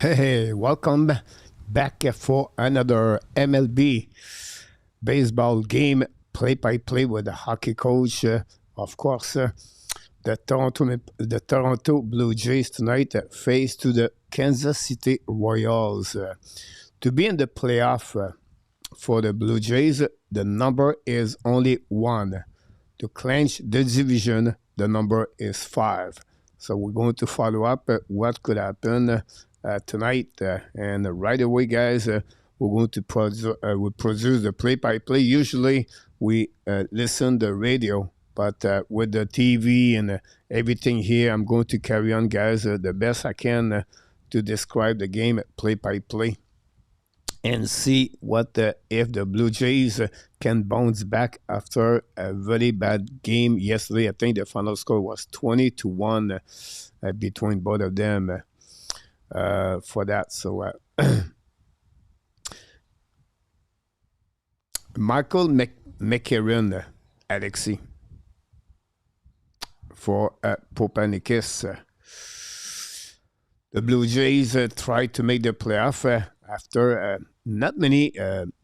Hey, welcome back for another MLB baseball game play-by-play with the hockey coach. Of course, the Toronto Blue Jays tonight face to the Kansas City Royals. To be in the playoff for the Blue Jays, the number is only one. To clinch the division, the number is five. So we're going to follow up what could happen tonight. And right away, guys, we're going to produce the play-by-play. Usually, we listen the radio, but with the TV and everything here, I'm going to carry on, guys, the best I can to describe the game play-by-play and see what if the Blue Jays can bounce back after a very bad game yesterday. I think the final score was 20-1 between both of them for that. So Michael McCarron, Alexi, for Popanikis. The Blue Jays tried to make the playoff after not many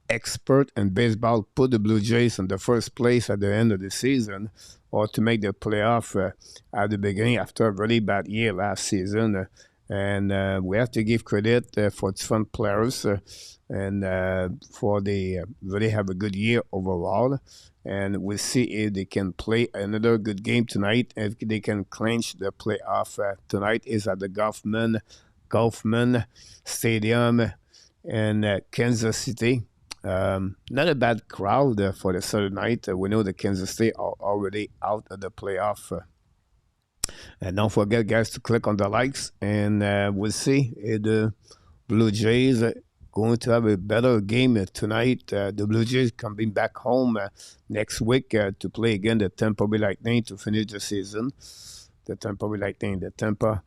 experts in baseball put the Blue Jays in the first place at the end of the season, or to make the playoff at the beginning after a really bad year last season. And we have to give credit for different players and for they really have a good year overall. And we'll see if they can play another good game tonight, if they can clinch the playoff. Tonight is at the Kauffman Stadium in Kansas City. Not a bad crowd for the Saturday night. We know the Kansas City are already out of the playoff. And don't forget, guys, to click on the likes, and we'll see if the Blue Jays going to have a better game tonight. The Blue Jays coming back home next week to play again the Tampa Bay Lightning to finish the season. The Tampa Bay Lightning, the Tampa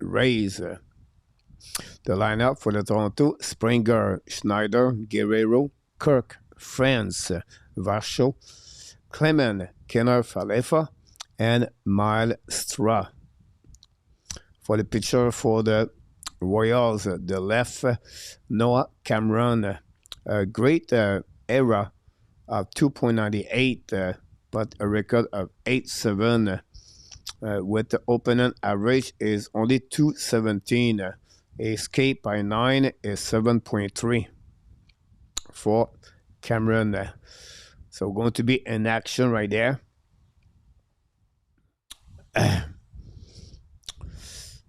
Rays. The lineup for the Toronto: Springer, Schneider, Guerrero, Kirk, France, Varsho, Clement, Kenner, Falefa, and Miles Straw. For the pitcher for the Royals, the left, Noah Cameron. A great era of 2.98, but a record of 8.7 with the opening average is only 217. Escape by 9 is 7.3 for Cameron. So going to be in action right there.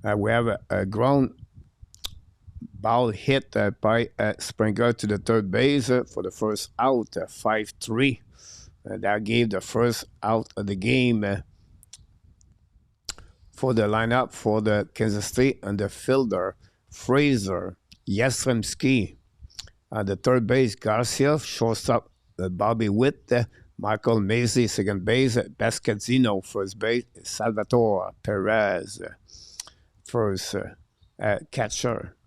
We have a ground ball hit by Springer to the third base for the first out, 5-3. That gave the first out of the game for the lineup for the Kansas City, and the fielder Fraser, Yastrzemski, the third base Garcia, shortstop Bobby Witt, Michael Macy, second base, Bascazzino, first base, Salvatore Perez, first catcher.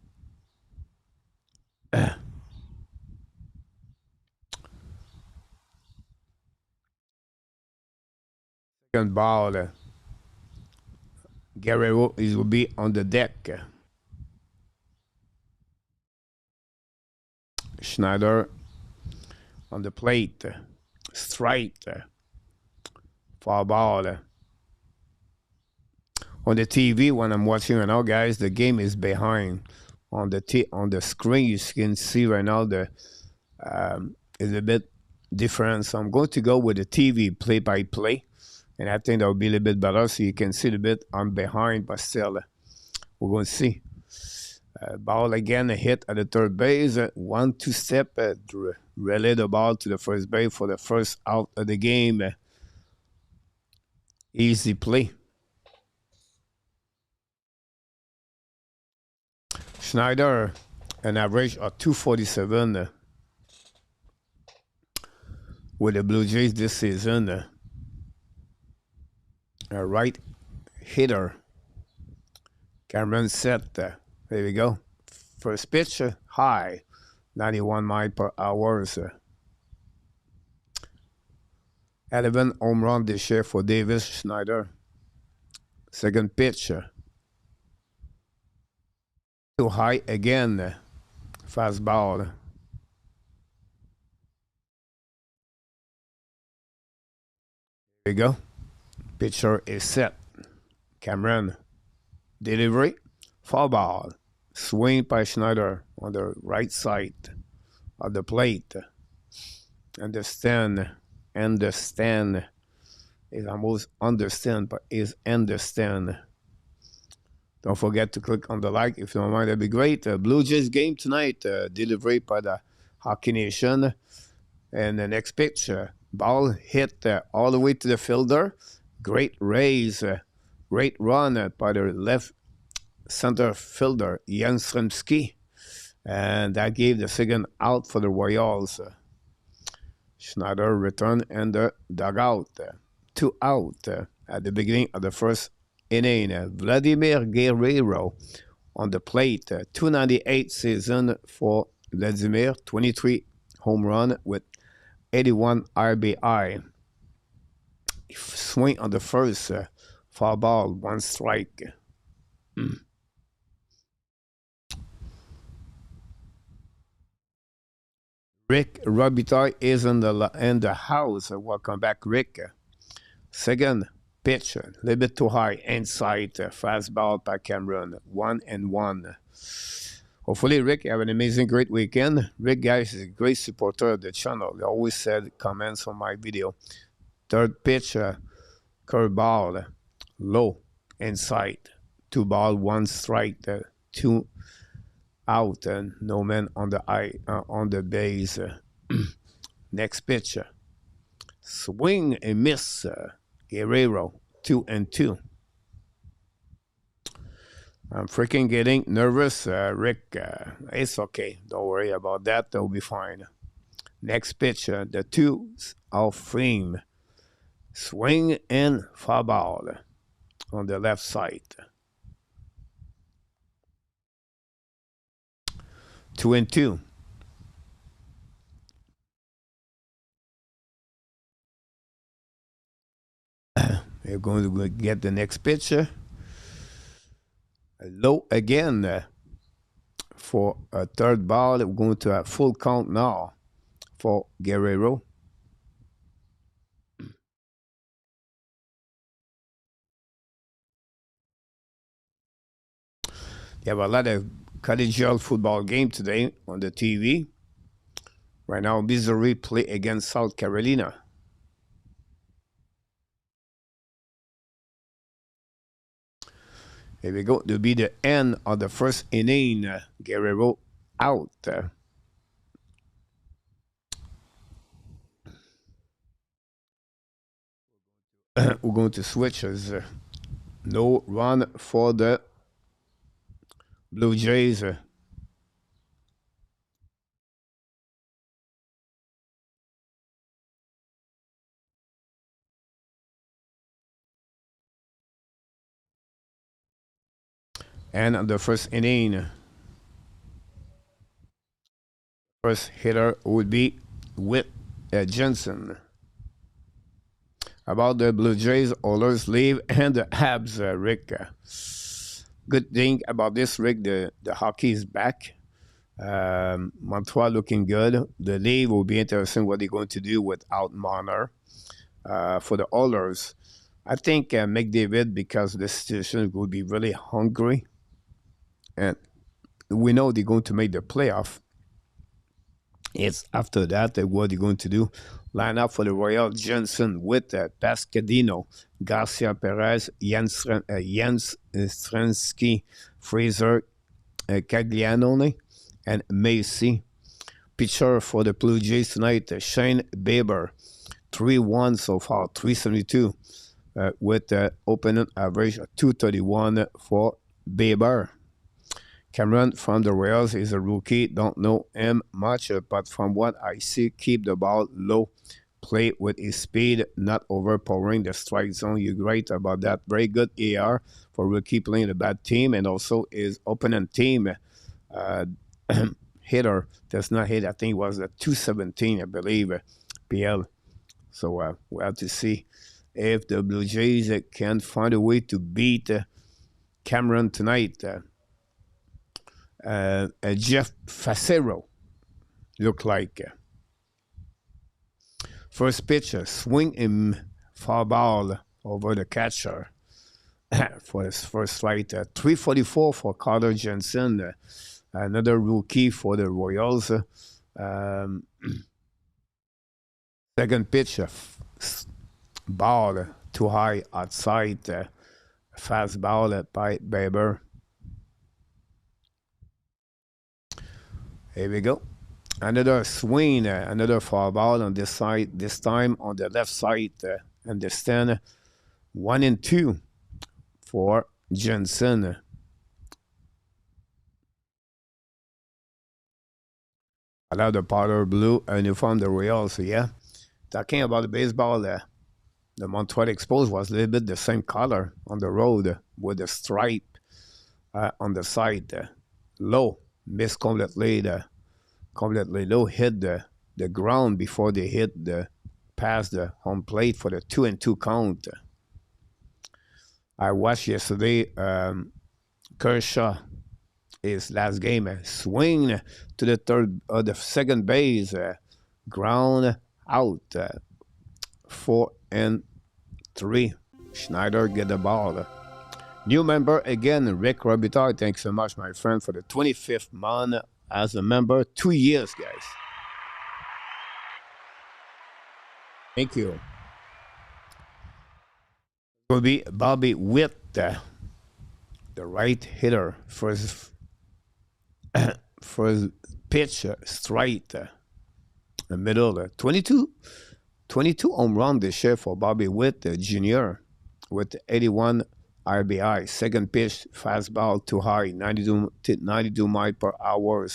Second ball, Guerrero will be on the deck. Schneider on the plate, strike, foul ball. On the TV, when I'm watching right now, guys, the game is behind. On the screen, you can see right now the is a bit different. So I'm going to go with the TV play-by-play, and I think that will be a little bit better, so you can see a bit I'm behind, but still, we're going to see. Ball again, a hit at the third base. 1-2 step, relay the ball to the first base for the first out of the game. Easy play. Schneider, an average of 247 with the Blue Jays this season. A right hitter. Cameron set. There we go. First pitch, high, 91 miles per hour. 11 home run this year for Davis Schneider. Second pitch, Too high again. Fastball. There you go. Pitcher is set. Cameron. Delivery. Foul ball. Swing by Schneider on the right side of the plate. Understand. Understand. Is almost understand, but is understand. Don't forget to click on the like if you don't mind. That'd be great. Blue Jays game tonight. Delivery by the Hockey Nation. And the next pitch, ball hit all the way to the fielder. Great raise, great run by the left center fielder, Janstremski. And that gave the second out for the Royals. Schneider returned in the dugout. 2 out at the beginning of the first inning. Vladimir Guerrero on the plate. 298 season for Vladimir. 23 home run with 81 RBI. Swing on the first. Foul ball, 1 strike. Rick Robitaille is in the house. Welcome back, Rick. Second pitch, a little bit too high, inside, fastball by Cameron, 1-1. Hopefully, Rick, you have an amazing, great weekend. Rick, guys, is a great supporter of the channel. He always said comments on my video. Third pitch, curveball, low, inside, 2 ball, 1 strike, 2 out, and no man on the base. Next pitch, swing and miss. Guerrero, 2-2. I'm freaking getting nervous, Rick. It's okay. Don't worry about that. They'll be fine. Next pitch, the 2 off frame. Swing and foul ball on the left side. 2-2. We're going to get the next pitcher. Low again for a third ball. We're going to a full count now for Guerrero. You have a lot of collegial football game today on the TV. Right now, Missouri play against South Carolina. Here we go. To be the end of the first inning. Guerrero out. We're going to switch as no run for the Blue Jays. And on the first inning, first hitter would be Whit Jensen. About the Blue Jays, Oilers leave, and the Habs, Rick. Good thing about this, Rick, the hockey is back. Montreal looking good. The league will be interesting what they're going to do without Marner. For the Oilers, I think McDavid, because the situation will be really hungry. And we know they're going to make the playoff. It's after that what they're going to do. Line up for the Royal Johnson with Pascadino, Garcia Perez, Jens Strensky, Fraser, Caglianone, and Macy. Pitcher for the Blue Jays tonight, Shane Bieber, 3-1 so far, 372, with opening average of 231 for Bieber. Cameron from the Royals is a rookie. Don't know him much, but from what I see, keep the ball low. Play with his speed, not overpowering the strike zone. You're right about that. Very good AR for rookie playing a bad team, and also his opponent team hitter does not hit. I think it was a 217, I believe, PL. So we'll have to see if the Blue Jays can find a way to beat Cameron tonight. Jeff Facero look like. First pitch, swing him foul ball over the catcher for his first strike. 344 for Carter Jensen, another rookie for the Royals. Second pitch, ball too high outside, fast ball by Bieber. Here we go. Another swing, another foul ball on this side, this time on the left side, and the stand. 1-2 for Jensen. I love the powder blue uniform, the Royals, yeah. Talking about the baseball, the Montreal Expos was a little bit the same color on the road with the stripe on the side. Low, missed completely, completely low, hit the ground before they hit past the home plate for the 2-2 count. I watched yesterday Kershaw, his last game, swing to the second base, ground out, 4-3. Schneider get the ball. New member again, Rick Robitaille. Thanks so much, my friend, for the 25th month as a member. 2 years, guys. Thank you. Will be Bobby Witt, the right hitter, first pitch, straight, the middle, 22 home run this year for Bobby Witt, Jr., with 81 RBI. Second pitch, fastball too high, 92 miles per hour.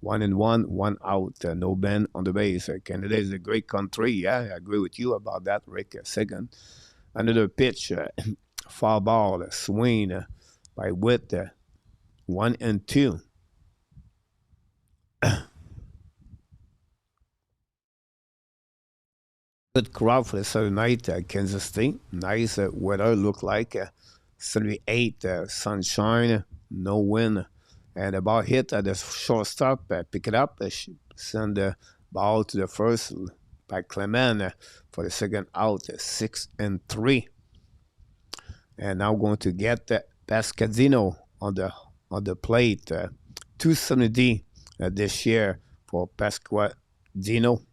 1-1, 1 out, no bend on the base. Canada is a great country. Yeah, I agree with you about that, Rick. Second, another pitch, foul ball, swing by Witt, 1-2. Good crowd for the Saturday night, Kansas State. Nice weather, look like 78, sunshine, no wind. And the ball hit at the shortstop, pick it up, send the ball to the first by Clement for the second out, 6-3. And now going to get Pascadino on the plate, 270 this year for Pascadino.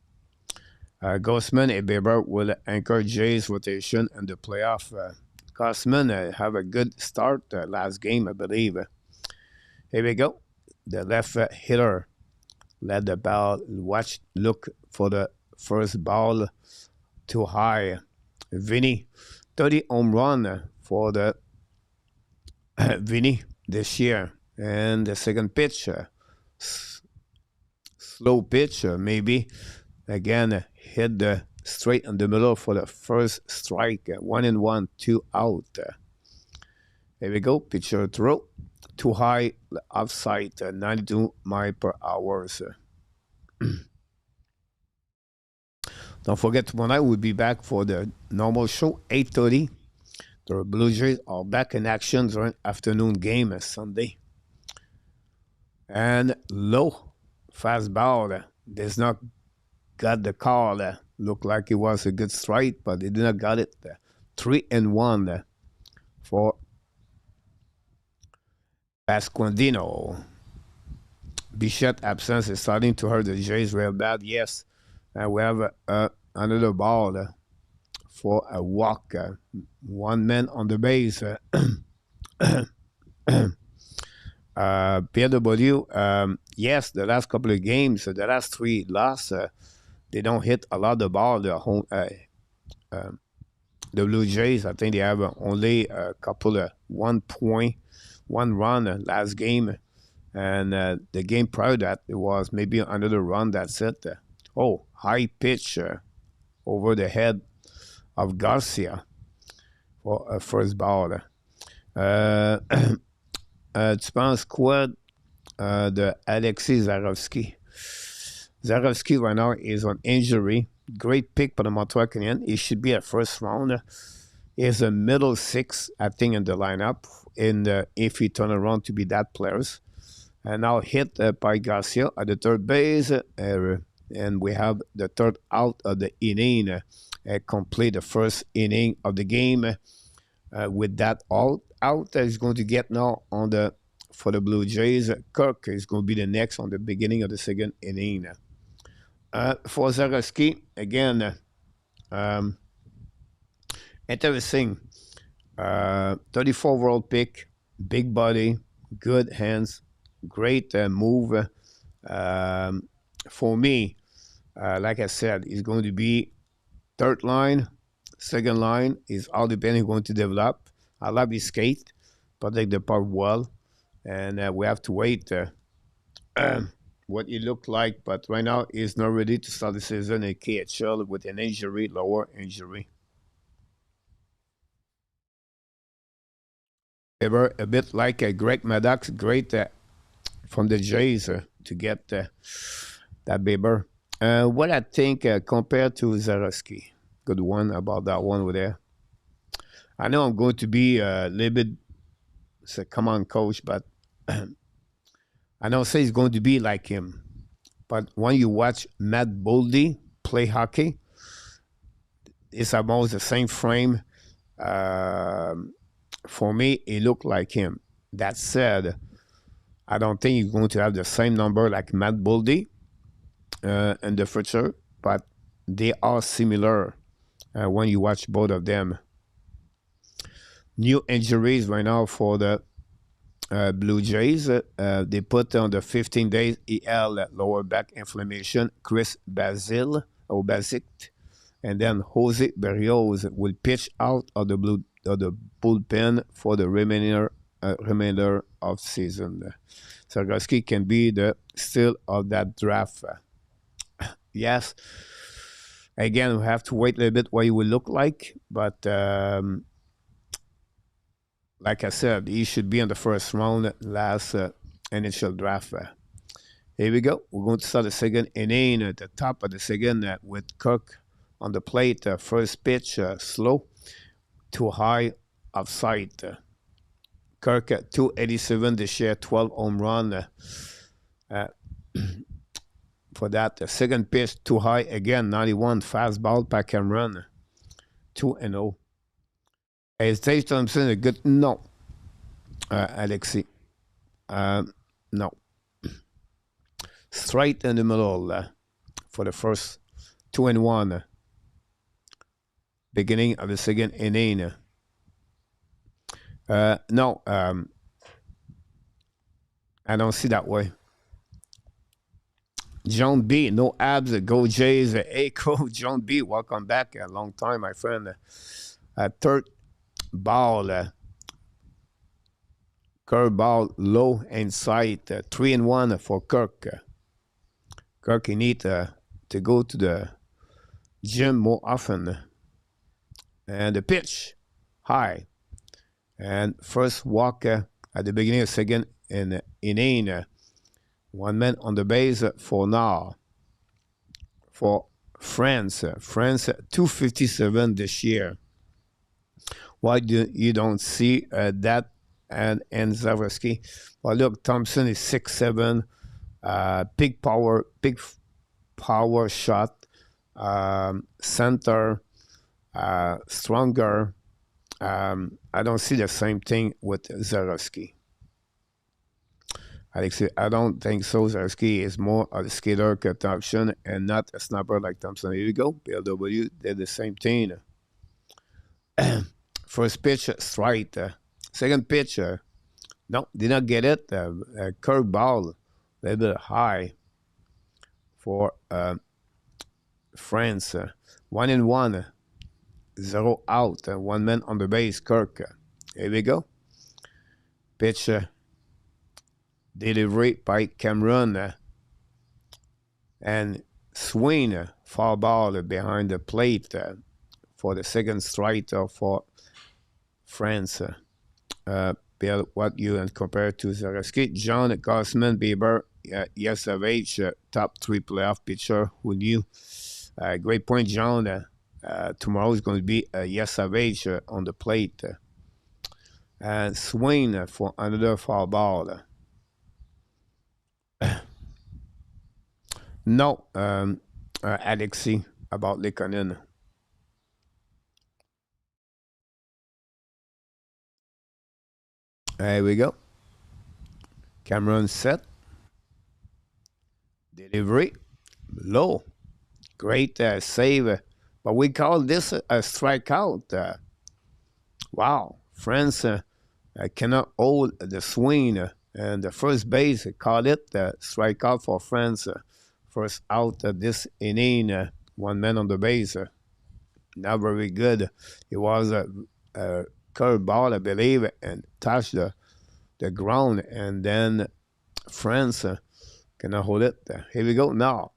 Kauffman and Bieber will anchor Jay's rotation in the playoff. Kauffman have a good start last game, I believe. Here we go. The left hitter led the ball. Look for the first ball too high. Vinny, 30 home run for the Vinny this year. And the second pitch, slow pitch, maybe. Again, hit the straight in the middle for the first strike. 1-1, 2 out. Here we go. Pitcher throw. Too high, offside, 92 miles per hour. Don't forget, tomorrow night we'll be back for the normal show, 8:30. The Blue Jays are back in action during afternoon game Sunday. And low, fastball. Does not got the call. Looked like it was a good strike, but they did not got it. 3-1 for Pasquandino. Bichette absence is starting to hurt the Jays real bad. Yes, we have another ball for a walk. One man on the base. Pierre W. Yes, the last couple of games, the last 3 lost, they don't hit a lot of ball. The Blue Jays, I think they have only a couple of 1 point. 1 run last game, and the game prior to that, it was maybe another run, that's it. High pitch over the head of Garcia for a first ball. Tu penses quoi de Alexei Zarovsky? Zarovsky right now is on injury. Great pick for the Montreal Canadiens. He should be a first round. He's a middle 6, I think, in the lineup. If he turn around to be that players. And now hit by Garcia at the third base. And we have the third out of the inning. Complete the first inning of the game. With that out is going to get now on the for the Blue Jays. Kirk is going to be the next on the beginning of the second inning. For Zaraski, again, interesting. 34 overall pick, big body, good hands, great move. For me, like I said, he's going to be third line, second line is all depending going to develop. I love his skate, protect the puck well, and we have to wait what he looked like. But right now, he's not ready to start the season in KHL with an injury, lower injury. Ever a bit like Greg Maddox, great from the Jays to get that Bieber. What I think compared to Zaraski, good one about that one over there. I know I'm going to be a little bit, say, come on, coach, but I don't say it's going to be like him. But when you watch Matt Boldy play hockey, it's almost the same frame. For me, it looked like him. That said, I don't think he's going to have the same number like Matt Boldy in the future, but they are similar when you watch both of them. New injuries right now for the Blue Jays. They put on the 15 days EL lower back inflammation. Chris Basil or Basic, and then Jose Berrios will pitch out of the bullpen for the remainder of season. Sargoski can be the still of that draft. Yes. Again, we have to wait a little bit what he will look like, but like I said, he should be in the first round last initial draft. Here we go. We're going to start the second inning at the top of the second with Cook on the plate. First pitch, slow, too high, offside. Kirk at 287 this year, 12 home run. For that, the second pitch, too high again, 91 fastball, pack and run, 2-0. Is Dave Thompson a good? No, Alexi. No. Straight in the middle for the first 2-1. Beginning of the second inning. No, I don't see that way. John B, no abs, go Jays. Hey, coach, John B, welcome back. A long time, my friend. Third ball, curveball, low inside, 3-1 for Kirk. Kirk, you need to go to the gym more often. And the pitch, high. And first walk at the beginning of second inning. One man on the base for now. For France. France 257 this year. Why do you don't see that and Zavreski? Well, look, Thompson is 6'7", big power shot, center, stronger. I don't see the same thing with Zarowski. Alexei, I don't think so. Zarowski is more a skater que Thompson and not a snapper like Thompson. Here you go. BLW did the same thing. First pitch, strike. Second pitch, no, did not get it. Curve ball, a little bit high for France. 1-1, 0 out. One man on the base, Kirk. Here we go. Pitch, delivery by Cameron. And swing, foul ball behind the plate for the second strike for France. Bill, what you and compare to Zarowski? John Kauffman, Bieber, yes of age, top 3 playoff pitcher. Who knew? Great point, John. Tomorrow is going to be a yes of age on the plate. And swing for another foul ball. No, Alexi, about Lekonen. There we go. Cameron set. Delivery. Low. Great save. But we call this a strikeout. Wow. France cannot hold the swing. And the first base called it strikeout for France. First out this inning. One man on the base. Not very good. It was a curveball, I believe, and touched the ground. And then France cannot hold it. Here we go now.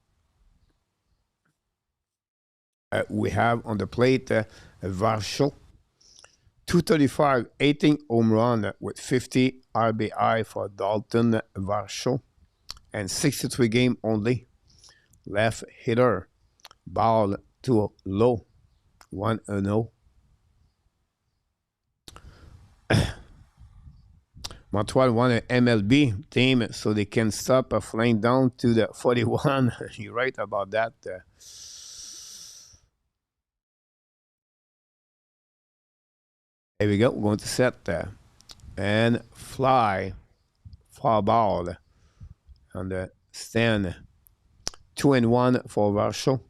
We have on the plate Varsho. 235, 18 home run with 50 RBI for Dalton Varsho. And 63 game only. Left hitter. Ball too low. 1-0. Montreal won an MLB team, so they can stop flying down to the 41. You're right about that. Here we go. We're going to set and fly far ball on the stand. 2-1 for Varsho.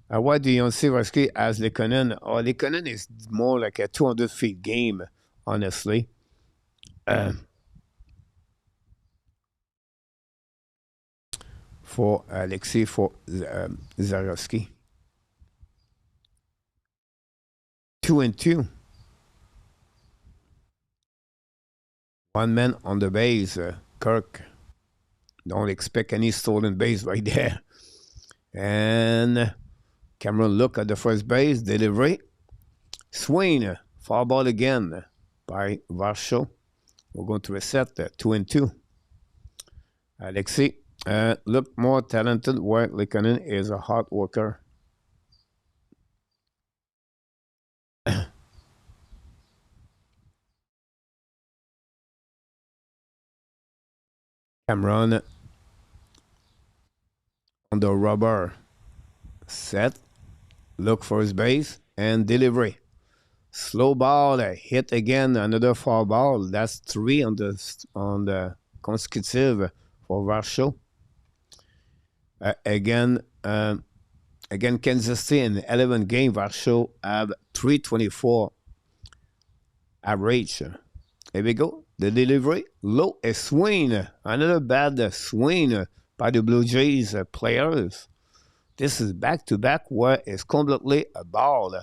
Why do you see Varsky as Lekonen? Oh, Lekonen is more like a 200 feet game, honestly. For Alexei, for Zarowski. 2-2. One man on the base, Kirk. Don't expect any stolen base right there. And Cameron look at the first base, delivery. Swing, foul ball again by Varsho. We're going to reset that, 2-2. Alexei look more talented, where Lekonen is a hard worker. Cameron on the rubber. Set, look for his base, and delivery. Slow ball, hit again, another foul ball. That's 3 on the consecutive for Varsho. Again, Kansas City in 11 game, Varsho have 324 average. Here we go. The delivery, low, a swing. Another bad swing by the Blue Jays players. This is back-to-back where it's completely a ball.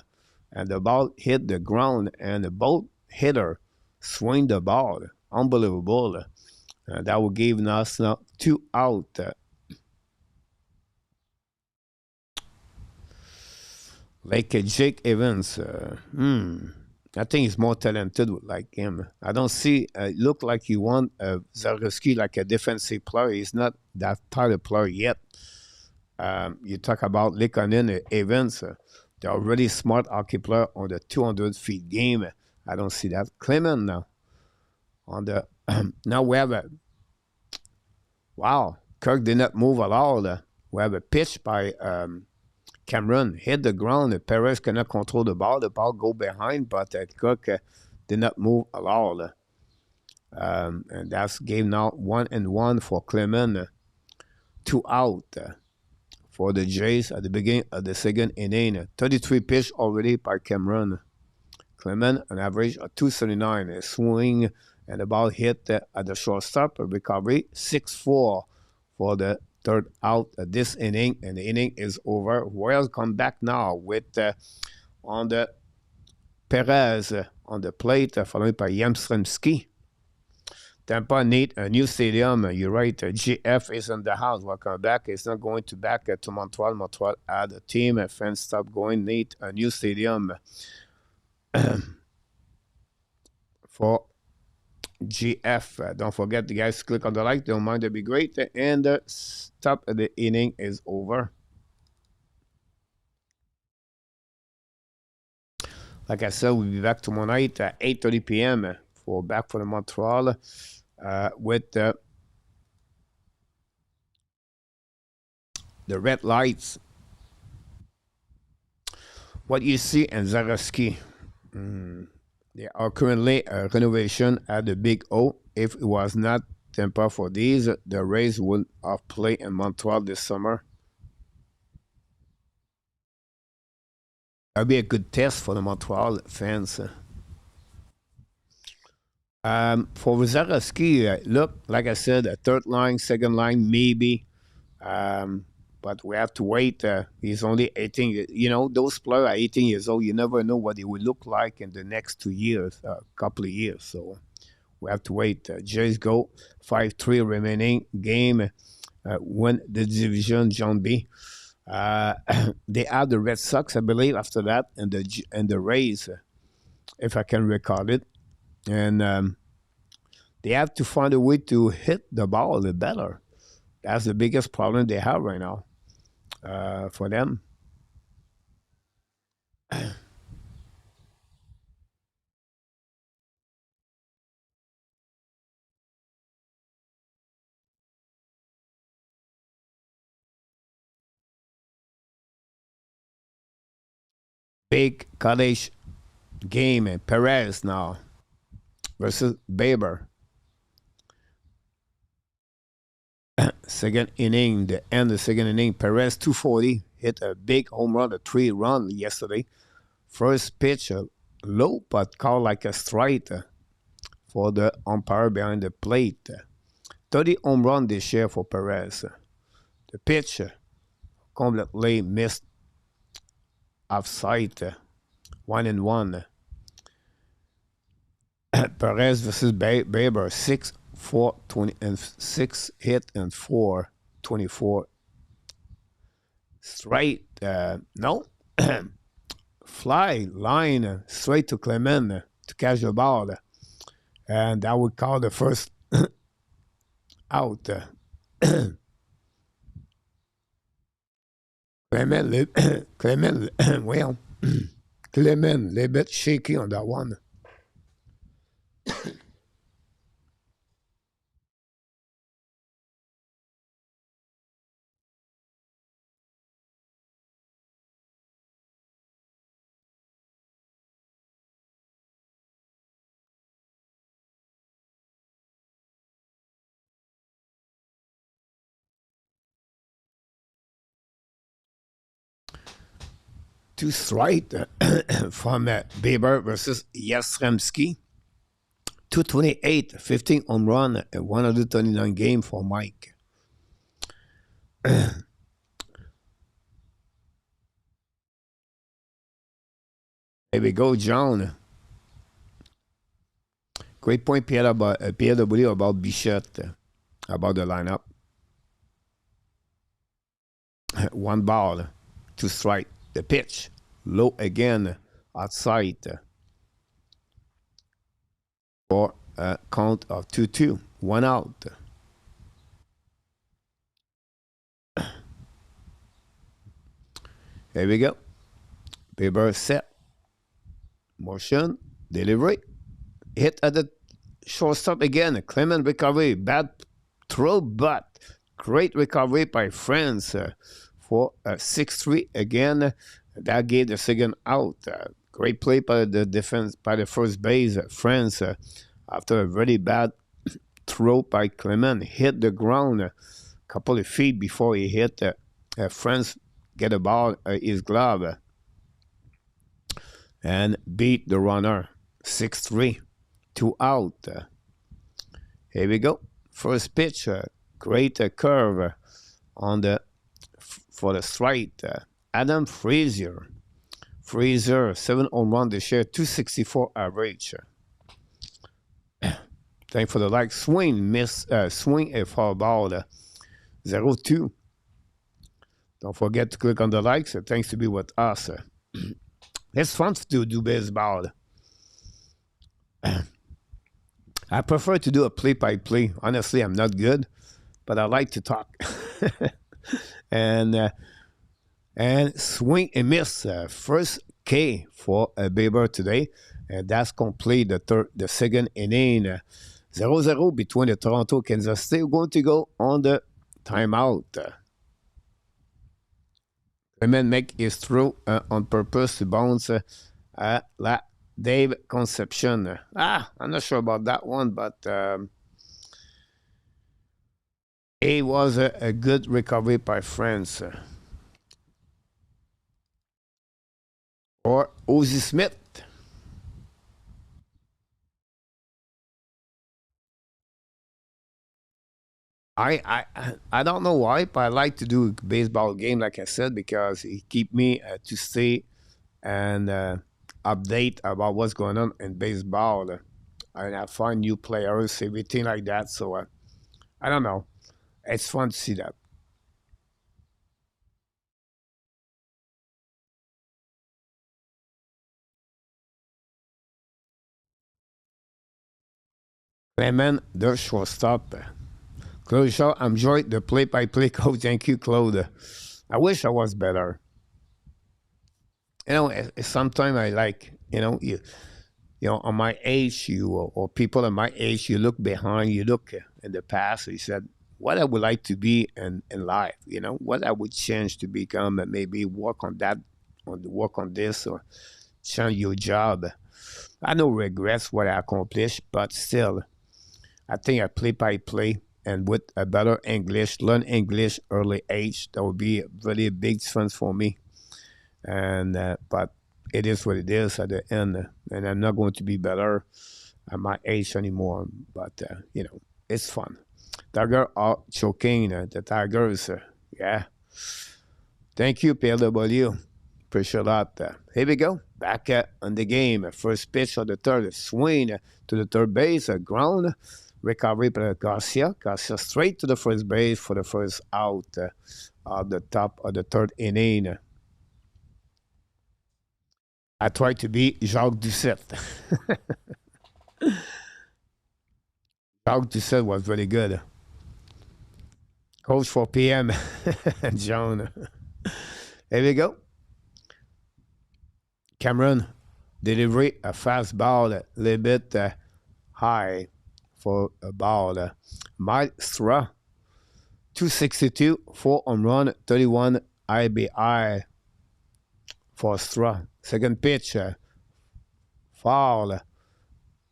And the ball hit the ground, and the both hitter swing the ball. Unbelievable. That will give us now 2 out. Like Jake Evans. I think he's more talented like him. I don't see, look like you want Zarowski like a defensive player. He's not that type of player yet. You talk about Lekonen and Evans. They're already smart hockey player on the 200 feet game. I don't see that. Clement now. On the now we have a wow. Kirk did not move at all. We have a pitch by Cameron, hit the ground. Perez cannot control the ball. The ball go behind, but Kirk did not move at all. And that's game now 1-1 for Clement. 2 out for the Jays at the beginning of the second inning. 33 pitch already by Cameron. Clement, an average of 279. A swing and the ball hit at the shortstop. A recovery 6-4 for the third out this inning, and the inning is over. Royals come back now with on the Perez on the plate, followed by Yamstremski. Tampa need a new stadium. You're right. GF is in the house. Welcome back. It's not going to back to Montreal. Montreal had a team. Fans stop going. Need a new stadium for GF. Don't forget, the guys, click on the like. Don't mind, that'd be great. And the stop of the inning is over. Like I said, we'll be back tomorrow night at 8:30 p.m. for back for the Montreal with the red lights. What you see in Zaraski, they are currently a renovation at the Big O. If it was not Tampa for these, the Rays would have played in Montreal this summer. That'd be a good test for the Montreal fans. For Zaraski, look, like I said, a third line, second line, maybe. But we have to wait. He's only 18. You know, those players are 18 years old. You never know what they will look like in the next 2 years, couple of years. So we have to wait. Jays go 5-3 remaining game. Win the division, John B. They have the Red Sox, I believe, after that, and the Rays, if I can recall it. And they have to find a way to hit the ball a little better. That's the biggest problem they have right now for them. Big college game, Perez now versus Bieber. Second inning, the end of the second inning, Perez 240 hit a big home run, a 3-run yesterday. First pitch, low but called like a strike for the umpire behind the plate. 30 home run this year for Perez. The pitch completely missed offside, 1-1. Perez versus Bieber, 6-4, 20 and 6 hit and 4-24. Straight, no, fly line straight to Clement to catch the ball, and that would call the first out. Clement, Clement, well, Clement, a little bit shaky on that one. Two strike from Bieber versus Yastrzemski. 228, 15 home run, 139 game for Mike. Here we go, John. Great point, Pierre W. about Bichette, about the lineup. One ball, two strike. The pitch, low again, outside. For a count of 2-2, 1 out. Here we go. Bieber set. Motion, delivery. Hit at the shortstop again. Clement recovery. Bad throw, but great recovery by France for 6-3 again. That gave the second out. Great play by the defense, by the first base. France, after a very bad throw by Clement, hit the ground a couple of feet before he hit. France get a ball, his glove, and beat the runner 6-3, 2 out. Here we go. First pitch, great curve on the for the strike. Adam Frazier. 7 home run this year, 264 average. Thanks for the like. Swing a foul ball, 0-2. Don't forget to click on the likes. Thanks to be with us. It's fun to do baseball. I prefer to do a play-by-play. Honestly, I'm not good, but I like to talk. and swing and miss. First K for Bieber today. And that's complete the second inning. 0-0 between the Toronto and Kansas City. We're going to go on the timeout. man make his throw on purpose to bounce la Dave Conception. I'm not sure about that one, but it was a good recovery by France. Or Ozzie Smith. I don't know why, but I like to do a baseball game, like I said, because it keep me to stay and update about what's going on in baseball. And I find new players, everything like that. So I don't know. It's fun to see that. Clement, the shortstop. Claude Shaw enjoyed the play-by-play coach. Thank you, Claude. I wish I was better. Sometimes I like, on my age, or people at my age, you look behind, you look in the past, you said, what I would like to be in life, what I would change to become, and maybe work on that, or work on this, or change your job. I no regrets what I accomplished, but still, I think I play by play and with a better English, learn English early age, that would be really a big difference for me. And but it is what it is at the end, and I'm not going to be better at my age anymore. But it's fun. Tiger are choking the Tigers. Yeah. Thank you, PLW. Appreciate that. Here we go. Back on the game. First pitch of the third. Swing to the third base. Ground. Recovery by Garcia. Garcia straight to the first base for the first out at the top of the third inning. I tried to be Jacques Doucet. Jacques Doucet was really good. Coach for PM, John. Here we go. Cameron, delivery, a fast ball, a little bit high for a ball. Mike Stra, 262, 4 home run, 31 IBI for Stra. Second pitch, foul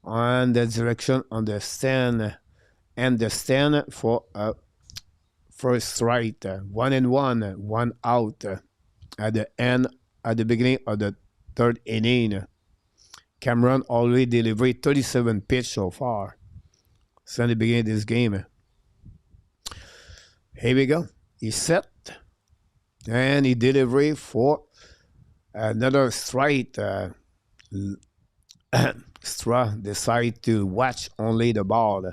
on the direction on the stand, and the stand for a first strike. 1-1, 1 out at the end, at the beginning of the third inning. Cameron already delivered 37 pitches so far since the beginning of this game. Here we go. He's set, and he delivered for another strike. Stra decided to watch only the ball.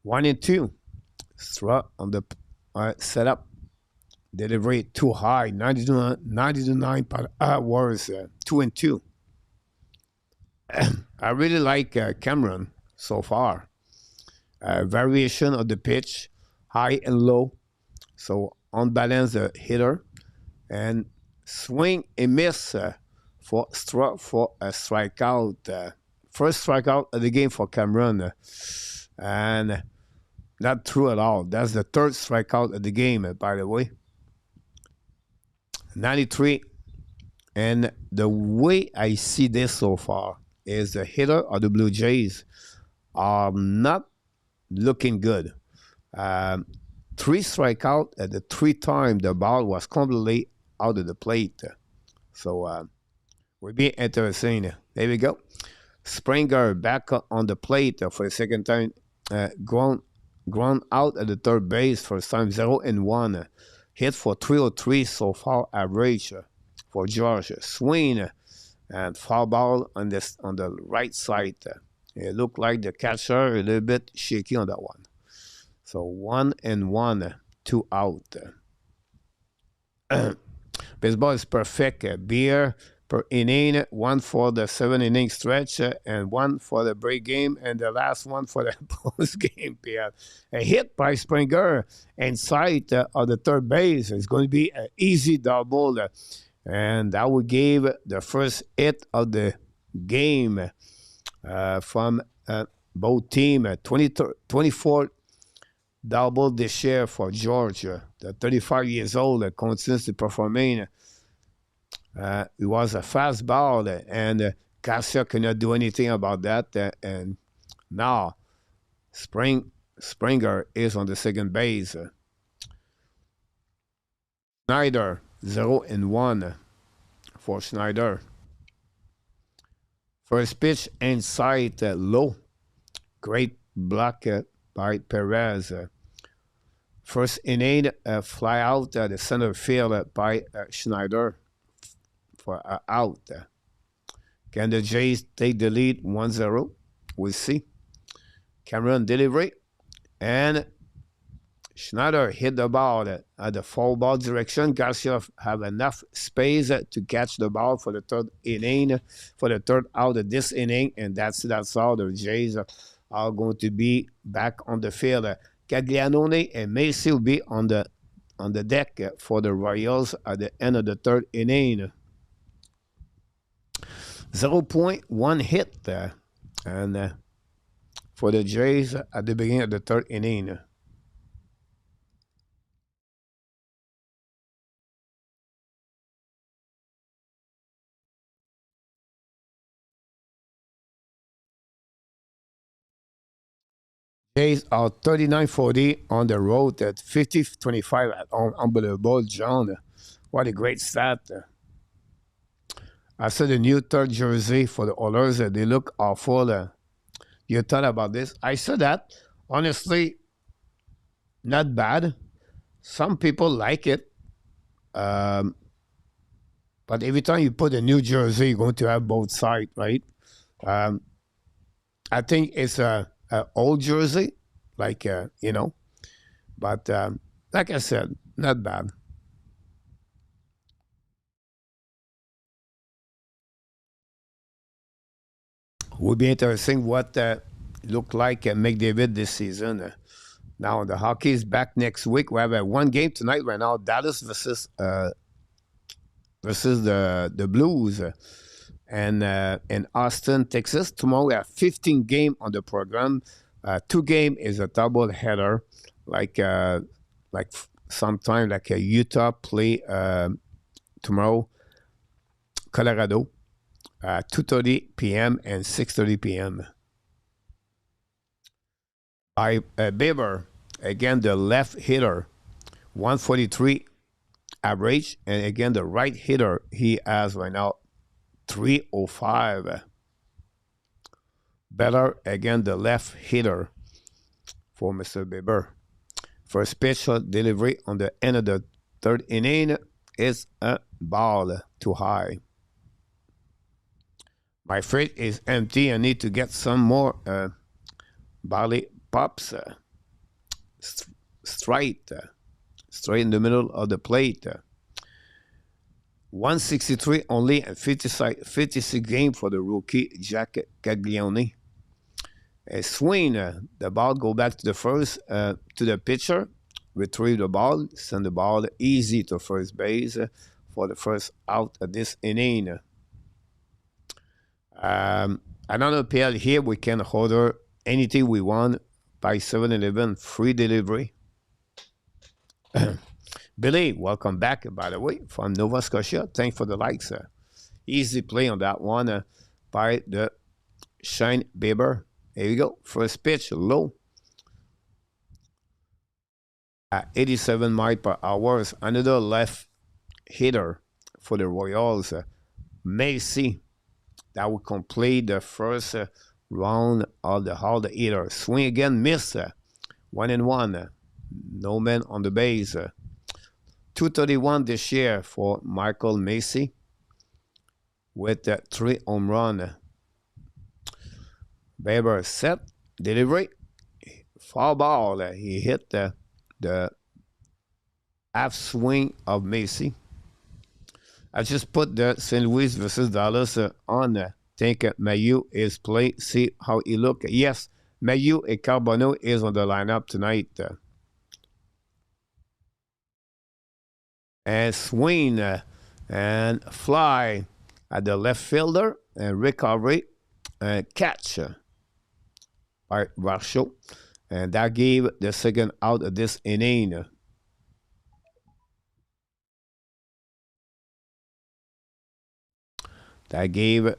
1-2. Stra on the setup. Delivery too high. 99 per hours. 2-2. I really like Cameron so far. Variation of the pitch, high and low. So unbalanced hitter. And swing and miss for a strikeout. First strikeout of the game for Cameron. And not true at all. That's the third strikeout of the game, by the way. 93. And the way I see this so far is the hitter of the Blue Jays are not looking good. 3 strikeout at the 3 time the ball was completely out of the plate. So will be interesting. There we go. Springer back on the plate for the second time. Ground out at the third base. First time 0-1. Hit for 303 so far average for George. Swing and foul ball on the right side. It looked like the catcher a little bit shaky on that one. So 1-1, 2 out. Baseball is perfect. Beer per inning, 1 for the 7-inning stretch, and 1 for the break game, and the last one for the post game period. A hit by Springer inside of the third base is going to be an easy double, and that would give the first hit of the game from both teams. 24 double this year for George. The 35 years old continues to performing. It was a fast ball, and Garcia cannot do anything about that. And now Springer is on the second base. Schneider 0-1 for Schneider. First pitch inside low. Great block by Perez. First inning, fly out the center field by Schneider for out. Can the Jays take the lead 1-0? We'll see. Cameron delivery. And Schneider hit the ball at the foul ball direction. Garcia have enough space to catch the ball for the third inning, for the third out of this inning, and that's all. The Jays are going to be back on the field. Caglianone and Macy will be on the deck for the Royals at the end of the third inning. 0.1 hit and for the Jays at the beginning of the third inning. Jays are 39-40 on the road at 50-25 at home. Unbelievable, John. What a great stat. I saw the new third jersey for the Oilers. They look awful. You thought about this? I saw that. Honestly, not bad. Some people like it. But every time you put a new jersey, you're going to have both sides, right? I think it's a old jersey, like, but like I said, not bad. Would be interesting what look like McDavid this season. Now the hockey is back next week. We have one game tonight right now, Dallas versus the Blues. And in Austin, Texas. Tomorrow we have 15 games on the program. 2 games is a double header, like sometime like Utah play tomorrow, Colorado, 2:30 p.m. and 6:30 p.m. By Bieber, again the left hitter, 143 average, and again the right hitter he has right now 305. Better again the left hitter for Mr. Bieber. First pitch delivery on the end of the third inning is a ball too high. My fridge is empty. I need to get some more barley pops. Straight in the middle of the plate. 163 only and 56 game for the rookie Jack Caglione. A swing, the ball go back to the first, to the pitcher, retrieve the ball, send the ball easy to first base for the first out of this inning. Another PL here, we can order anything we want by 7-Eleven, free delivery. Billy, welcome back, by the way, from Nova Scotia. Thanks for the likes. Easy play on that one by the Shane Bieber. There you go. First pitch, low. At 87 miles per hour. Another left hitter for the Royals. Macy. That will complete the first round of the hard hitter. Swing again, miss. 1-1. No man on the base. 231 this year for Michael Macy with 3 home run. Bieber set, delivery, foul ball. He hit the half swing of Macy. I just put the St. Louis versus Dallas on. Think Mayu is play. See how he look. Yes, Mayu and Carbonneau is on the lineup tonight. And swing and fly at the left fielder and recovery and catch by Varsho. And that gave the second out of this inning. That gave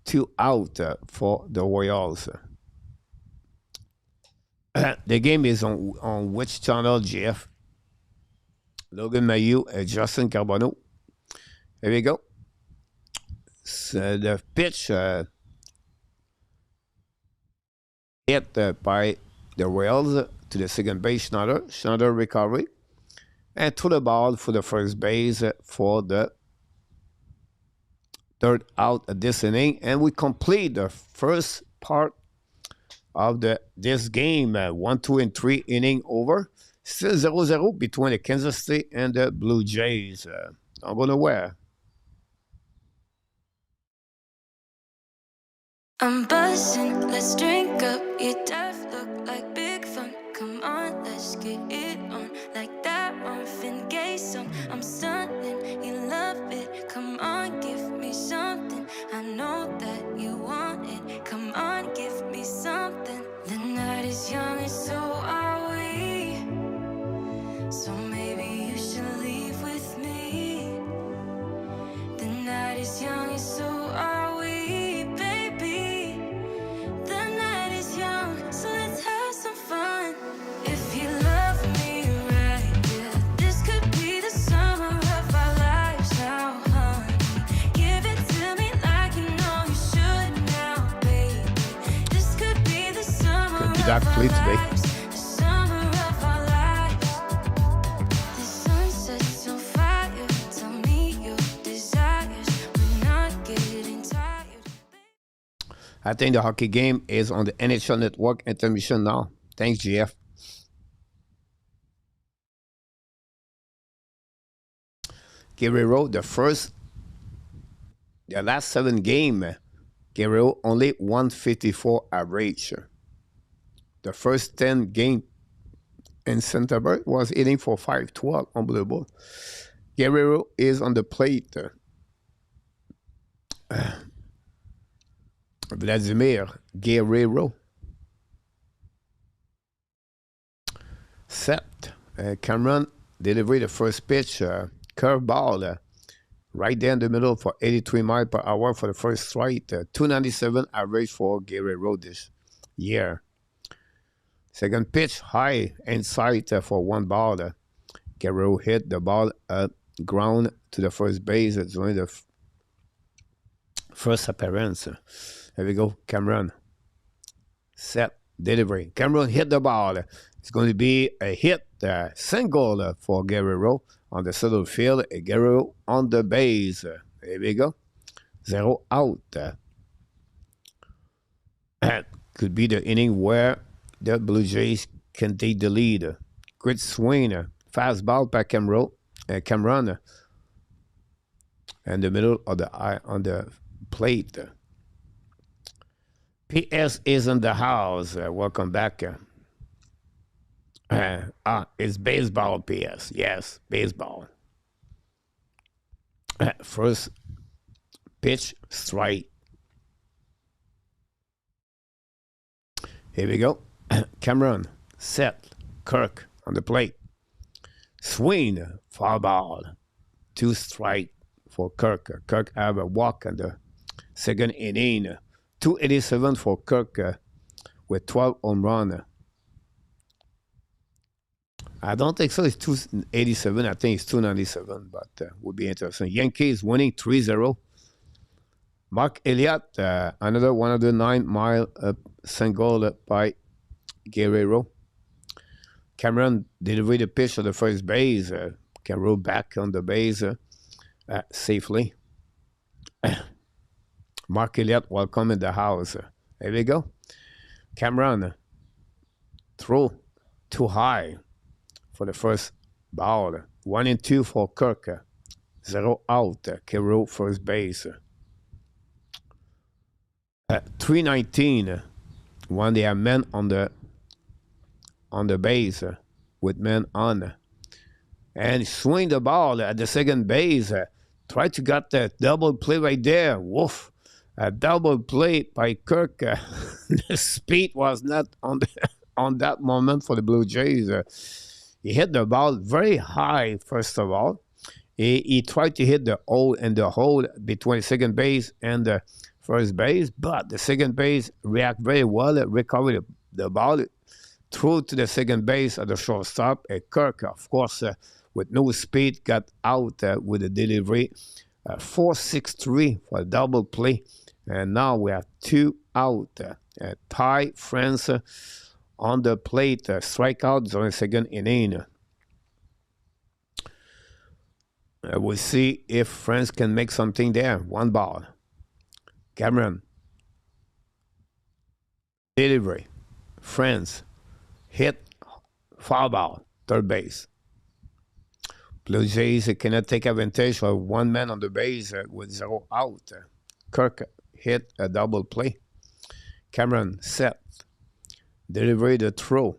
2 out for the Royals. The game is on which channel, Jeff? Logan Mailloux and Justin Carbonneau. Here we go. So the pitch hit by the Royals to the second base, Schneider. Schneider recovery. And threw the ball for the first base for the third out of this inning. And we complete the first part of this game. 1, 2, and 3 inning over. Still 0-0 between the Kansas City and the Blue Jays. Not going nowhere. I'm buzzing, let's drink up. Your death look like big fun. Come on, let's get it on. Like that Marvin Gaye song. I'm stunning, you love it. Come on, give me something. I know that you want it. Come on, give me something. The night is young and so are we. So maybe you should leave with me. The night is young and so are we. That play today. I think the hockey game is on the NHL Network intermission now. Thanks, GF. Guerrero, the last 7 games, Guerrero only 154 average. The first 10 games in Centerburg was hitting for 512. Unbelievable. Guerrero is on the plate. Vladimir Guerrero. Set. Cameron delivered the first pitch. Curveball. Right there in the middle for 83 miles per hour for the first strike. 297 average for Guerrero this year. Second pitch, high inside for 1 ball. Guerrero hit the ball ground to the first base during the first appearance. Here we go, Cameron. Set, delivery. Cameron hit the ball. It's going to be a hit, single for Guerrero on the center field. Guerrero on the base. Here we go. 0 out. Could be the inning where the Blue Jays can take the lead. Great swing. Fastball by Cameron. In the middle of the eye on the plate. PS is in the house. Welcome back. It's baseball, PS. Yes, baseball. First pitch, strike. Here we go. Cameron, set, Kirk on the plate. Swing, foul ball. 2 strike for Kirk. Kirk have a walk in the second inning. 287 for Kirk with 12 home run. I don't think so. It's 287. I think it's 297, but would be interesting. Yankees winning 3-0. Mark Elliott, another 109-mile single by Guerrero. Cameron delivered the pitch to the first base. Guerrero back on the base safely. Mark Elliott, welcome in the house. There we go. Cameron throw too high for the first ball. 1-2 for Kirk. 0 out. Guerrero first base. 319 when they have men on the base with men on, and swing the ball at the second base. Try to get the double play right there. Woof! A double play by Kirk. The speed was not on on that moment for the Blue Jays. He hit the ball very high, first of all. He tried to hit the hole in the hole between second base and the first base, but the second base reacted very well, recovered the ball, threw to the second base at the shortstop. Kirk, of course, with no speed, got out with a delivery. 4-6-3 for a double play. And now we have 2 out. Ty France on the plate, strikeout during the second inning. We'll see if France can make something there. 1 ball. Cameron. Delivery. France. Hit. Foul ball. Third base. Blue Jays cannot take advantage of 1 man on the base with 0 out. Kirk hit a double play. Cameron set. Delivery the throw.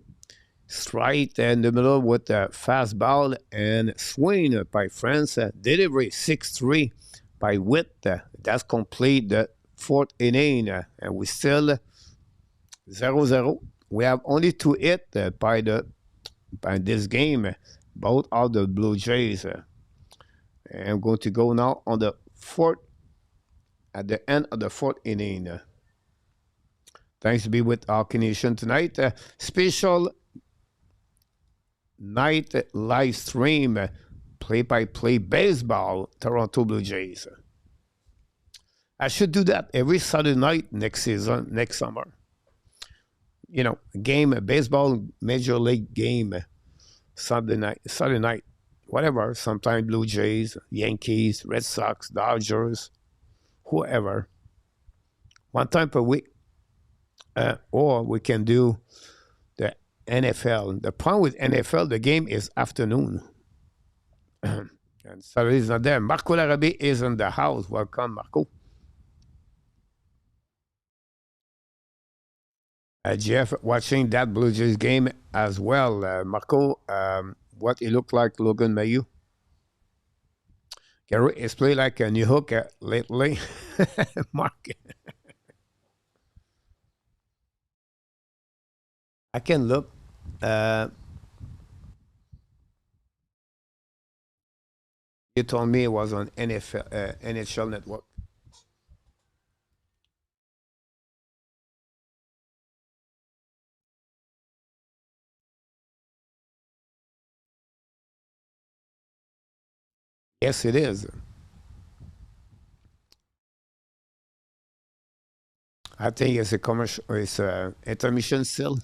Straight in the middle with a fastball and swing by France. Delivery 6-3 by Witt. That's complete the 4th inning. And we still 0-0. We have only 2 hits by this game. Both are the Blue Jays. And I'm going to go now on the 4th, at the end of the 4th inning. Thanks to be with our Nation tonight. Special night live stream, play-by-play baseball, Toronto Blue Jays. I should do that every Saturday night next season, next summer. You know, game, baseball, major league game, Saturday night, whatever. Sometimes Blue Jays, Yankees, Red Sox, Dodgers, whoever. 1 time per week. Or we can do the NFL. The problem with NFL, the game is afternoon. And Saturday is not there. Marco Larabé is in the house. Welcome, Marco. Jeff, watching that Blue Jays game as well. Marco, what it looked like, Logan Mayu. Gary is playing like a new hooker lately. Mark. I can look. You told me it was on NHL Network. Yes, it is. I think it's a commercial. It's a intermission still.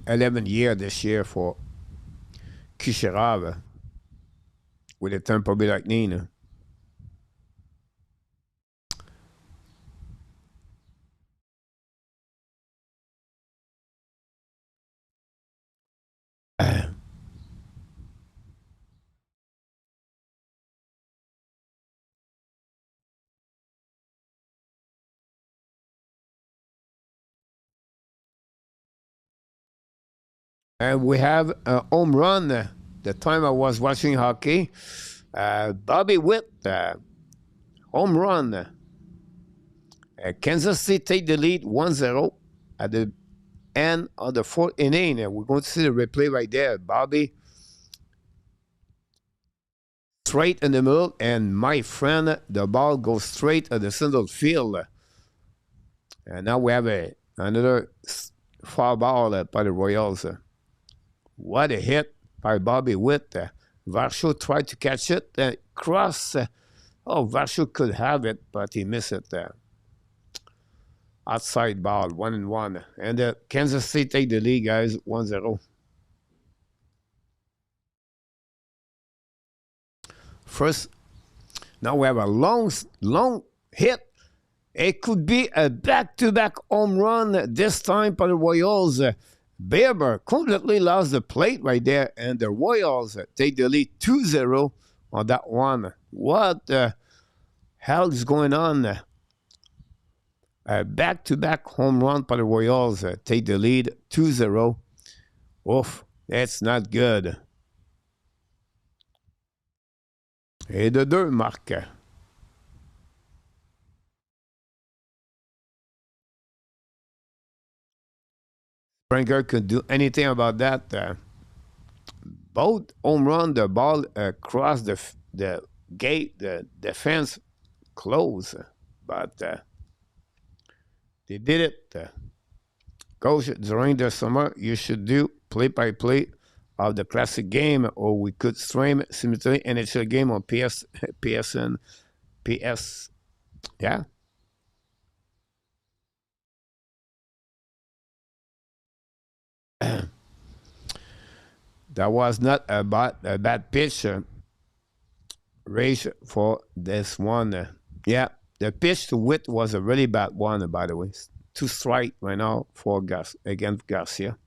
$11 this year for Kucherov with the Tampa Bay Lightning. And we have a home run. The time I was watching hockey, Bobby Witt, home run. Kansas City take the lead 1-0 at the end of the 4th inning. We're going to see the replay right there. Bobby straight in the middle, and my friend, the ball goes straight at the center field. And now we have another foul ball by the Royals. What a hit by Bobby Witt. Varsho tried to catch it. Cross. Varsho could have it, but he missed it. Outside ball, 1-1. And Kansas City take the lead, guys, 1-0. First, now we have a long hit. It could be a back-to-back home run this time by the Royals. Bieber completely lost the plate right there, and the Royals take the lead 2-0 on that one. What the hell is going on? Back-to-back home run for the Royals take the lead 2-0. Oof, that's not good. Et de 2 marques. Springer could do anything about that. Both home run, the ball crossed the gate, the defense closed, but they did it. Coach, during the summer, you should do play-by-play of the classic game, or we could stream simultaneously NHL game on PSN, PS. Yeah. That was not a bad pitch race for this one. Yeah, the pitch to Witt was a really bad one, by the way. 2 strike right now for against Garcia.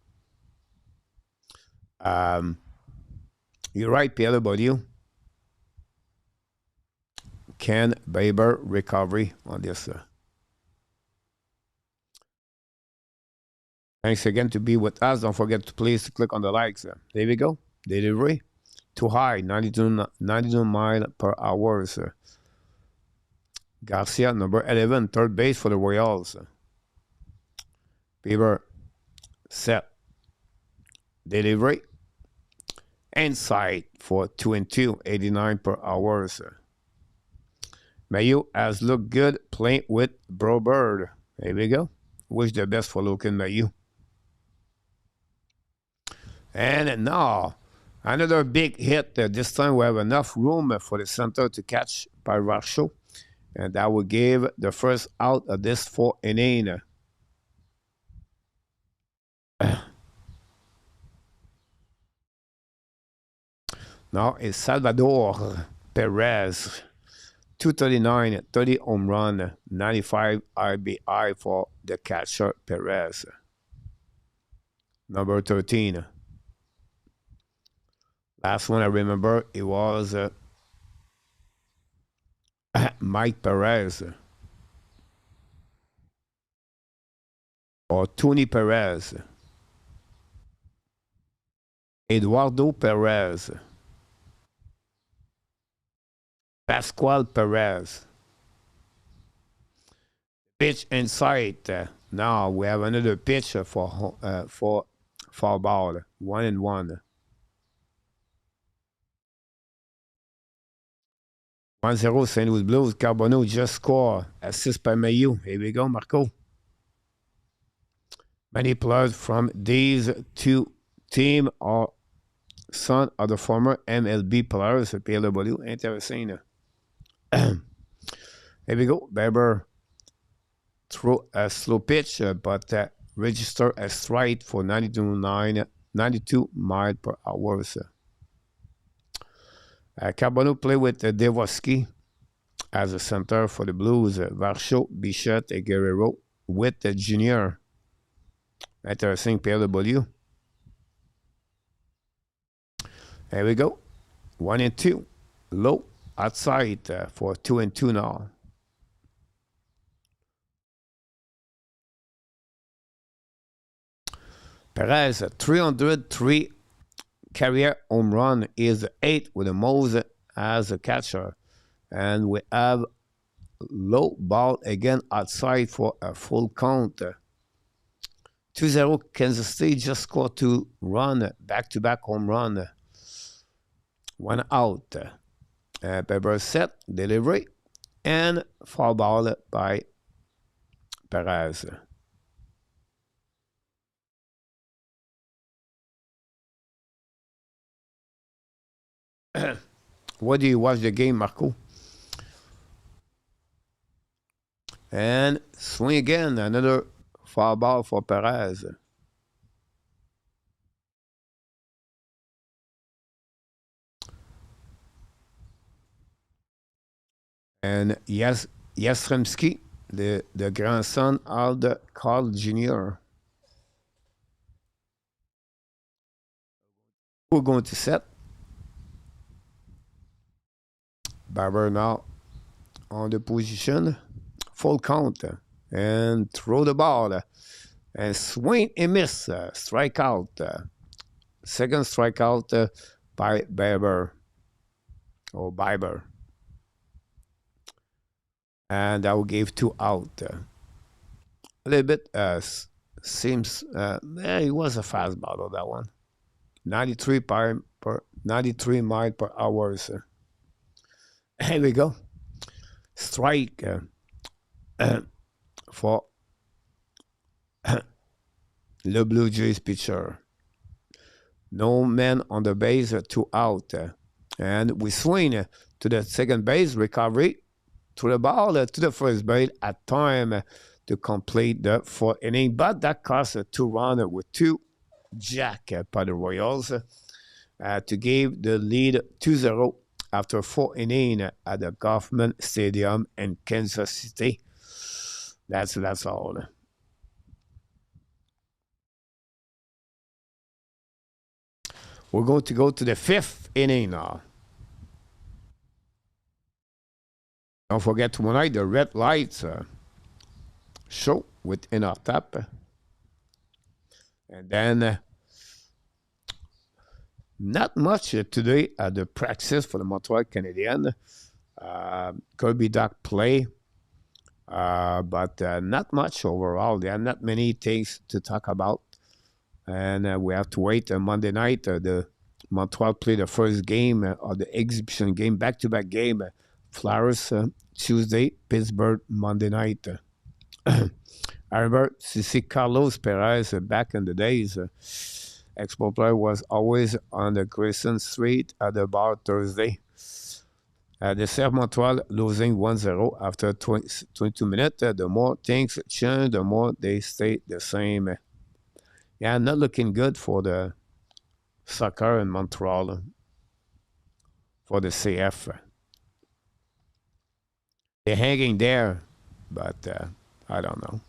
You're right, Pierre Bodieu. Can Bieber recovery on this? Thanks again to be with us. Don't forget to please click on the likes. There we go. Delivery. Too high, 92 miles per hour. Garcia, number 11, third base for the Royals. Bieber set. Delivery. Inside for 2-2, 89 per hour. Mayu has looked good playing with Bro Bird. There we go. Wish the best for Logan Mayu. And now, another big hit. This time we have enough room for the center to catch by Varsho. And that will give the first out of this 4 inning. Now it's Salvador Perez. 239, 30 home run, 95 RBI for the catcher Perez. Number 13. Last one I remember, it was Mike Perez. Or Tony Perez. Eduardo Perez. Pascual Perez. Pitch inside. Now we have another pitch for foul ball. 1-1. 1-0 St. Louis Blues. Carbonneau just scored. Assist by Mayu. Here we go, Marco. Many players from these two teams are son of the former MLB players. PLW. Interesting. Here we go. Bieber threw a slow pitch, but registered a strike for 92 miles per hour. Carbonneau played with Devoski as a center for the Blues. Varsho, Bichette, and Guerrero with the junior. Interesting, PLW. There we go. 1-2. Low. Outside for 2-2 now. Perez, 303 career home run, is the 8th with the most as a catcher. And we have low ball again outside for a full count. 2-0 Kansas City just scored 2 runs, back-to-back home run. 1 out. Bieber set, delivery, and foul ball by Perez. What do you watch the game, Marco? And swing again, another foul ball for Perez. And Yastrzemski, the grandson of the Carl Jr. We're going to set. Bieber now on the position. Full count. And throw the ball. And swing and miss. Strikeout. Second strikeout by Bieber. Or Bieber. And I will give 2 out. A little bit seems it was a fast ball, that one. 93 mile per hour. Here we go. Strike for the Blue Jays pitcher. No man on the base, 2 out. And we swing to the second base, recovery to the ball, to the first base at time to complete the 4th inning. But that cost a 2-runner with 2 jack by the Royals to give the lead 2-0 after 4 innings at the Kauffman Stadium in Kansas City. That's all. We're going to go to the 5th inning now. Don't forget tonight the red lights show with enough tap. And then not much today at the practice for the Montreal Canadiens. Kirby Doc play, but not much overall. There are not many things to talk about. And we have to wait Monday night. The Montreal play the first game of the exhibition game, back-to-back game. Flowers Tuesday, Pittsburgh Monday night. I remember see Carlos Perez back in the days. Expo player was always on the Grayson Street at the bar Thursday. The Serve Montreal losing 1-0 after 22 minutes. The more things change, the more they stay the same. Yeah, not looking good for the soccer in Montreal, for the CF. They're hanging there, but I don't know.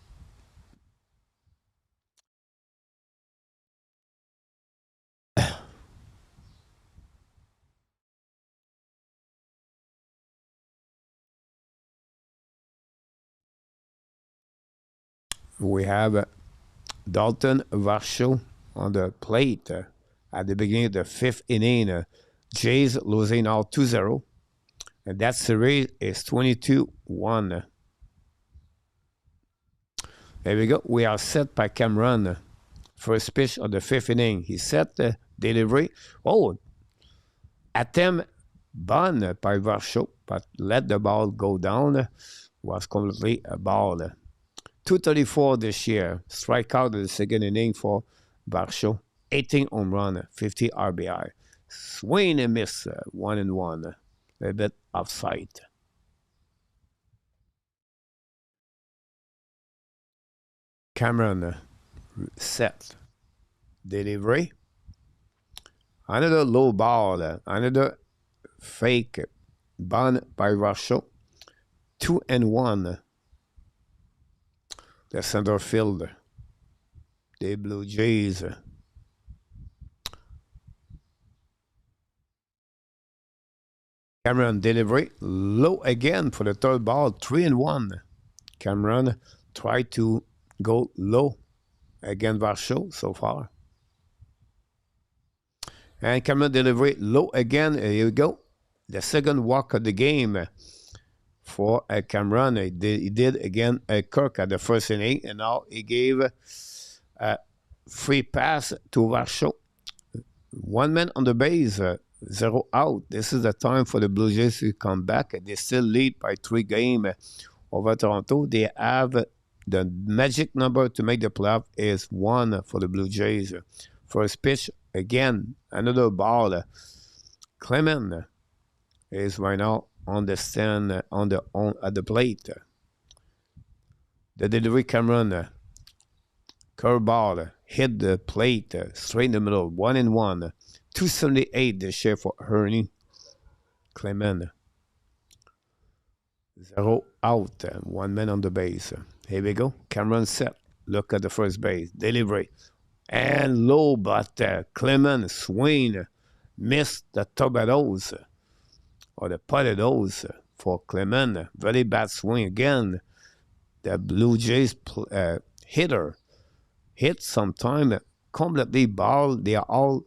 We have Dalton Varsho on the plate at the beginning of the 5th inning. Jays losing now 2-0. And that series is 22-1. There we go. We are set by Cameron. First pitch of the 5th inning. He set the delivery. Oh, attempt bun by Varsho, but let the ball go down. Was completely a ball. 234 this year. Strikeout in the second inning for Varsho. 18 home run, 50 RBI. Swing and miss, 1-1. A bit offside. Cameron set. Delivery. Another low ball. Another fake bun by Varsho. 2-1. The center fielder. The Blue Jays. Cameron delivery low again for the third ball, 3-1. Cameron tried to go low against Varsho so far. And Cameron delivery low again. Here we go. The second walk of the game for Cameron. He did again Kirk at the first inning, and now he gave a free pass to Varsho. 1 man on the base. 0 out. This is the time for the Blue Jays to come back. They still lead by 3 games over Toronto. They have the magic number to make the playoff is 1 for the Blue Jays. First pitch, again, another ball. Clement is right now on the stand at the plate. The delivery, Cameron, curveball, hit the plate straight in the middle, 1-1. 278 this year for Ernie Clement. 0 out, 1 man on the base. Here we go. Cameron set. Look at the first base. Delivery. And low, but Clement swing missed the tomatoes or the potatoes for Clement. Very bad swing again. The Blue Jays hitter hit sometime completely ball. They are all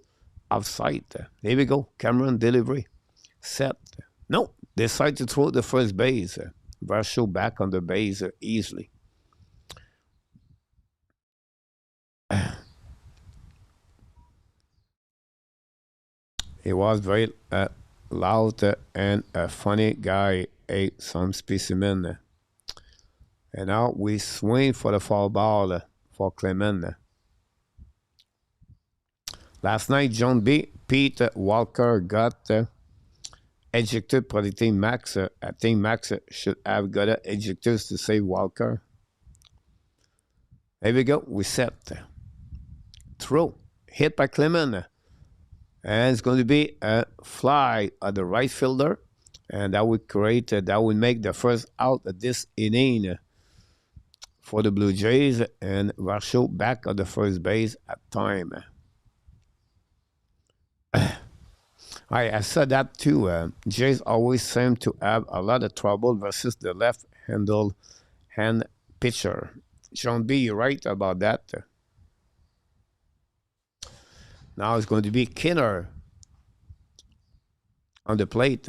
offside. Here we go. Cameron delivery. Set. No. Decide to throw the first base. Varsho back on the base easily. He was very loud and a funny guy. Ate some specimen. And now we swing for the foul ball for Clement. Last night, John B. Pete Walker got ejected for the team Max. I think Max should have got ejectors to save Walker. There we go. We set. Throw. Hit by Clement. And it's going to be a fly at the right fielder. And that would that would make the first out of this inning for the Blue Jays. And Varsho back at the first base at time. I said that too. Jays always seem to have a lot of trouble versus the hand pitcher. John B., you're right about that. Now it's going to be Kinner on the plate.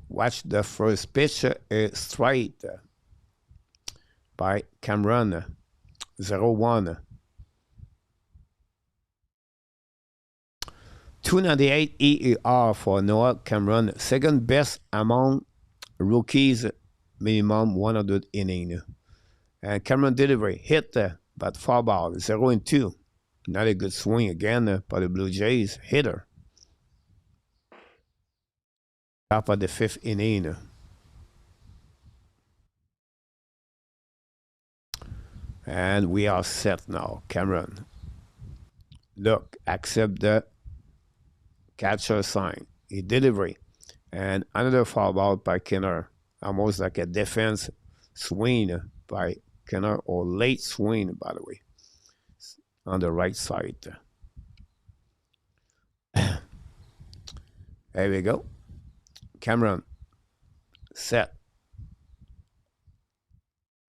Watch the first pitch straight by Cameron. 0-1. 298 EER for Noah Cameron. Second best among rookies, minimum 100 inning. And Cameron delivery hit, but foul ball, 0-2. Not a good swing again by the Blue Jays hitter. Top of the fifth inning. And we are set now. Cameron. Look, accept the catcher sign. He delivery. And another foul ball by Kinner. Almost like a defense swing by Kinner, or late swing, by the way, on the right side. There we go. Cameron. Set.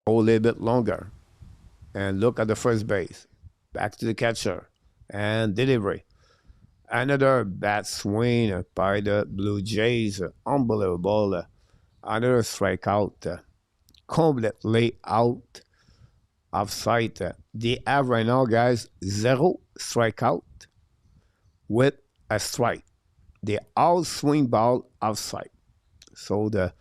Hold a little bit longer. And look at the first base. Back to the catcher. And delivery. Another bad swing by the Blue Jays. Unbelievable. Another strikeout. Completely out of sight. They have right now, guys, 0 strikeout with a strike. They all swing ball outside. So the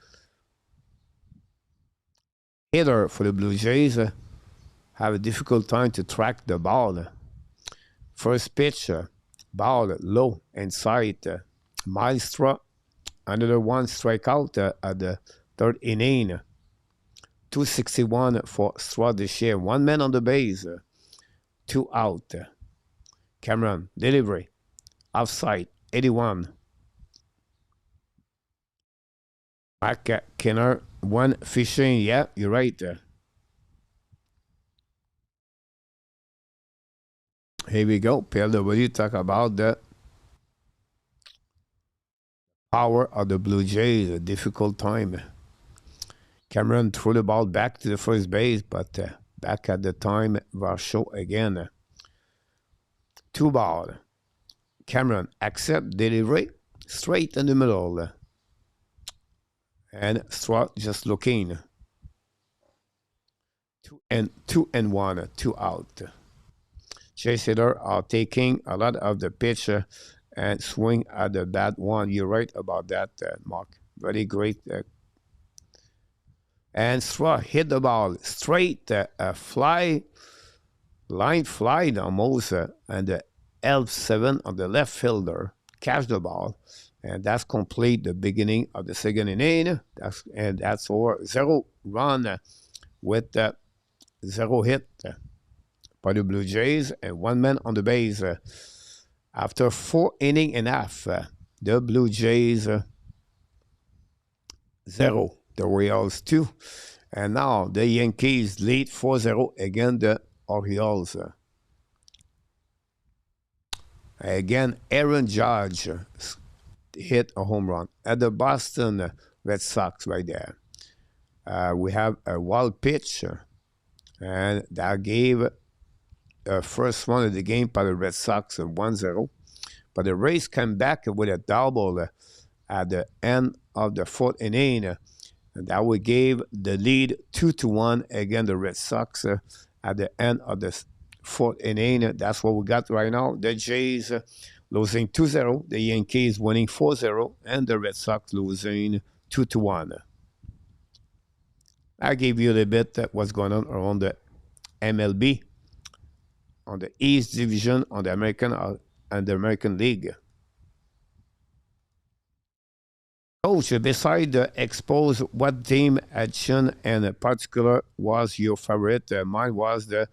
hitter for the Blue Jays have a difficult time to track the ball. First pitch, ball low inside. Maestro, another one strikeout at the third inning. 261 for Straw this year. 1 man on the base. 2 out. Cameron, delivery. Offside, 81. Back at Kinner, 1 fishing. Yeah, you're right. Here we go. PLW talk about the power of the Blue Jays. A difficult time. Cameron threw the ball back to the first base, but back at the time, Varsho again. 2 ball. Cameron accept delivery straight in the middle. And Straw just looking. 2-1, 2 out. Chase hitter are taking a lot of the pitch and swing at the bad one. You're right about that, Mark. Very great. And Straw hit the ball straight, fly, line fly almost, and the L7 of the left fielder catch the ball, and that's complete the beginning of the second inning. That's over. 0 run with 0 hit by the Blue Jays and 1 man on the base. After 4 innings and a half, the Blue Jays 0. The Royals 2. And now the Yankees lead 4-0 against the Orioles. Again, Aaron Judge hit a home run at the Boston Red Sox right there. We have a wild pitch, and that gave the first one of the game by the Red Sox 1-0. But the Rays came back with a double at the end of the fourth inning, and that would give the lead 2-1 against the Red Sox at the end of the fourth inning. That's what we got right now. The Jays losing 2-0, the Yankees winning 4-0, and the Red Sox losing 2-1. I gave you a little bit what's going on around the MLB, on the East Division, on the American and the American League. Coach, beside the expose, what team action in particular was your favorite? Mine was the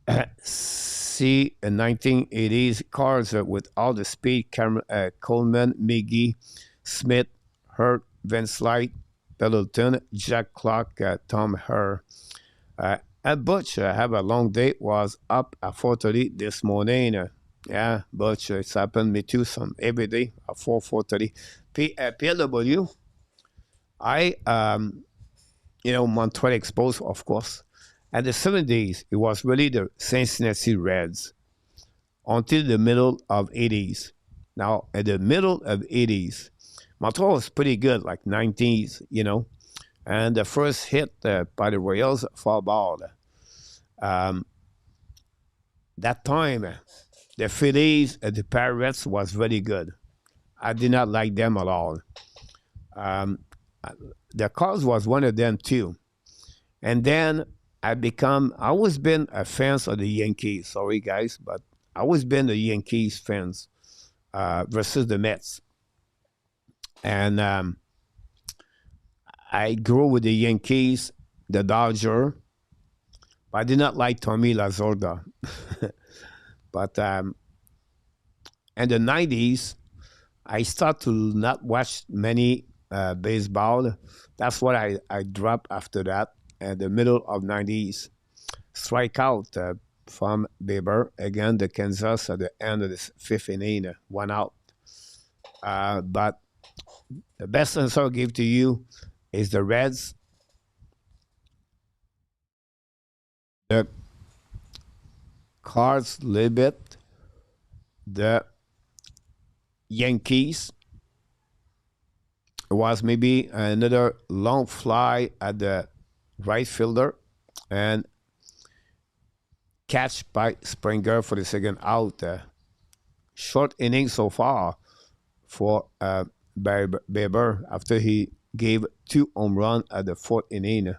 C1980s cars with all the speed. Coleman, Miggy, Smith, Hurt, Vince Light, Pendleton, Jack Clark, Tom Herr. At Butch, have a long day, was up at 4:30 this morning. Yeah, Butch, it's happened me too, some every day at 4:30. PLW, I, Montreal Expos, of course. At the 70s, it was really the Cincinnati Reds until the middle of 80s. Now, at the middle of 80s, Montreal was pretty good, like 90s, and the first hit by the Royals, foul ball. That time, the Phillies and the Pirates was very good. I did not like them at all. The Cubs was one of them too. And then I always been a fan of the Yankees. Sorry guys, but I always been the Yankees fans versus the Mets. And I grew with the Yankees, the Dodger, but I did not like Tommy Lasorda. But in the 90s, I started to not watch many baseball. That's what I dropped after that. At the middle of 90s, strikeout from Bieber again, the Kansas at the end of the fifth inning, 1 out. But the best answer I'll give to you is the Reds, the Cards a little bit, the Yankees. It was maybe another long fly at the right fielder and catch by Springer for the second out. Short inning so far for Bieber after he gave 2 home runs at the fourth inning.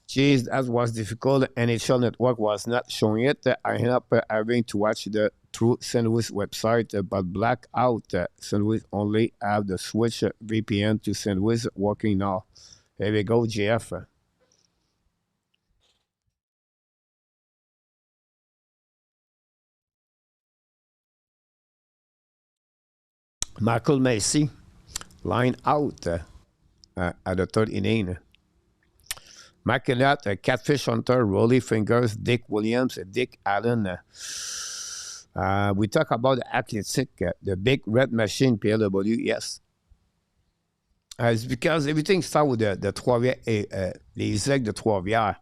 Geez, that was difficult. NHL Network was not showing it. I ended up having to watch the through St. Louis website, but blackout. St. Louis only have the switch VPN to St. Louis working now. Here we go, GF. Michael Macy, line out at the third inning. McInerney, Catfish Hunter, Rolly Fingers, Dick Williams, Dick Allen. We talk about the athletic, the big red machine, PLW, yes. It's because everything starts with the Trois-Rivières, les Aigles de Trois-Rivières.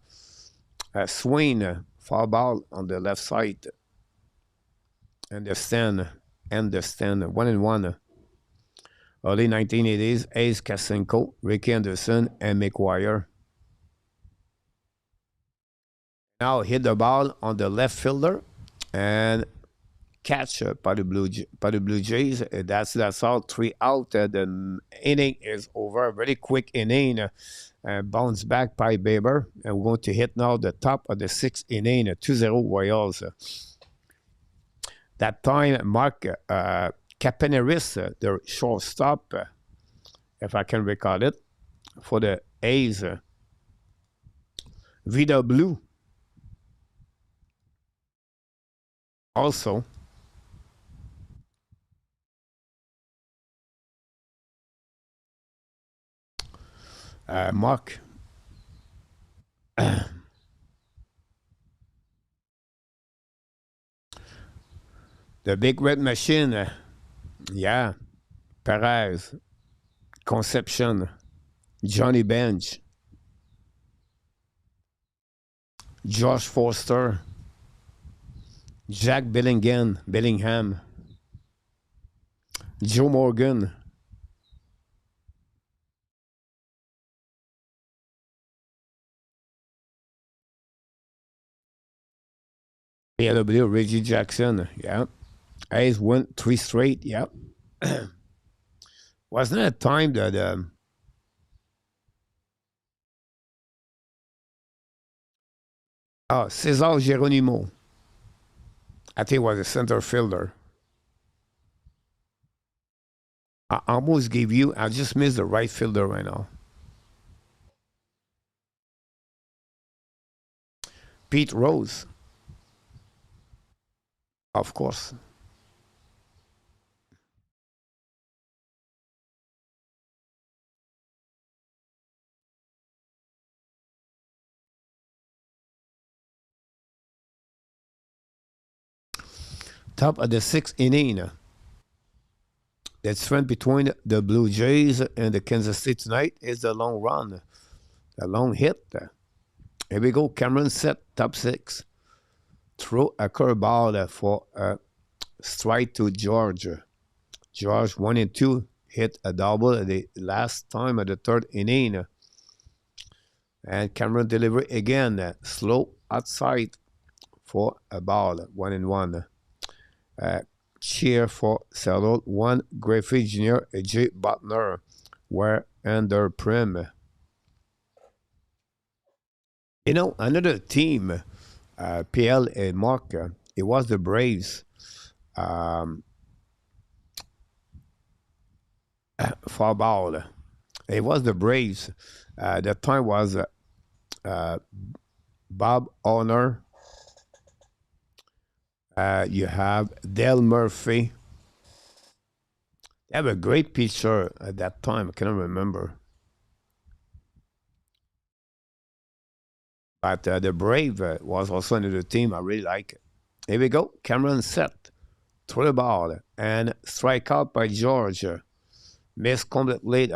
Swain, foul ball on the left side. And the stand, 1-1. Early 1980s, Ace Kasenko, Ricky Anderson, and McGuire. Now hit the ball on the left fielder and catch by the Blue Jays. That's all. 3 out. The inning is over. Very quick inning. Bounce back by Bieber. And we're going to hit now the top of the 6th inning. 2-0 Royals. That time, Mark Capaneris, the shortstop, if I can recall it, for the A's. Vida Blue. Also, Mark The Big Red Machine. Yeah. Perez. Conception. Johnny Bench. Josh Foster. Jack Bellingham. Joe Morgan. PLW, Reggie Jackson. Yeah. A's won 3 straight. Yeah. Wasn't it a time that Cesar Geronimo. I think was a center fielder. I almost gave you, I just missed the right fielder right now. Pete Rose. Of course. Top of the 6th inning. The trend between the Blue Jays and the Kansas City tonight is the long run, the long hit. Here we go. Cameron set, top 6. Throw a curveball for a strike to George. George 1 and 2 hit a double at the last time of the 3rd inning. And Cameron delivery again, slow outside for a ball, 1 and 1. Cheer for Seattle. 1 Griffey Jr., Jay Butler were under prim. You know, another team, PL and Mark, it was the Braves. For ball. It was the Braves. That time was Bob Honor. You have Dale Murphy. They have a great pitcher at that time. I cannot remember. But the Brave was also another team. I really like it. Here we go. Cameron set. Throw the ball. And strike out by George. Missed completely.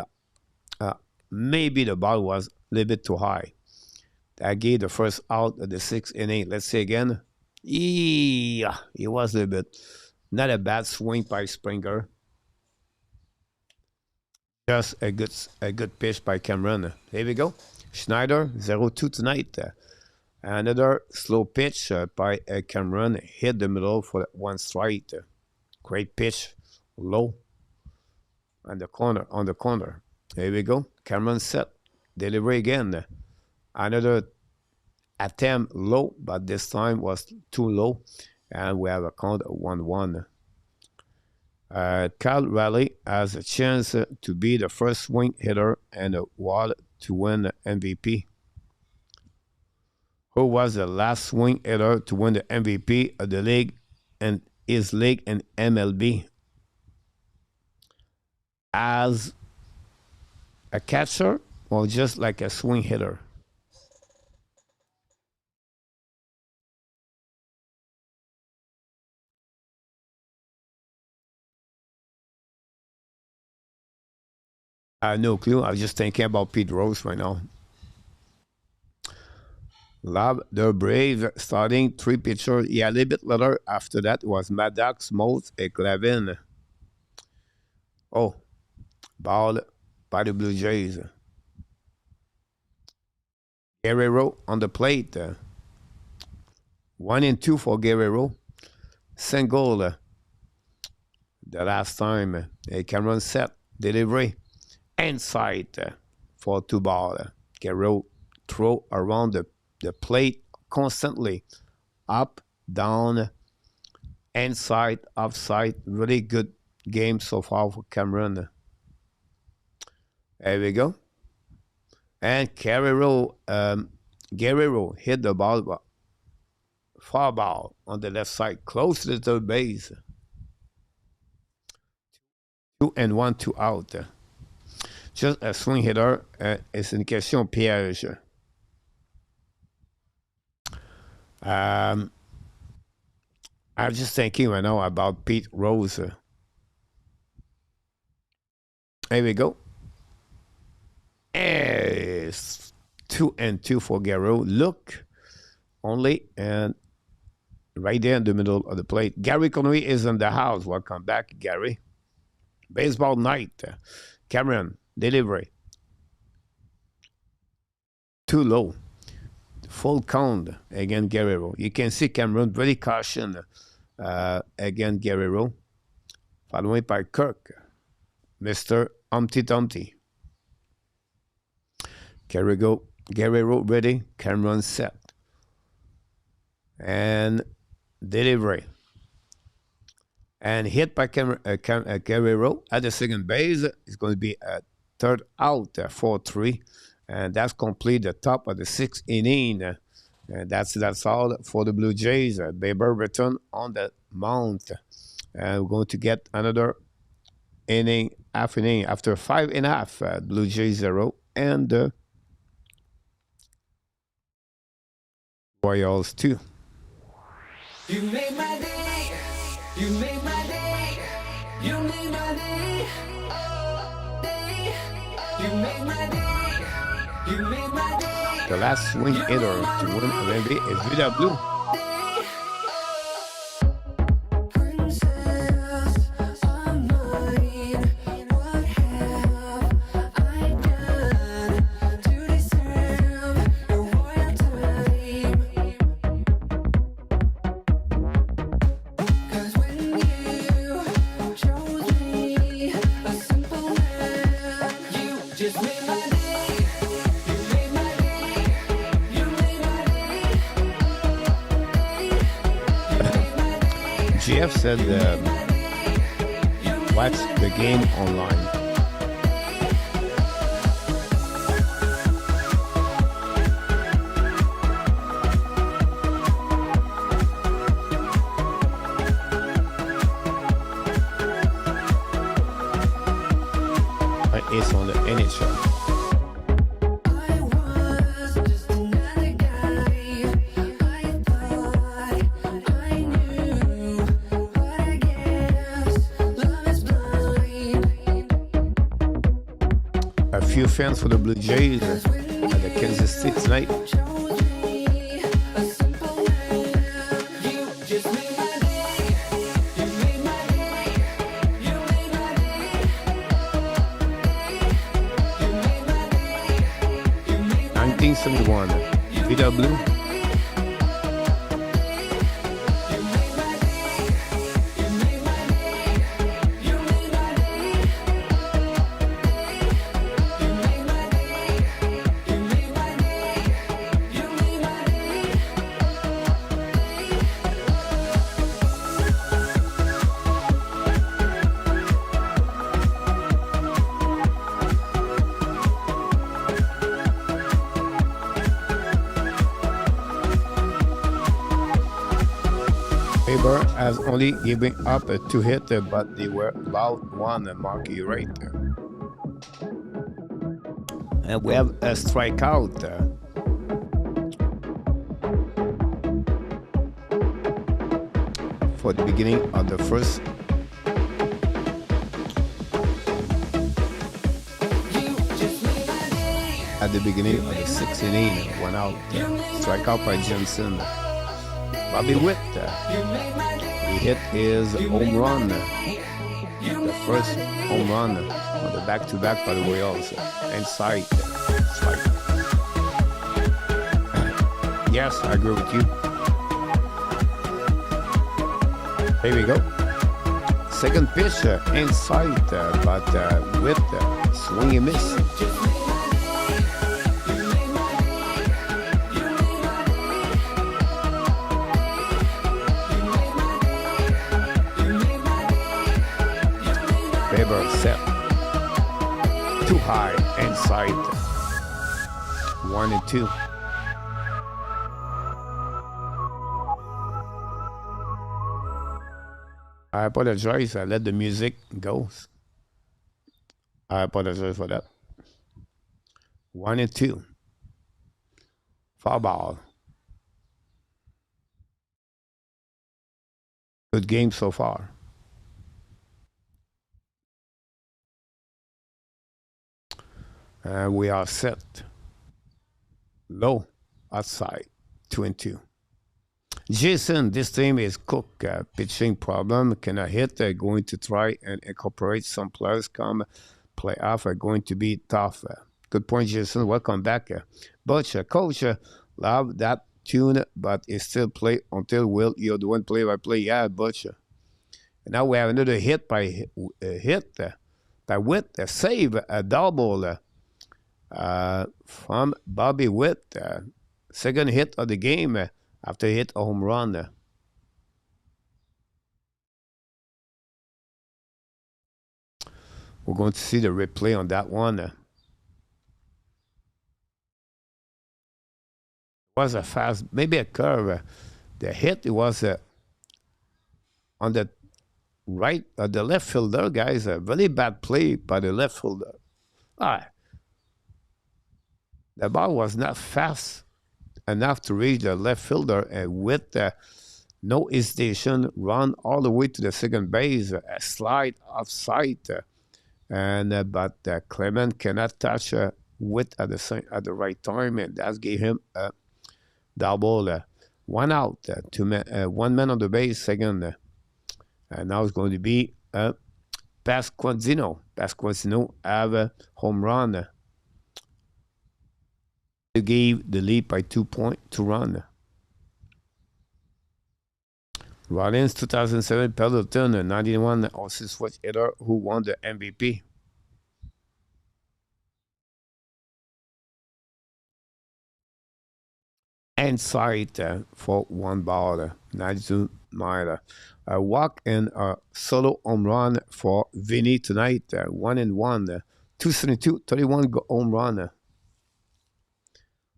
Maybe the ball was a little bit too high. That gave the first out of the 6th inning. Let's see again. Yeah, it was a little bit. Not a bad swing by Springer. Just a good pitch by Cameron. Here we go. Schneider, 0-2 tonight. Another slow pitch by Cameron. Hit the middle for 1 strike. Great pitch. Low. On the corner. Here we go. Cameron set. Delivery again. Another attempt low, but this time was too low. And we have a count of 1-1. Kyle Raleigh has a chance to be the first swing hitter and a wall to win the MVP. Who was the last swing hitter to win the MVP of the league and his league in MLB? As a catcher or just like a swing hitter? I have no clue. I was just thinking about Pete Rose right now. Love the Brave starting 3 pitchers. Yeah, a little bit later after that was Maddox, Moth, and Clavin. Oh, ball by the Blue Jays. Guerrero on the plate. 1 and 2 for Guerrero. Single the last time. Cameron set. Delivery. Inside for 2 ball. Guerrero throw around the plate constantly. Up, down, inside, outside. Really good game so far for Cameron. There we go. And Guerrero hit the ball, far ball on the left side, close to the base. 2 and 1, 2 out. Just a swing hitter, et c'est une question piège. I'm just thinking right now about Pete Rose. Here we go. It's 2-2 for Guerrero. Look only and right there in the middle of the plate. Gary Conway is in the house. Welcome back, Gary. Baseball night. Cameron, delivery. Too low. Full count against Guerrero. You can see Cameron very caution against Guerrero. Followed by Kirk. Mr. Humpty Dumpty. Guerrero ready. Cameron set. And delivery. And hit by Guerrero at the second base. It's going to be a third out, 4-3. And that's complete the top of the sixth inning. And that's all for the Blue Jays. Bieber return on the mound. And we're going to get another inning, half inning, after 5.5. Blue Jays 0 and the Royals 2. You made my day. You made my day. You made my day. Oh, day. You made my day. You made my day. The last swing hitter to win MLB is Vida Blue. Jeff said, watch the game online. It's on the NHL. Few fans for the Blue Jays at the Kansas City tonight. Vida Blue. Bieber has only given up a 2-hit, but they were about one marquee rate. And we have a strikeout. For the beginning of the first. At the beginning of the sixth inning, 1 out. Strikeout by Jensen. Bobby Witt, he hit his home run, the first home run on the back-to-back by the Royals. Inside, strike. Yes, I agree with you. Here we go. Second pitch, inside, but with swing and miss. Bieber set too high inside 1-2. I apologize. I let the music go. I apologize for that. 1-2. Foul ball. Good game so far. We are set. Low, outside, 2-2. Jason, this team is cooked. Pitching problem, cannot hit. Going to try and incorporate some players come playoff. Are going to be tough. Good point, Jason. Welcome back. But coach, love that tune, but it still play until you're the one play-by-play. Yeah, Butch. And now we have another hit by Witt, a save, a double from Bobby Witt. Second hit of the game after he hit a home run. We're going to see the replay on that one. It was a fast, maybe a curve. The hit, it was on the right, the left fielder, guys. A very bad play by the left fielder. The ball was not fast enough to reach the left fielder, and with no hesitation, run all the way to the second base, a slide offside, and but Clement cannot touch Witt at the right time, and that gave him a double. One out, one man on the base, second, and now it's going to be Pasquantino. Pasquantino have a home run. They gave the lead by 2 run. Rollins, 2007, Pendleton, a 91 assist hitter who won the MVP. Inside for one ball, 92 mile. A walk and a solo home run for Vinny tonight, 1-1, 272, 31 home run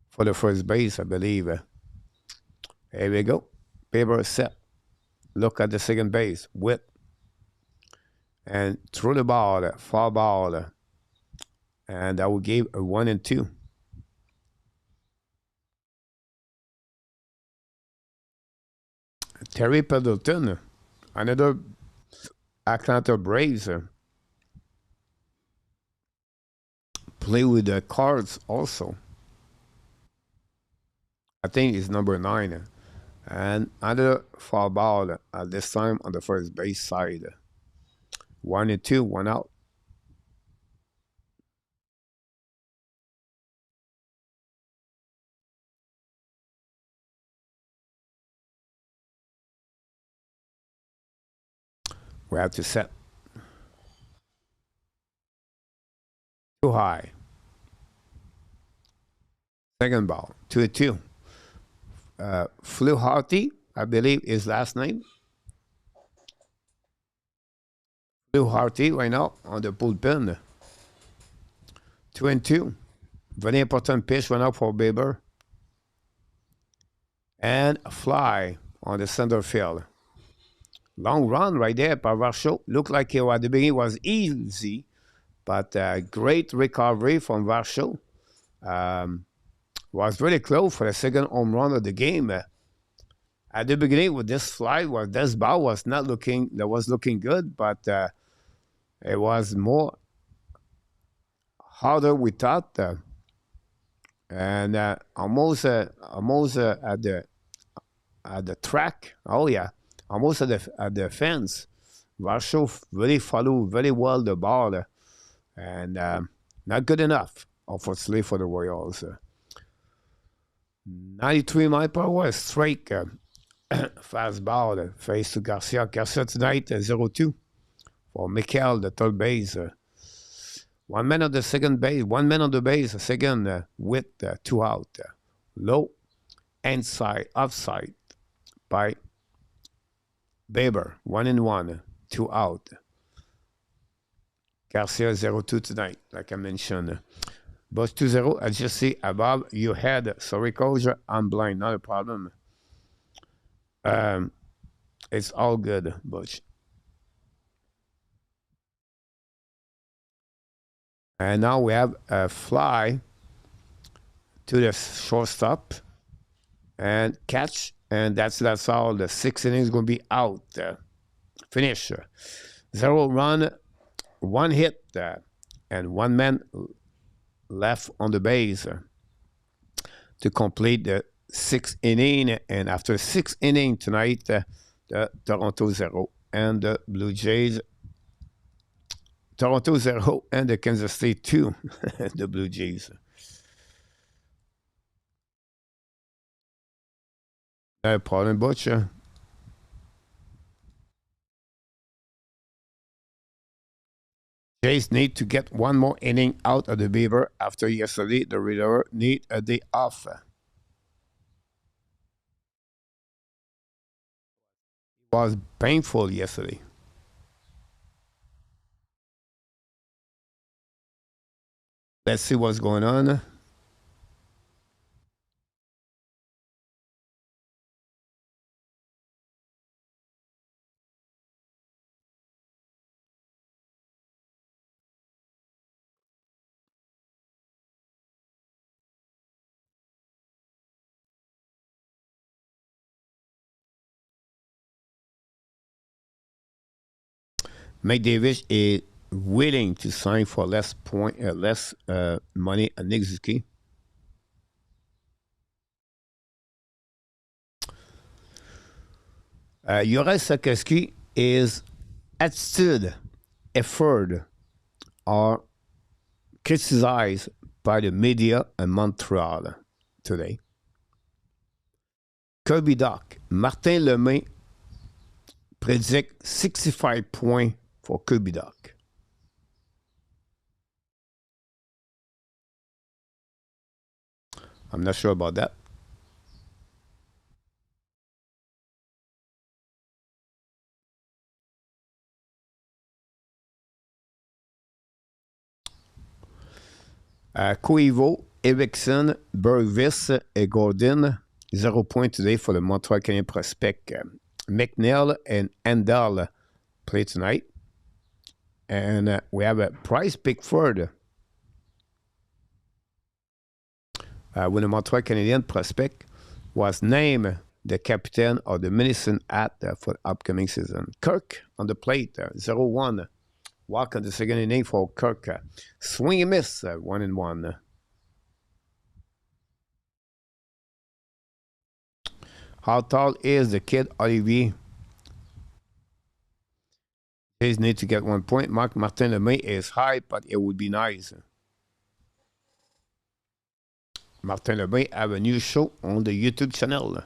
for the first base, I believe. Here we go. Bieber set. Look at the second base. Witt. And throw the ball, foul ball. And that will give a 1-2. Terry Pendleton, another Atlanta Braves. Play with the Cards also. I think it's number 9. And another foul ball at this time on the first base side. 1-2, 1 out. We have to set. Too high. Second ball, 2-2. Fluharty, I believe his last name. Fluharty right now on the bullpen. 2-2. Very important pitch went out for Bieber. And a fly on the center field. Long run right there by Varsho. Looked like it at the beginning was easy, but great recovery from Varsho. Was really close for the second home run of the game. At the beginning, with this fly, this ball was looking good, but it was more harder we thought, and almost at the track. Oh yeah. Almost at the fence. Varsho really followed very well the ball, and not good enough, unfortunately, for the Royals. 93 mile per hour, strike, fast ball, face to Garcia. Garcia tonight, 0-2 for Mikel, the third base. One man on the second base, one man on the base, second with 2 out. Low, inside, offside by Bieber, 1-1, 2 out. Garcia 0-2 tonight, like I mentioned. Bus 2-0, I just see above your head. Sorry, coach, I'm blind, not a problem. It's all good, Butch. And now we have a fly to the shortstop and catch. And that's all. The 6th inning is going to be out. finish. 0 run, 1 hit, and 1 man left on the base to complete the 6th inning. And after 6 innings tonight, the Toronto 0 and the Blue Jays. Toronto 0 and the Kansas City 2, the Blue Jays. No problem, Butcher. Jays need to get 1 more inning out of the Bieber after yesterday. The reliever need a day off. It was painful yesterday. Let's see what's going on. McDavid is willing to sign for less money at Nixuki. Juraj Sakarsky is attitude, effort are criticized by the media in Montreal today. Kirby Doc, Martin Lemay predict 65 points for Kirby Doc. I'm not sure about that. Koivu, Erickson, Bergvis, et Gordon, 0 points today for the Montreal Canadiens prospect. McNeil and Handel play tonight. And we have a Price Pickford. When the Montreal Canadiens prospect was named the captain of the Medicine Hat for the upcoming season. Kirk on the plate, 0-1. Walk on the second inning for Kirk. Swing and miss, 1-1. How tall is the kid, Olivier? Jays need to get 1 point. Martin Lemay is high, but it would be nice. Martin Lemay have a new show on the YouTube channel.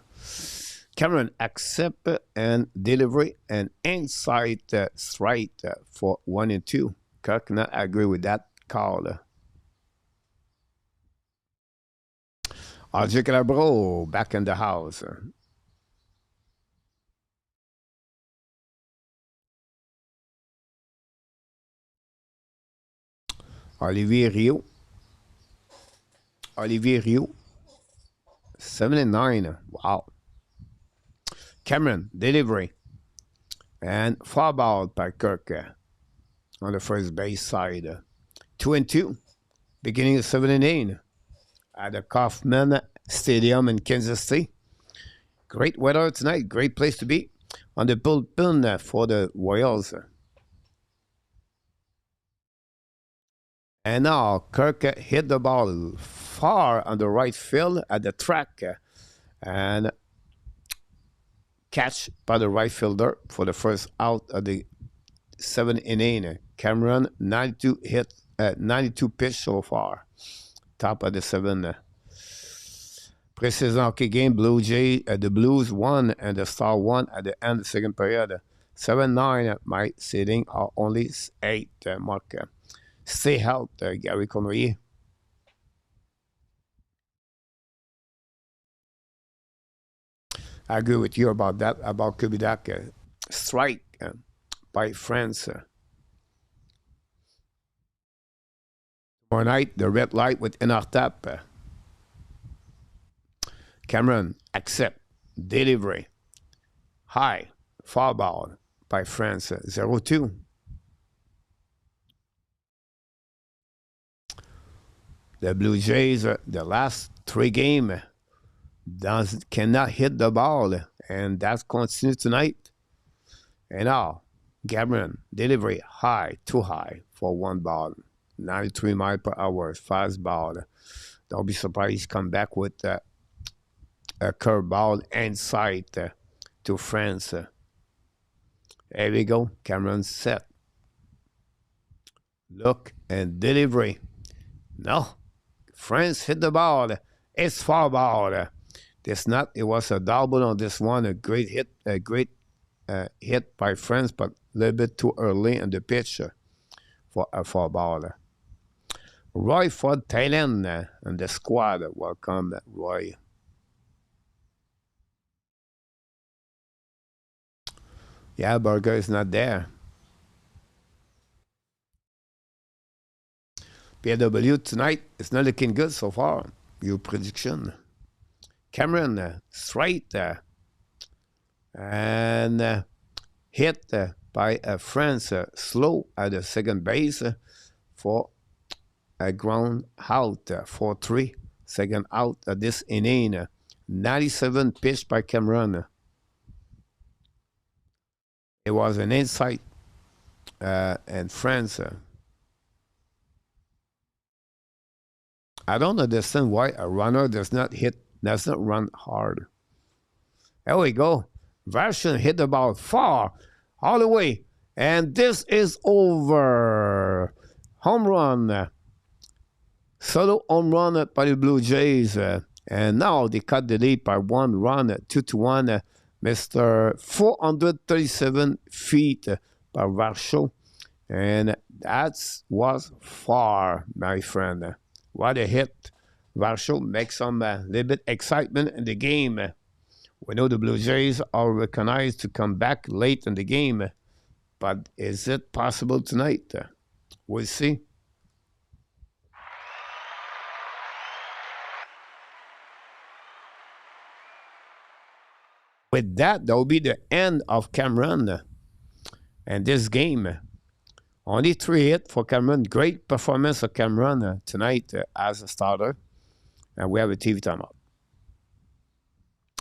Cameron accept and delivery and inside strike for 1 and 2. Kirk not agree with that call. Audrey Calabro back in the house. Olivier Rio, 79. Wow. Cameron, delivery. And foul ball by Kirk on the first base side. 2 and 2. Beginning of 7 and 8 at the Kauffman Stadium in Kansas City. Great weather tonight. Great place to be. On the bullpen for the Royals. And now Kirk hit the ball far on the right field at the track and catch by the right fielder for the first out of the 7 inning. Cameron 92 pitch so far. Top of the 7. Preseason hockey game. The Blues won and the Star won at the end of the second period. 7-9. My seeding are only 8. Mark. Stay healthy, Gary Conroy. I agree with you about that, about Kubidak. Strike by France. Tomorrow night, the red light with Inartap. Cameron, accept, delivery. High, foul ball by France, 0-2. The Blue Jays, the last 3 games, cannot hit the ball, and that continues tonight. And now, Cameron, delivery high, too high for one ball. 93 miles per hour, fast ball. Don't be surprised he's come back with a curveball inside to France. There we go. Cameron set. Look and delivery. No. France hit the ball. It's foul ball. It was a double on this one. A great hit by France, but a little bit too early in the pitch for a foul ball. Roy Ford Thailand and the squad. Welcome, Roy. Yeah, Burger is not there. PW tonight, it's not looking good so far. Your prediction. Cameron, straight and hit by France, slow at the second base for a ground out, 4-3, second out at this inning. 97 pitch by Cameron. It was an inside and France. I don't understand why a runner does not run hard. There we go. Version hit the ball far, all the way. And this is over. Home run. Solo home run by the Blue Jays. And now they cut the lead by 1 run, 2-1. Mr. 437 feet by Varsho. And that was far, my friend. What a hit. Varsho makes some little bit excitement in the game. We know the Blue Jays are recognized to come back late in the game. But is it possible tonight? We'll see. With that will be the end of Cameron and this game. Only 3 hits for Cameron. Great performance of Cameron tonight as a starter. And we have a TV timeout.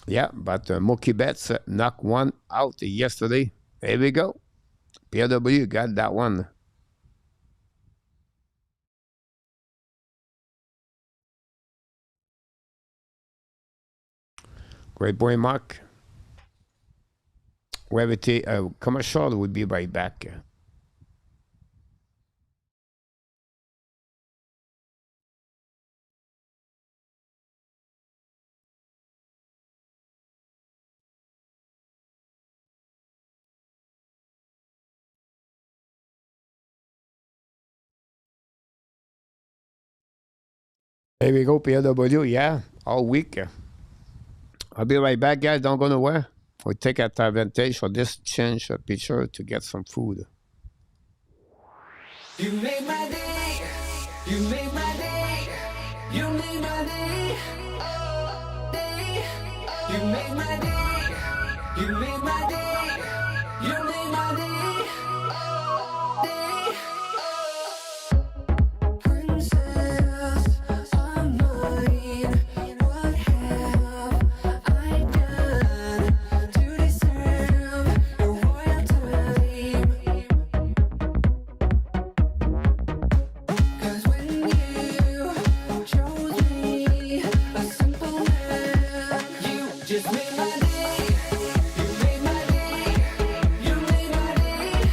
Yeah, but Mookie Betts knocked one out yesterday. There we go. PW got that one. Great boy, Mark. We have a commercial. We'll be right back. There we go, PW. Yeah, all week. I'll be right back, guys. Don't go nowhere. We'll take advantage of this change picture to get some food. You made my day. You made my day. You made my day. Oh, day. You made my day. You made my day. You made my day. Oh, day. Princess of mine, what have I done to deserve your royalty? 'Cause when you chose me, a simple man, you just made my day. You made my day. You made my day.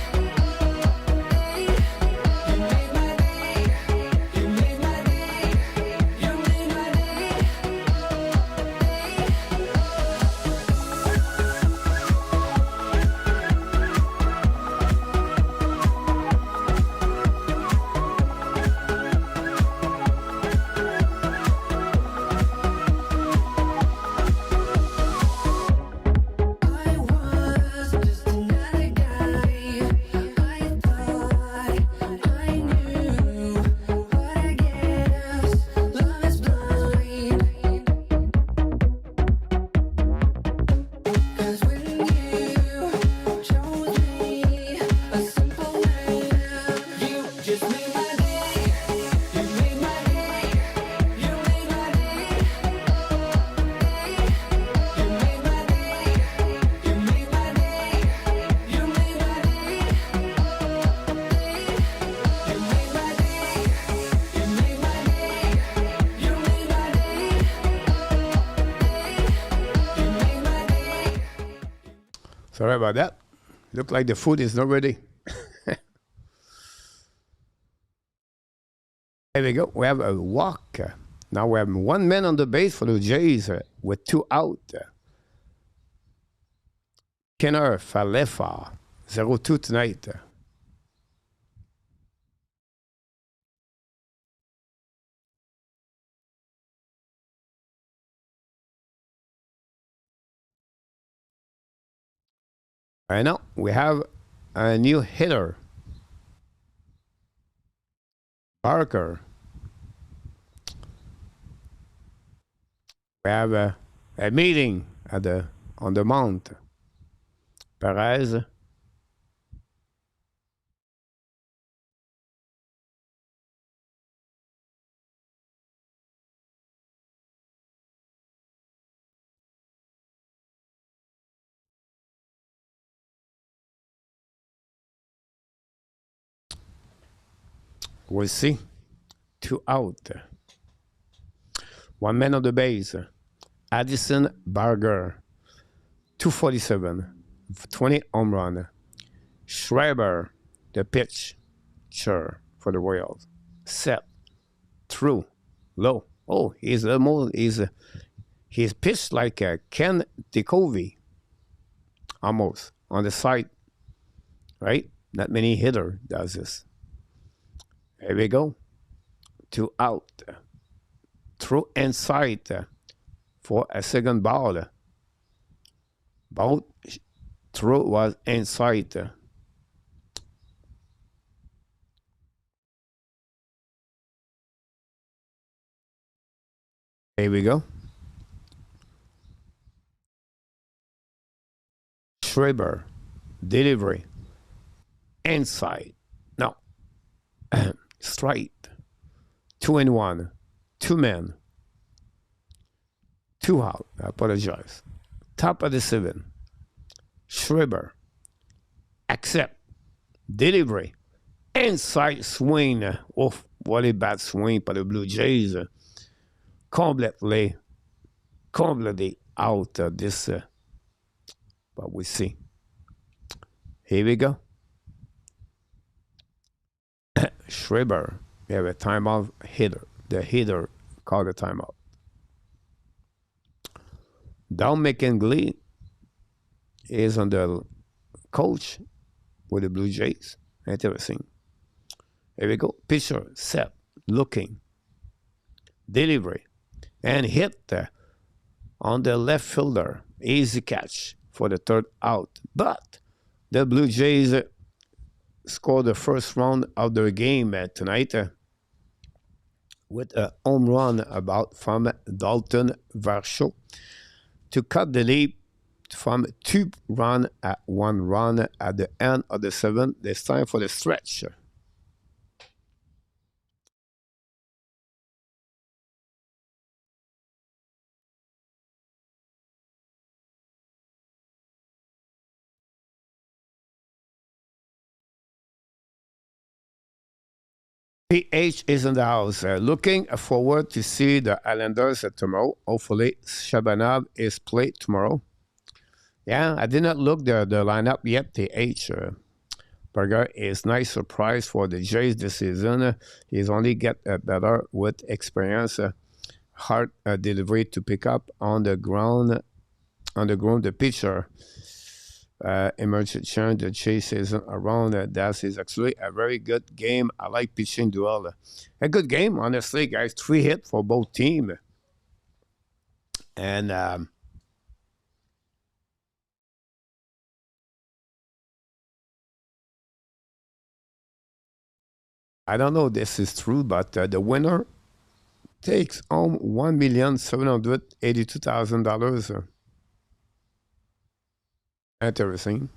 Sorry about that. Look like the food is not ready. There we go. We have a walk. Now we have one man on the base for the Jays with 2 out. Kenner Falefa, 0-2 tonight. Right now we have a new hitter, Parker. We have a meeting on the mount. Perez. We'll see. 2 out. One man on the base. Addison Barger. 247. 20 home run. Schreiber, the pitcher for the Royals. Set. Through. Low. Oh, he's pitched like Ken DeCovey. Almost. On the side. Right? Not many hitter does this. Here we go. 2 out. Through inside for a second ball. Both throw was inside. Here we go. Schreiber. Delivery. Inside. No. Straight. 2-1. 2 men. 2 out. I apologize. Top of the 7. Schreiber. Accept. Delivery. Inside swing. Oh, what a bad swing by the Blue Jays. Completely out this. But we see. Here we go. Schreiber. We have a timeout hitter. The hitter called a timeout. Don McKinley is on the coach with the Blue Jays. Interesting. Here we go. Pitcher set, looking, delivery, and hit on the left fielder. Easy catch for the 3rd out. But the Blue Jays scored the first round of their game tonight with a home run from Dalton Varsho to cut the lead from 2 runs at 1 run at the end of the 7th. It's time for the stretch. PH is in the house. Looking forward to see the Islanders tomorrow. Hopefully, Shabanov is played tomorrow. Yeah, I did not look the lineup yet. PH Berger is nice surprise for the Jays this season. He's only get better with experience. Hard delivery to pick up on the ground. The pitcher. Emerged change the chase isn't around. That is actually a very good game. I like pitching duel. A good game, honestly, guys. 3 hits for both teams. And I don't know if this is true, but the winner takes home $1,782,000. Interesting.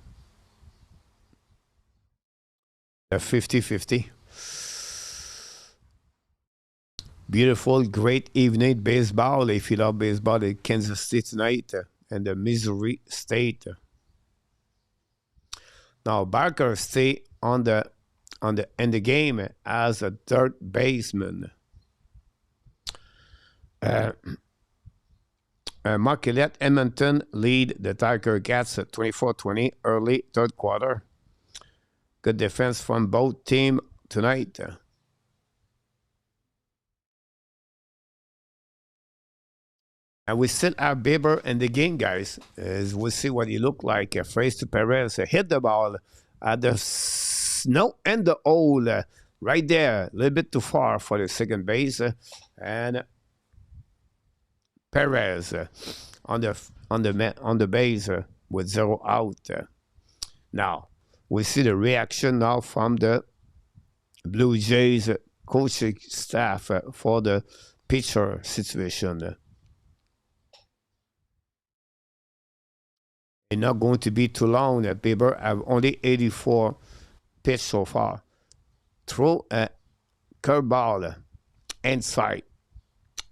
A 50-50. Beautiful, great evening baseball. If you love baseball, in Kansas City tonight and the Missouri State. Now Barker stay in the game as a 3rd baseman. Marquette, Edmonton lead the Tiger Cats at 24-20 early third quarter. Good defense from both teams tonight. And we still have Bieber in the game, guys. As we'll see what he looked like. Phrase to Perez. Hit the ball at the snow and the hole right there. A little bit too far for the second base. And Perez on the base with 0 out. Now, we see the reaction now from the Blue Jays coaching staff for the pitcher situation. It's not going to be too long. Bieber have only 84 pitch so far. Throw a curveball inside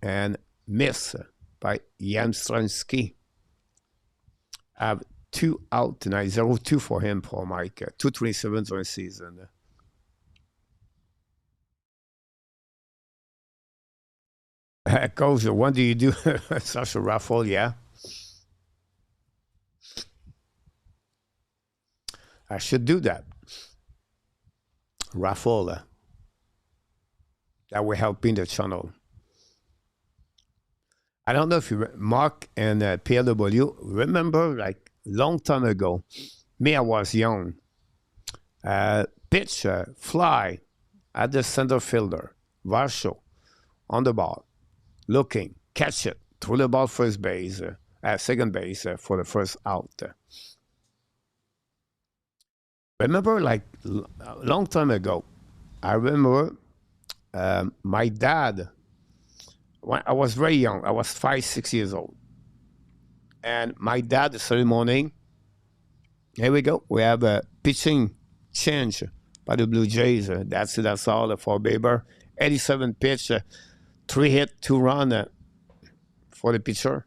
and miss by Yamstrensky. Have 2 out tonight. 0-2 for him, for Mike. 227 on the season. Coach, when do you do such a raffle? Yeah. I should do that. Raffle. That will help in the channel. I don't know if you, Mark and PLW, remember like long time ago, me, I was young. Pitch, fly at the center fielder, Varsho, on the ball, looking, catch it, throw the ball first base, second base for the first out. Remember, like a long time ago, I remember my dad, when I was very young, I was 5, 6 years old. And my dad, the Saturday morning, here we go, we have a pitching change by the Blue Jays. That's all for Bieber. 87 pitch, 3 hit, 2 run for the pitcher.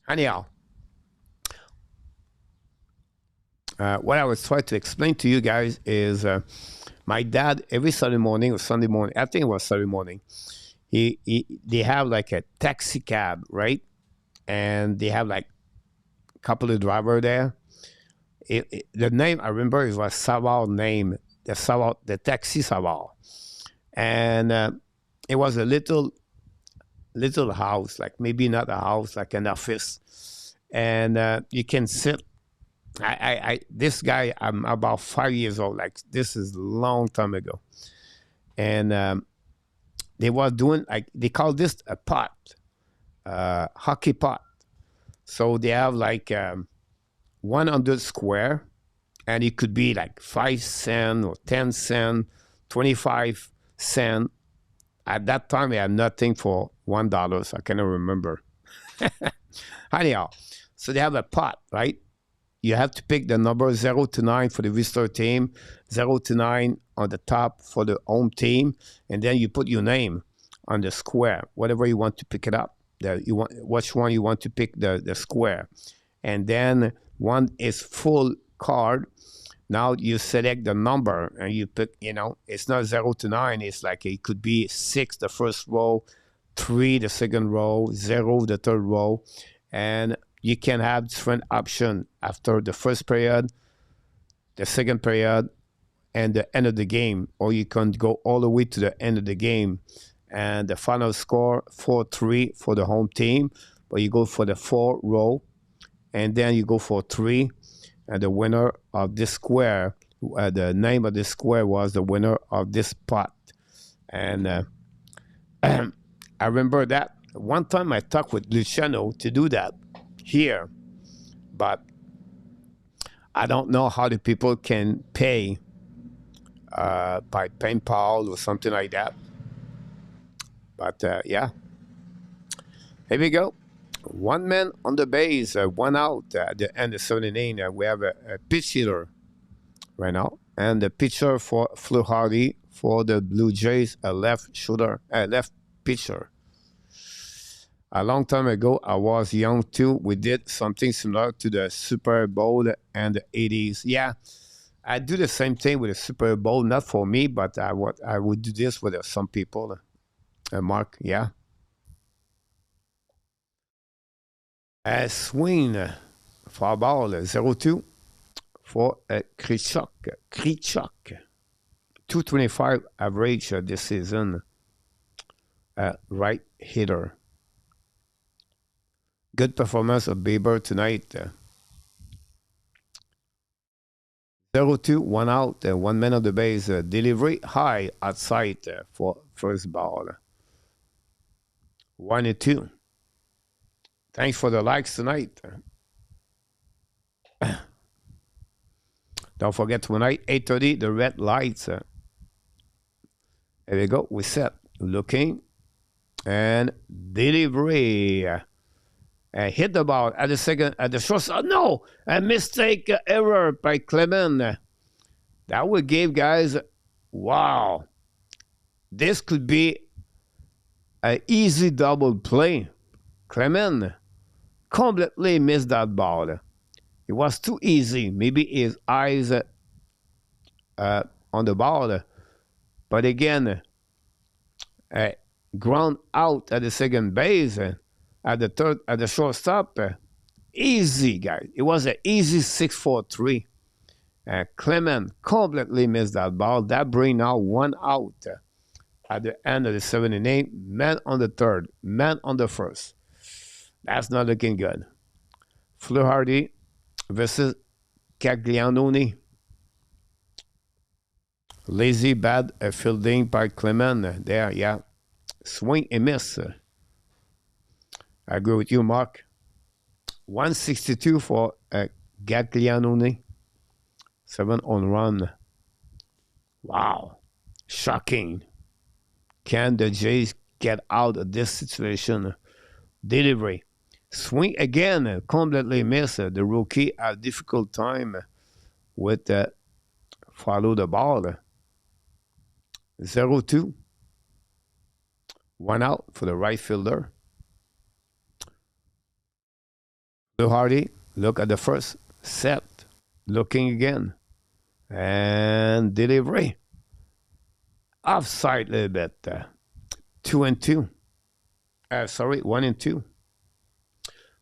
Anyhow, what I was trying to explain to you guys is my dad, every Saturday morning or Sunday morning, I think it was Saturday morning, they have like a taxi cab, right? And they have like a couple of drivers there. The name, I remember, it was Savard name, the taxi Savard. And it was a little house, like maybe not a house, like an office. And you can sit. This guy, I'm about 5 years old. Like this is a long time ago, and they were doing like they call this a pot, hockey pot. So they have like 100 square, and it could be like 5 cents or 10 cents, 25 cents. At that time, I had nothing for $1. So I cannot remember. Anyhow, so they have a pot, right? You have to pick the number 0 to 9 for the visitor team, 0 to 9 on the top for the home team, and then you put your name on the square, whatever you want to pick it up. Which one you want to pick the square. And then one is full card. Now you select the number and you pick, it's not 0 to 9. It's like it could be 6, the first row, 3, the second row, 0, the third row. And you can have different options after the first period, the second period, and the end of the game. Or you can go all the way to the end of the game. And the final score, 4-3 for the home team. But you go for the 4 row, and then you go for 3. And the winner of this square, the name of this square was the winner of this pot. And I remember that one time I talked with Luciano to do that here, but I don't know how the people can pay by PayPal or something like that. But yeah, here we go. 1 man on the base, 1 out at the end of 7 inning. We have a pitch hitter right now, and the pitcher for Flu Hardy for the Blue Jays, a left pitcher. A long time ago, I was young too. We did something similar to the Super Bowl and the 80s. Yeah, I do the same thing with the Super Bowl, not for me, but I would do this with some people. Mark, yeah. A swing for ball 0-2 for Krichok. 225 average this season. Right hitter. Good performance of Bieber tonight. 0-2, one out, 1 man on the base. Delivery high outside for first ball. 1-2. Thanks for the likes tonight. Don't forget tonight, 8:30, the red lights. There we go. We set. Looking. And delivery. Hit the ball at the second, at the short side. No! A mistake, error by Clement. That would give guys, wow. This could be an easy double play. Clement completely missed that ball. It was too easy. Maybe his eyes on the ball. But again, ground out at the second base, at the third, at the shortstop. Easy, guys. It was an easy 6-4-3. Clement completely missed that ball. That brings now one out at the end of the 7th inning. Man on the third, man on the first. That's not looking good. Fluhardi versus Caglianoni. Lazy bad fielding by Clement there, yeah. Swing and miss. I agree with you, Mark. 162 for Gaglianoni. 7 on run. Wow. Shocking. Can the Jays get out of this situation? Delivery. Swing again. Completely miss. The rookie had a difficult time with follow the ball. 0-2. 1 out for the right fielder. Hardy, look at the first set. Looking again. And delivery. Offside a little bit. 2-2. 1-2.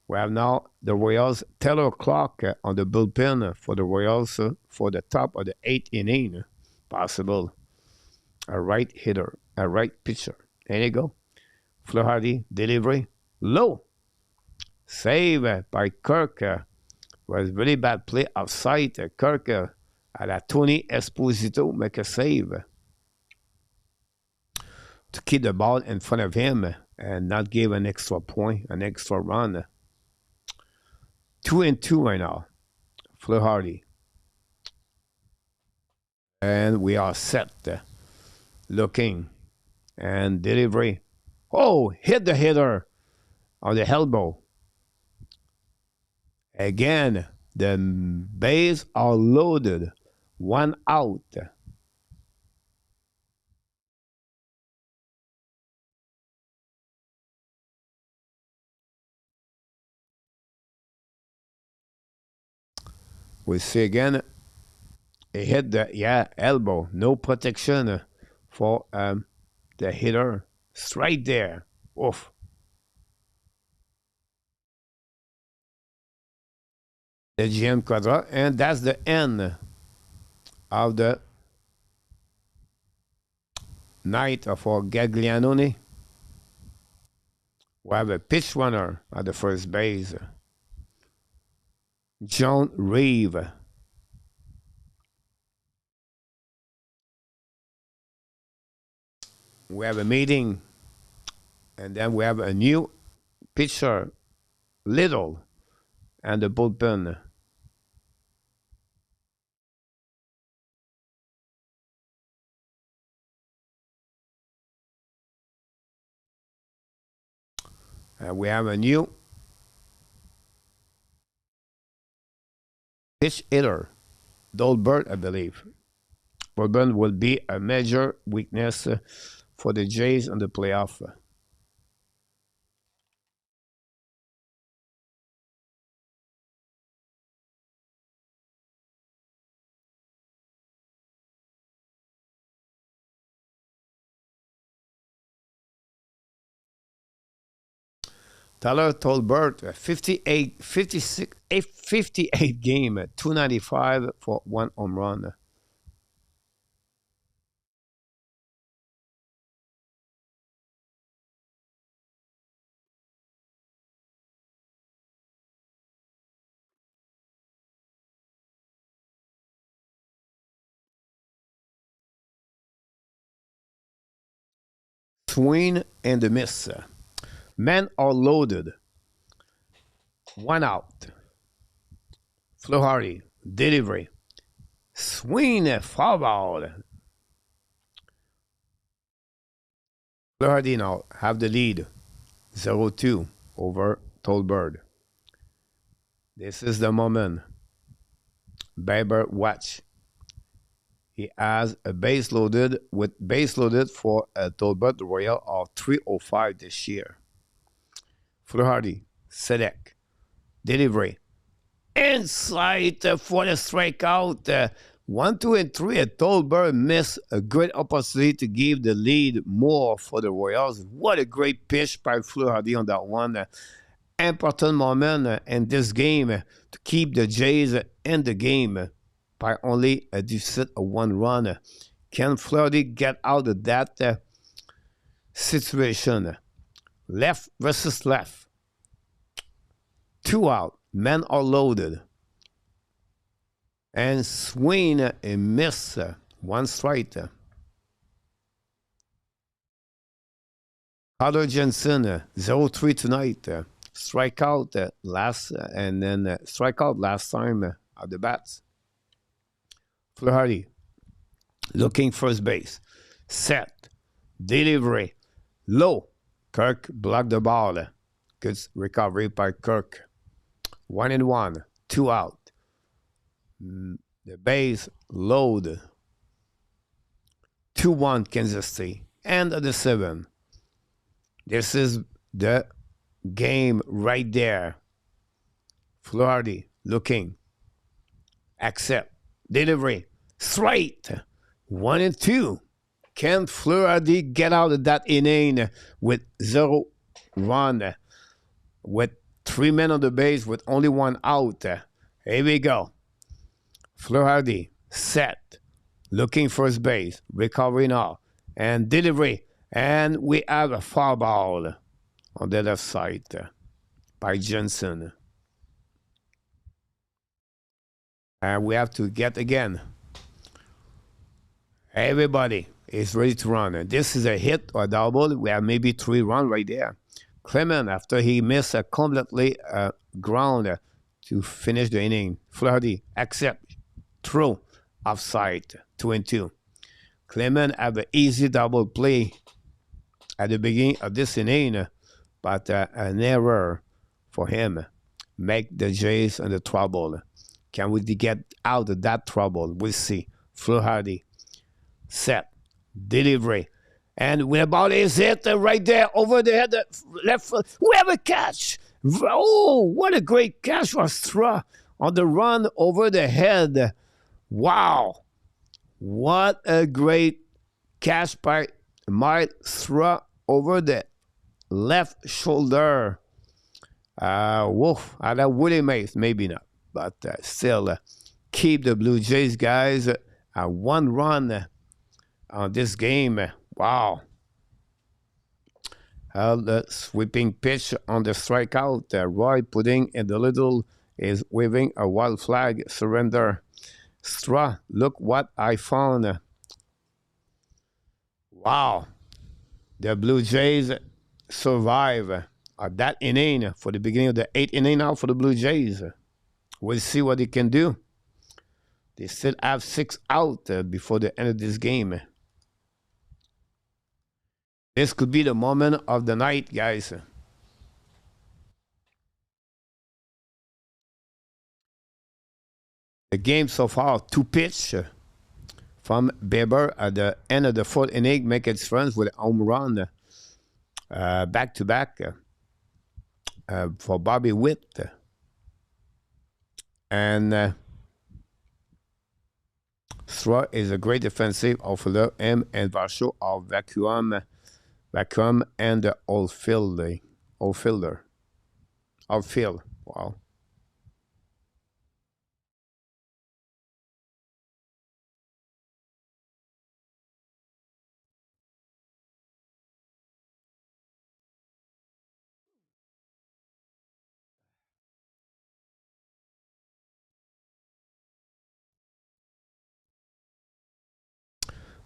We have now the Royals. Taylor clock on the bullpen for the Royals for the top of the 8th inning. Possible. A right hitter. A right pitcher. There you go. Flaherty, delivery. Low. Save by Kirk. Was really bad play outside. Kirk à la Tony Esposito make a save to keep the ball in front of him and not give an extra point, an extra run. 2-2 right now. Flaherty. And we are set. Looking. And delivery. Oh, hit the hitter on the elbow. Again, the bases are loaded. 1 out. We see again, he hit the elbow. No protection for the hitter. Straight there. Oof. The GM quadra, and that's the end of the night for Gaglianoni. We have a pitch runner at the first base. John Reeve. We have a meeting, and then we have a new pitcher, Little, and the bullpen. We have a new pitch hitter, Dolbert, I believe. Dolbert will be a major weakness for the Jays in the playoff. Tyler Tolbert, 58 game, 295 for one home run. Swing and a miss. Men are loaded. One out. Flahardy, delivery. Swing, foul ball. Flahardy now have the lead. 0-2 over Tolbert. This is the moment. Bieber watch. He has a base loaded for a Tolbert Royal of 305 this year. Flahardy, select, delivery, inside for the strikeout. 1, 2, and 3. Tolbert missed a great opportunity to give the lead more for the Royals. What a great pitch by Flahardy on that one. Important moment in this game to keep the Jays in the game by only a deficit of 1 run. Can Flahardy get out of that situation? Left versus left. 2 out. Men are loaded. And swing and miss. 1 strike. Carter Jensen, 0-3 tonight. Strikeout last and then strikeout last time at the bats. Flahardy looking first base. Set. Delivery. Low. Kirk blocked the ball. Good recovery by Kirk. 1-1. 2 out. The base load. 2-1 Kansas City. End of the 7th. This is the game right there. Flahardy looking. Accept. Delivery. Straight. 1-2. Can Flahardy get out of that inning with 0 run? With 3 men on the base with only 1 out. Here we go. Flahardy set. Looking first base. Recovery now. And delivery. And we have a foul ball on the left side by Jensen. And we have to get again. Everybody is ready to run. And this is a hit or a double. We have maybe 3 runs right there. Clement, after he missed a completely ground to finish the inning. Flahardy, accept, throw, offside, 2-2. Clement have an easy double play at the beginning of this inning, but an error for him make the Jays in the trouble. Can we get out of that trouble? We'll see. Flahardy, set, delivery, and with about is hit right there over the head, left foot. We have a catch. Oh, what a great catch for Straw on the run over the head. Wow, what a great catch by Mike Straw over the left shoulder. Woof, at a Willie Mays, maybe not, but still keep the Blue Jays guys at 1 run on this game. Wow. The sweeping pitch on the strikeout. Roy putting in the little is waving a wild flag. Surrender. Straw, look what I found. Wow. The Blue Jays survive that inning for the beginning of the 8th inning now for the Blue Jays. We'll see what they can do. They still have 6 out before the end of this game. This could be the moment of the night, guys. The game so far, 2 pitch from Bieber at the end of the 4th inning, make its runs with a home run back-to-back for Bobby Witt. And Straw is a great defensive outfielder. Him and Varsho are vacuum and the outfielder. Outfield. Wow.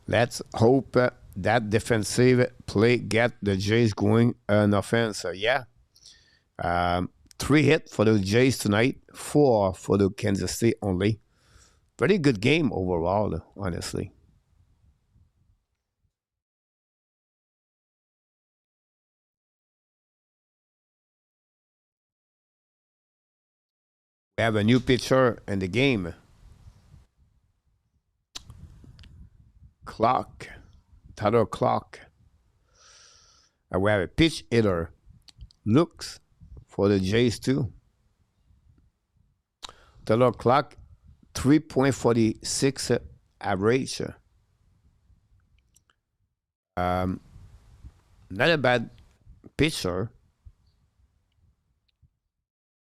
Let's hope that defensive play get the Jays going on offense. Yeah. Um, 3 hit for the Jays tonight, 4 for the Kansas City only. Pretty good game overall, honestly. We have a new pitcher in the game. Clock. Tyler Clock. And we have a pitch hitter. Looks for the Jays too. Tyler Clock, 3.46 average. Um, Not a bad pitcher.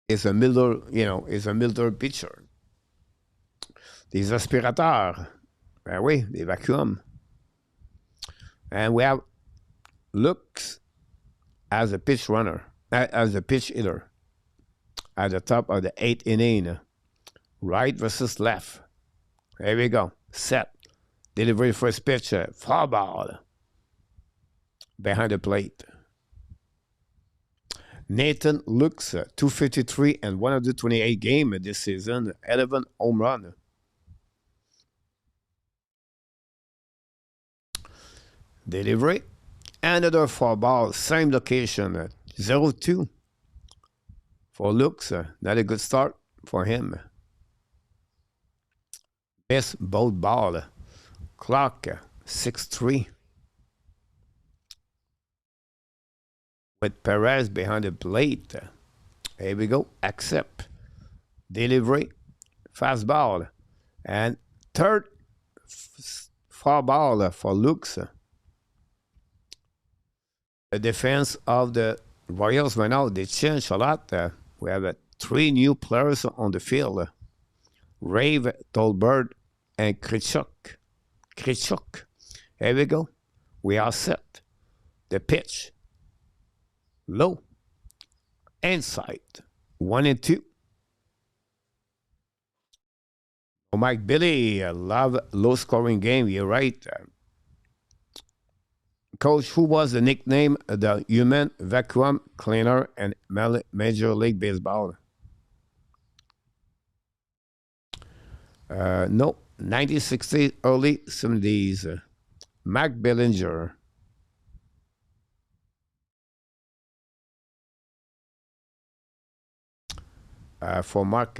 Is a middle pitcher. Des aspirateurs. Ben oui, des vacuums. And we have looks as a pitch runner, as a pitch hitter at the top of the 8th inning. Right versus left. There we go. Set. Delivery first pitch. Foul ball. Behind the plate. Nathan looks 253 and 128 game this season. 11 home run. Delivery. Another foul ball. Same location. 0-2 for looks. Not a good start for him. Best both ball. Clock 6-3. With Perez behind the plate. Here we go. Accept. Delivery. Fastball. And third foul ball for Lux. The defense of the Royals right now, they changed a lot. We have 3 new players on the field. Rave, Tolbert, and Krichuk. Here we go. We are set. The pitch. Low. Inside. 1-2. Oh, Mike Billy, I love low-scoring game. You're right. Coach, who was the nickname the human vacuum cleaner in Major League Baseball? No, 1960s, early 70s. Mac Bellinger. For Mark.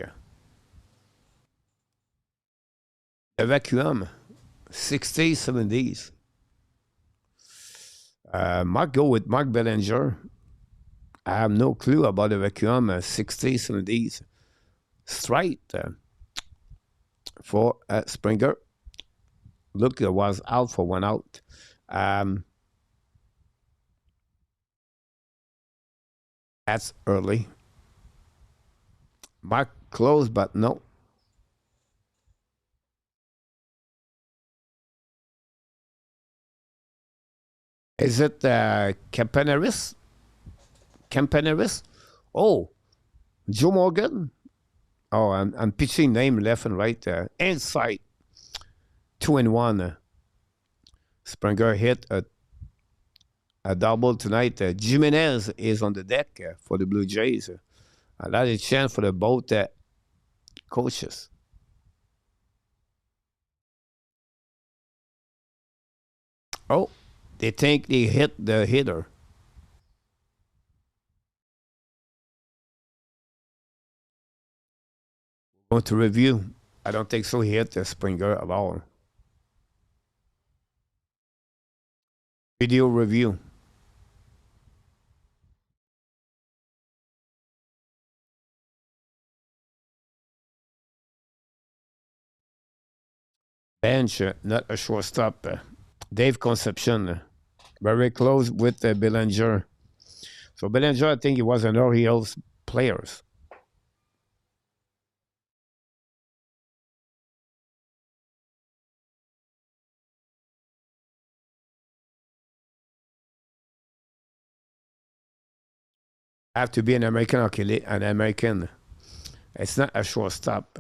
The vacuum, 60s, 70s. Mark go with Mark Bellinger. I have no clue about the vacuum, 60s, 70s. Straight for Springer. Look, it was out for 1 out. That's early. Mark close, but no. Is it Campaneris? Oh, Joe Morgan. Oh, I'm pitching name left and right. Inside. 2-1. Springer hit a double tonight. Jimenez is on the deck for the Blue Jays. A lot of chance for the both coaches. Oh, they think they hit the hitter. Going to review. I don't think so. He hit the Springer at all. Video review. Bench, not a shortstop. Dave Concepcion, very close with Bellinger. So Bellinger, I think he was an Orioles players. Have to be an American hockey league, an American. It's not a shortstop.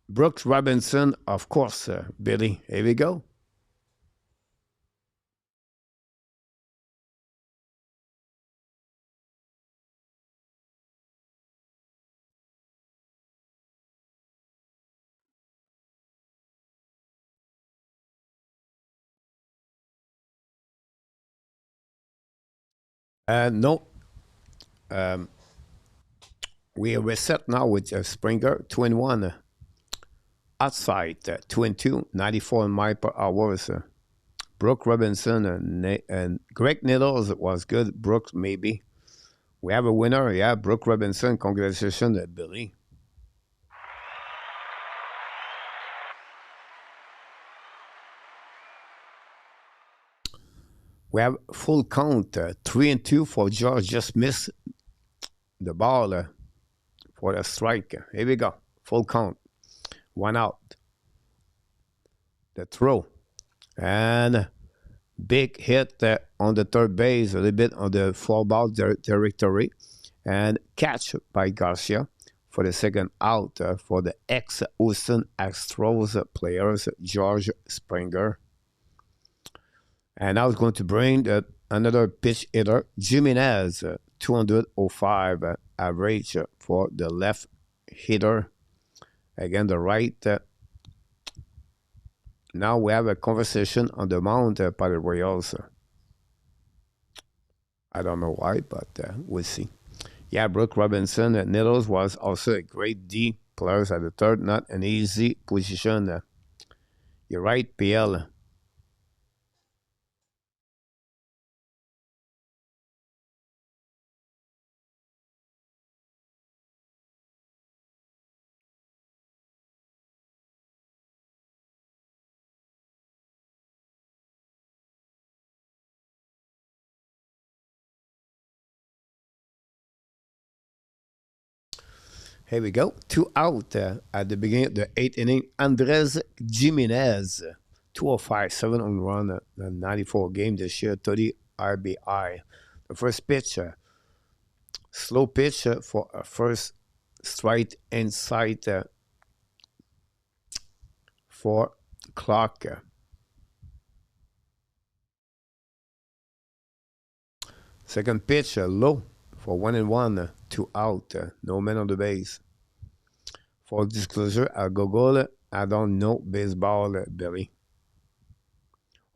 Brooks Robinson, of course, Billy. Here we go. No, we are reset now with Springer 2-1 outside 2-2 94 mile per hour. Brooks Robinson and Greg Nettles was good. Brooks maybe. We have a winner. Yeah, Brooks Robinson. Congratulations, Billy. We have full count 3-2 for George. Just missed the ball for a strike. Here we go. Full count. 1 out. The throw. And big hit on the third base, a little bit on the foul ball territory. And catch by Garcia for the second out for the ex-Houston Astros players, George Springer. And I was going to bring another pitch hitter, Jimenez, 205 average for the left hitter. Again, the right. Now we have a conversation on the mound by the Royals. I don't know why, but we'll see. Yeah, Brooks Robinson. Nettles was also a great D player at the third. Not an easy position. You're right, PL. Here we go. 2 out at the beginning of the 8th inning. Andres Jimenez, 205, 7 on run, 94 game this year, 30 RBI. The first pitch, slow pitch for a first strike inside for clock. Second pitch, low for 1-1, 2 out, no man on the base. For disclosure, I'll Google, I don't know baseball, Billy.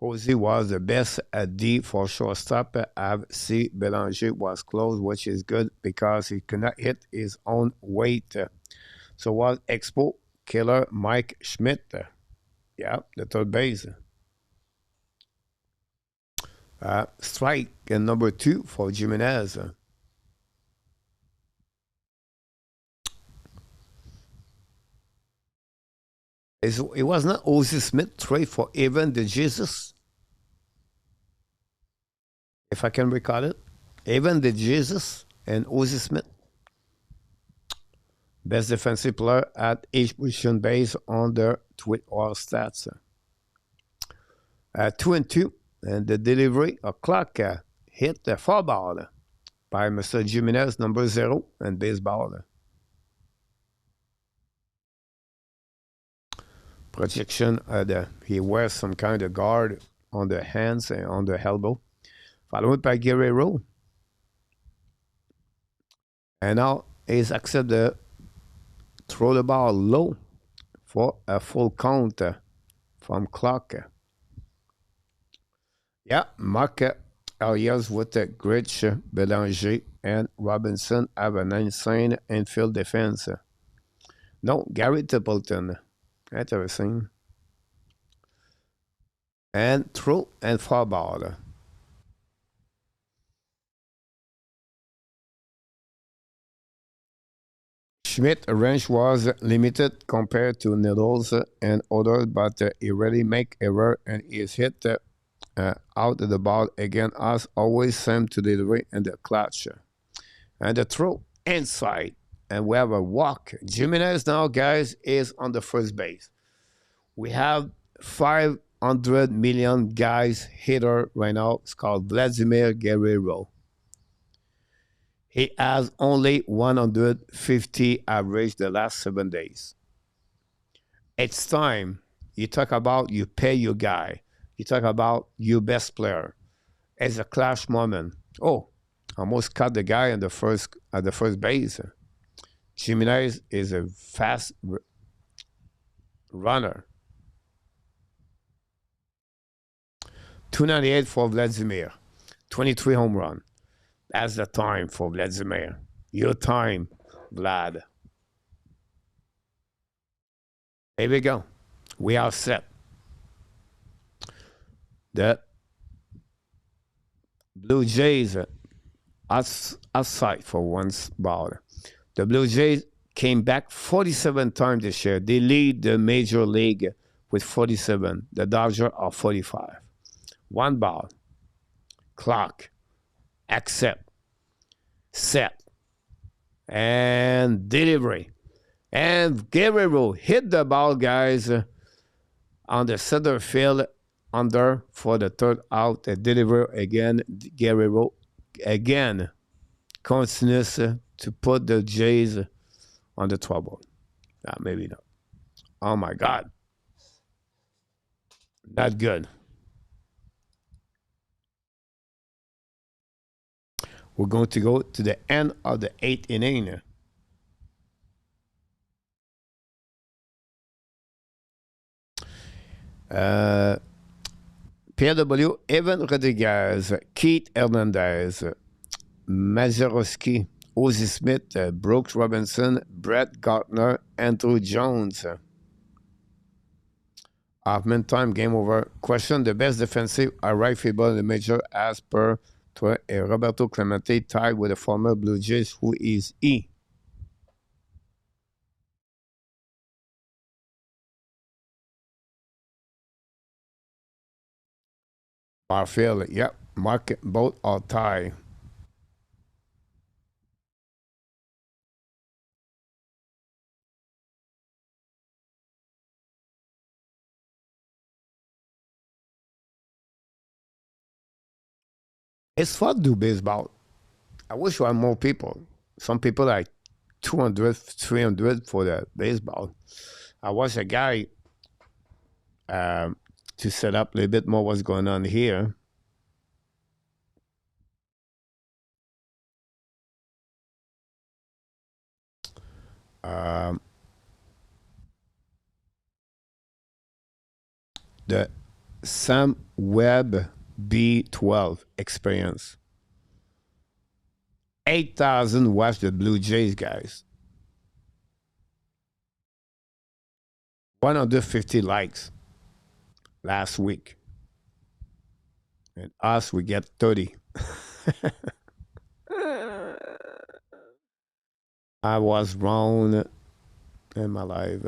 Jose was the best at D for shortstop. C. Belanger was close, which is good because he could not hit his own weight. So was Expo killer Mike Schmidt. Yeah, the third base. Strike number 2 for Jimenez. It was not Ozzie Smith trade for Evan DeJesus, if I can recall it. Evan DeJesus and Ozzie Smith. Best defensive player at each position based on their tweet or stats. 2-2, and the delivery of clock hit the foul ball by Mr. Jimenez, number 0, and baseball. Projection, he wears some kind of guard on the hands and on the elbow. Followed by Guerrero. And now he's accept the throw the ball low for a full count from clock. Yeah, Mark Arias with the Grich, Belanger, and Robinson have an insane infield defense. No, Gary Templeton. Interesting. And throw and foul ball. Schmidt's range was limited compared to Nettles and others, but he really make error and is hit out of the ball again as always, same to delivery and the clutch. And the throw inside. And we have a walk. Jimenez now, guys, is on the first base. We have 500 million guys hitter right now. It's called Vladimir Guerrero. He has only 150 average the last 7 days. It's time. You talk about you pay your guy. You talk about your best player. It's a clash moment. Oh, almost cut the guy at the first base. Jimenez is a fast runner. 298 for Vladimir. 23 home run. That's the time for Vladimir. Your time, Vlad. Here we go. We are set. The Blue Jays outside for one ball. The Blue Jays came back 47 times this year. They lead the major league with 47. The Dodgers are 45. One ball. Clock. Accept. Set. And delivery. And Guerrero hit the ball, guys, on the center field under for the third out. A delivery again. Guerrero again continues to put the Jays on the trouble. Maybe not. Oh my God. Not good. We're going to go to the end of the 8th inning. PW, Evan Rodriguez, Keith Hernandez, Mazeroski, Ozzie Smith, Brooks Robinson, Brett Gardner, Andrew Jones. Half-man time, game over. Question, the best defensive right fielder in the major as per Roberto Clemente, tied with the former Blue Jays. Who is he? Barfield, yep. Mark, both are tied. It's fun to do baseball. I wish we had more people. Some people like 200, 300 for the baseball. I was a guy to set up a little bit more what's going on here. The Sam Webb B12 experience. 8,000 watched the Blue Jays, guys. 150 likes last week. And us, we get 30. I was wrong in my life.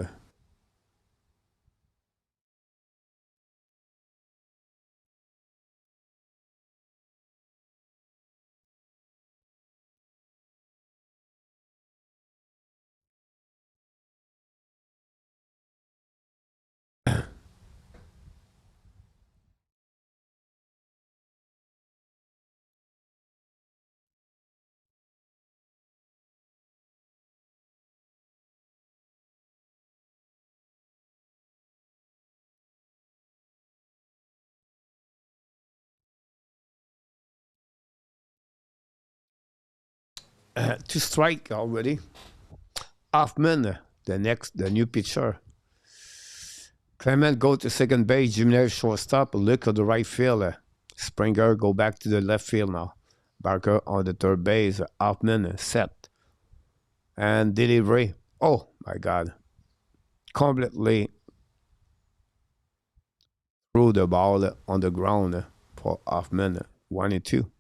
To strike already. Kauffman, the new pitcher. Clement go to second base. Jimenez shortstop. Look at the right field. Springer go back to the left field now. Barker on the third base. Kauffman set. And delivery. Oh my God. Completely threw the ball on the ground for Kauffman. 1-2.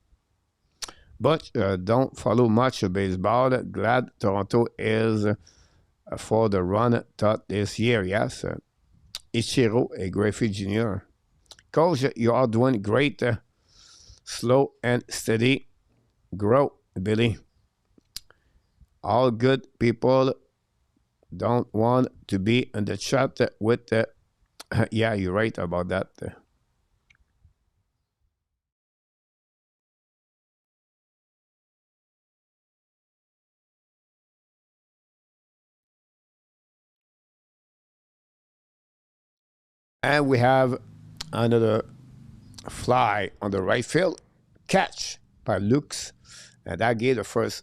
But don't follow much of baseball. Glad Toronto is for the run thought this year. Yes. Ichiro Griffey Jr. Coach, you are doing great. Slow and steady. Grow, Billy. All good people don't want to be in the chat with the. Yeah, you're right about that. And we have another fly on the right field. Catch by Lux. And that gave the first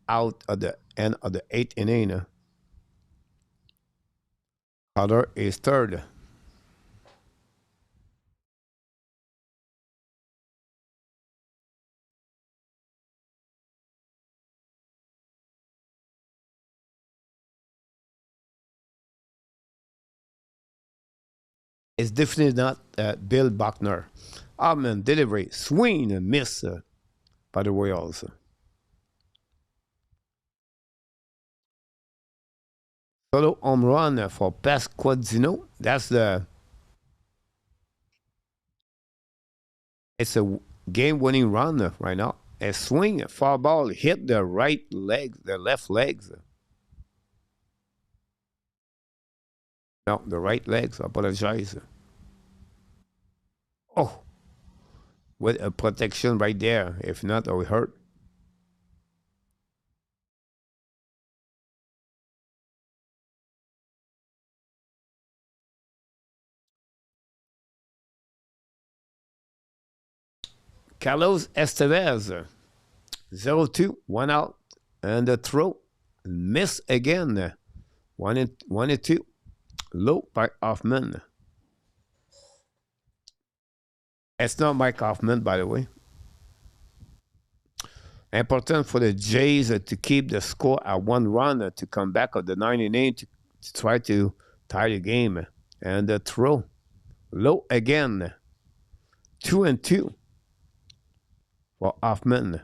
out at the end of the eighth inning. Color is third. It's definitely not Bill Buckner. Hoffman delivery, swing and miss by the Royals. Solo home run for Pasquadino. It's a game-winning run right now. A swing, a foul ball, hit the right leg, the left legs. No, the right legs. I apologize. Oh, with a protection right there. If not, I will hurt. Carlos Estevez, 0-2, 1 out, and a throw. Miss again. 1-2. Low by Hoffman. It's not Mike Hoffman, by the way. Important for the Jays to keep the score at 1 run to come back of the 9 inning to try to tie the game. And the throw. Low again. 2-2 for Hoffman.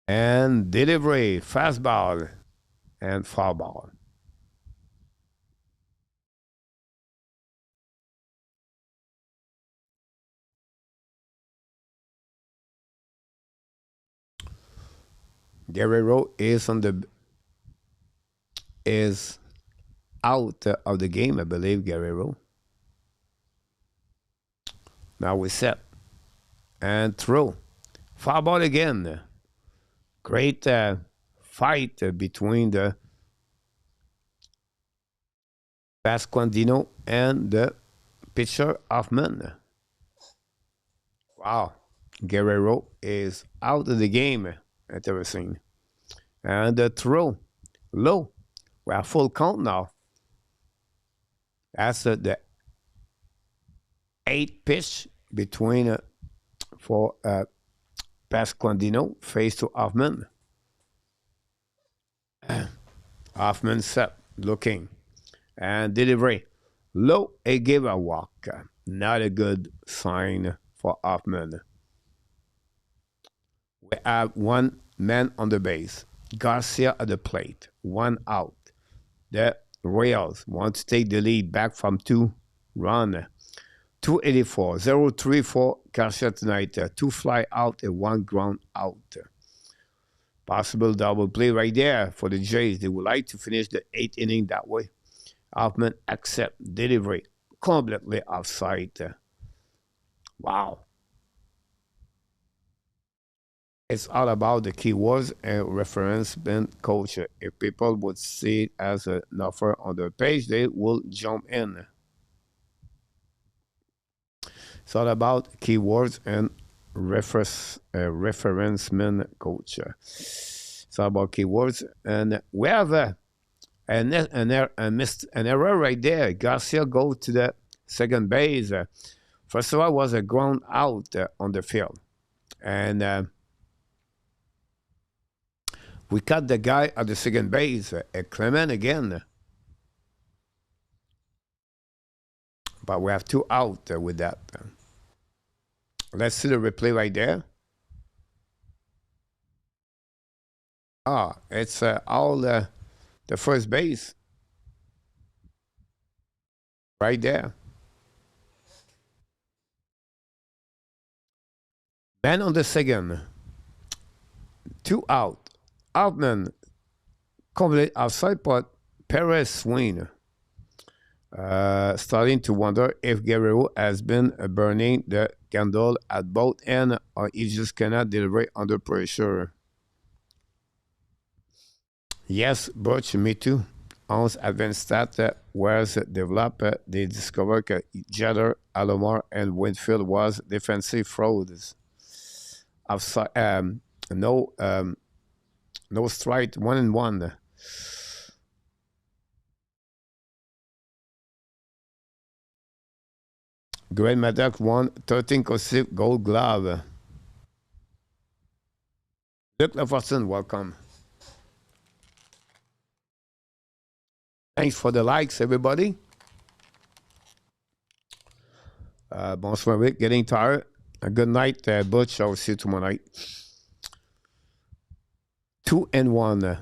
And delivery, fastball, and foul ball. Guerrero is out of the game, I believe. Guerrero. Now we set and throw. Foul ball again. Great fight between the Pasquandino and the pitcher Hoffman. Wow. Guerrero is out of the game. Interesting. And the throw. Low. We have full count now. That's the 8th pitch between for Pasquandino face to Hoffman. Hoffman set, looking, and delivery. Low, a give a walk. Not a good sign for Hoffman. We have one man on the base. Garcia at the plate. 1 out. The Royals want to take the lead back from 2 run. 284, 0-3 for Garcia tonight. 2 fly out and 1 ground out. Possible double play right there for the Jays. They would like to finish the 8th inning that way. Hoffman accept delivery. Completely offside. Wow. It's all about the keywords and reference bin coach. If people would see it as an offer on their page, they will jump in. It's all about keywords and referencement coach. It's all about keywords. And we have an error right there. Garcia go to the second base. First of all, was a ground out on the field. And we cut the guy at the second base. Clement again. But we have 2 out with that. Let's see the replay right there. It's all the first base. Right there. Man on the second. 2 out. Altman complete outside pot. Perez swing. Starting to wonder if Guerrero has been burning the candle at both ends or he just cannot deliver under pressure. Yes, Butch, me too. Once advanced stat was developed, they discovered that Jeter, Alomar, and Winfield was defensive frauds. Outside, no, no strike, 1-1. Greg Maddox won 13 consecutive Gold Glove. Luc Lafortune, welcome. Thanks for the likes, everybody. Bonsoir, Rick. Getting tired. A good night, Butch. I'll see you tomorrow night. 2-1.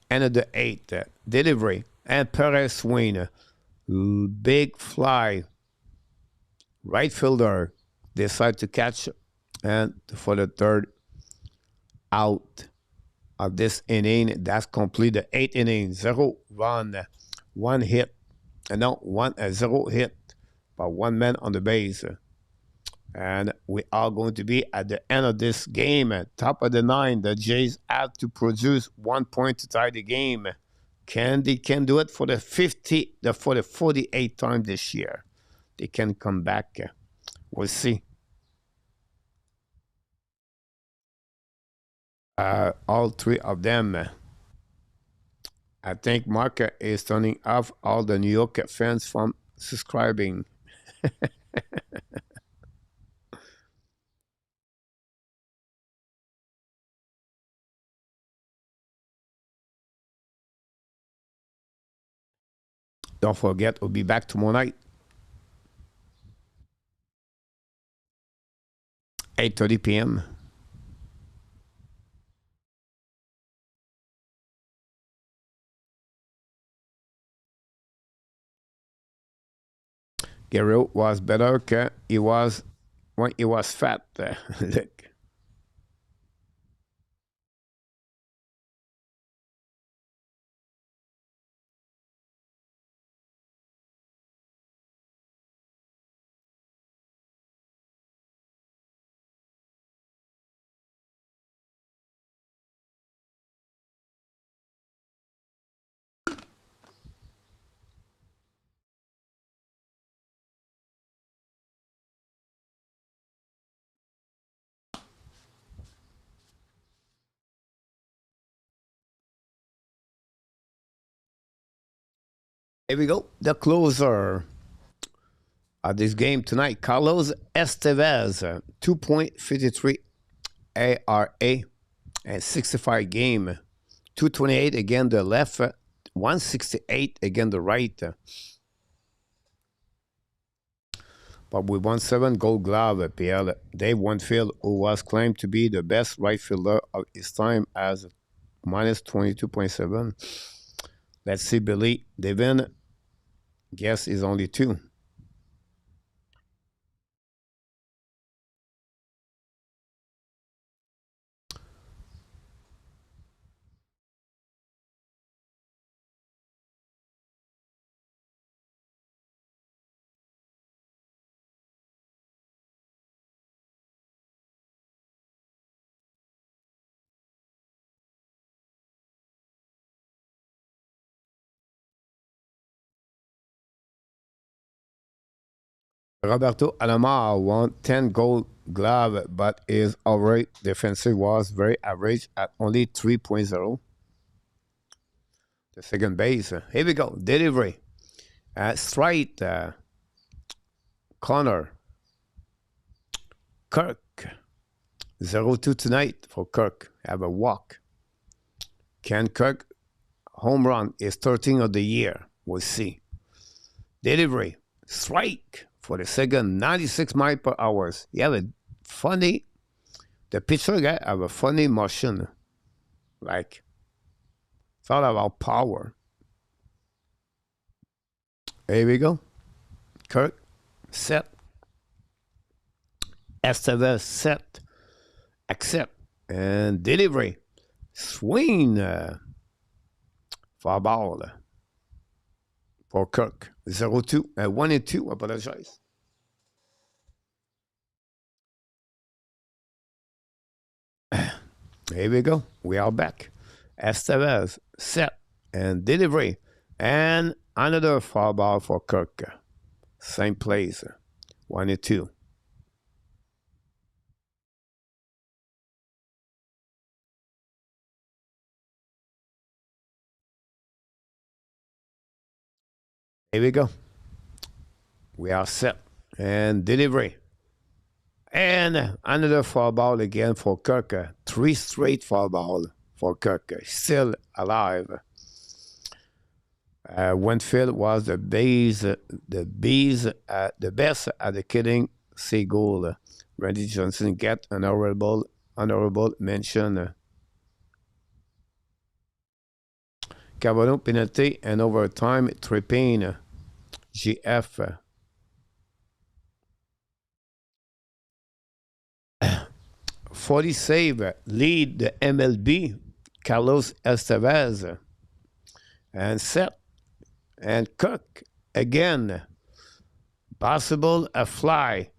End of the 8th. Delivery. And Perez swing. Big fly. Right fielder decide to catch. And for the third out of this inning, that's complete the 8th inning. 0 run. 1 hit. No, 0 hit. But 1 man on the base. And we are going to be at the end of this game. Top of the 9th, the Jays have to produce 1 point to tie the game. They can do it for the 48th time this year. They can come back. We'll see. All 3 of them. I think Mark is turning off all the New York fans from subscribing. Don't forget, we'll be back tomorrow night. 8:30 p.m. Guerrero was better than he was when he was fat. Look. Here we go. The closer of this game tonight, Carlos Estevez, 2.53 ARA and 65 game. 228 against the left, 168 against the right. But with 1-7 Gold Glove, Pierre Dave Winfield, who was claimed to be the best right fielder of his time, as minus 22.7. Let's see, Billy. Devin, guess is only 2. Roberto Alomar won 10 Gold Glove, but his overall defensive was very average at only 3.0. The second base. Here we go. Delivery. Straight. Connor. Kirk. 0-2 tonight for Kirk. Have a walk. Can Kirk home run is 13 of the year? We'll see. Delivery. Strike. For the second, 96 miles per hour. You have a funny, the pitcher guy have a funny motion. Like, it's all about power. Here we go. Kirk, set. Estevez, set. Accept. And delivery. Swing. Foul ball for Kirk. 0-2. 1-2. Apologize. Here we go. We are back. Estevez, set. And delivery. And another foul ball for Kirk. Same place. 1-2. Here we go. We are set. And delivery. And another foul ball again for Kirk. 3 straight foul ball for Kirk. Still alive. Winfield was the best at the killing seagull. Randy Johnson get an honorable mention. Cavano penalty and overtime tripping. GF. .40 save lead the MLB. Carlos Estevez. And set. And Cook again. Possible a fly.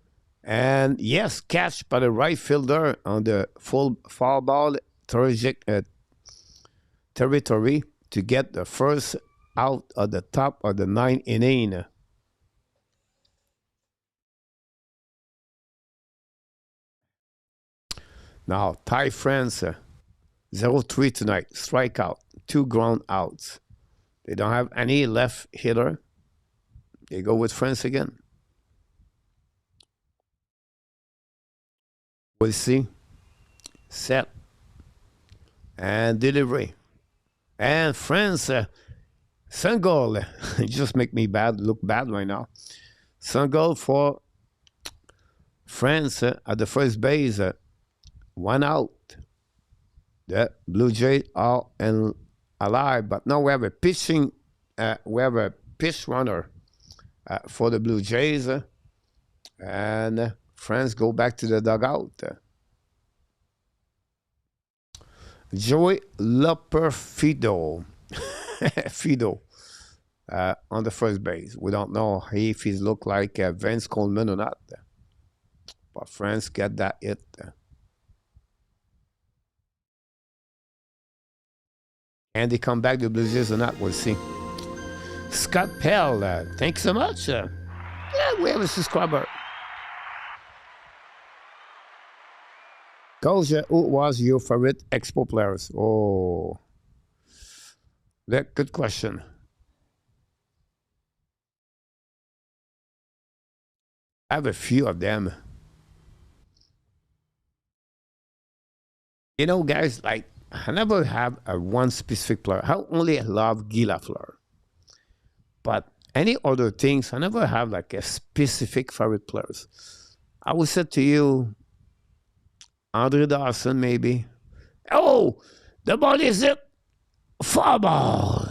And yes, catch by the right fielder on the full foul ball territory to get the first out of the top of the 9th inning. Now, Ty France, 0-3 tonight. Strikeout, 2 ground outs. They don't have any left hitter. They go with France again. We'll see. Set. And delivery. And France, single. Just make me look bad right now. Single for France at the first base. 1 out. The Blue Jays are alive, but now we have a pitching. We have a pitch runner for the Blue Jays, and France go back to the dugout. Joey Loperfido, Fido, on the first base. We don't know if he look like Vince Coleman or not, but France get that hit. And they come back to the Blue Jays or not, we'll see. Scott Pell, thanks so much. Yeah, we have a subscriber. Coach, who was your favorite Expo players? Oh, that good question. I have a few of them. You know, guys, like, I never have a one specific player. I only love Guy Lafleur. But any other things, I never have like a specific favorite players. I would say to you, Andre Dawson, maybe. Oh, the ball is it. Foul ball.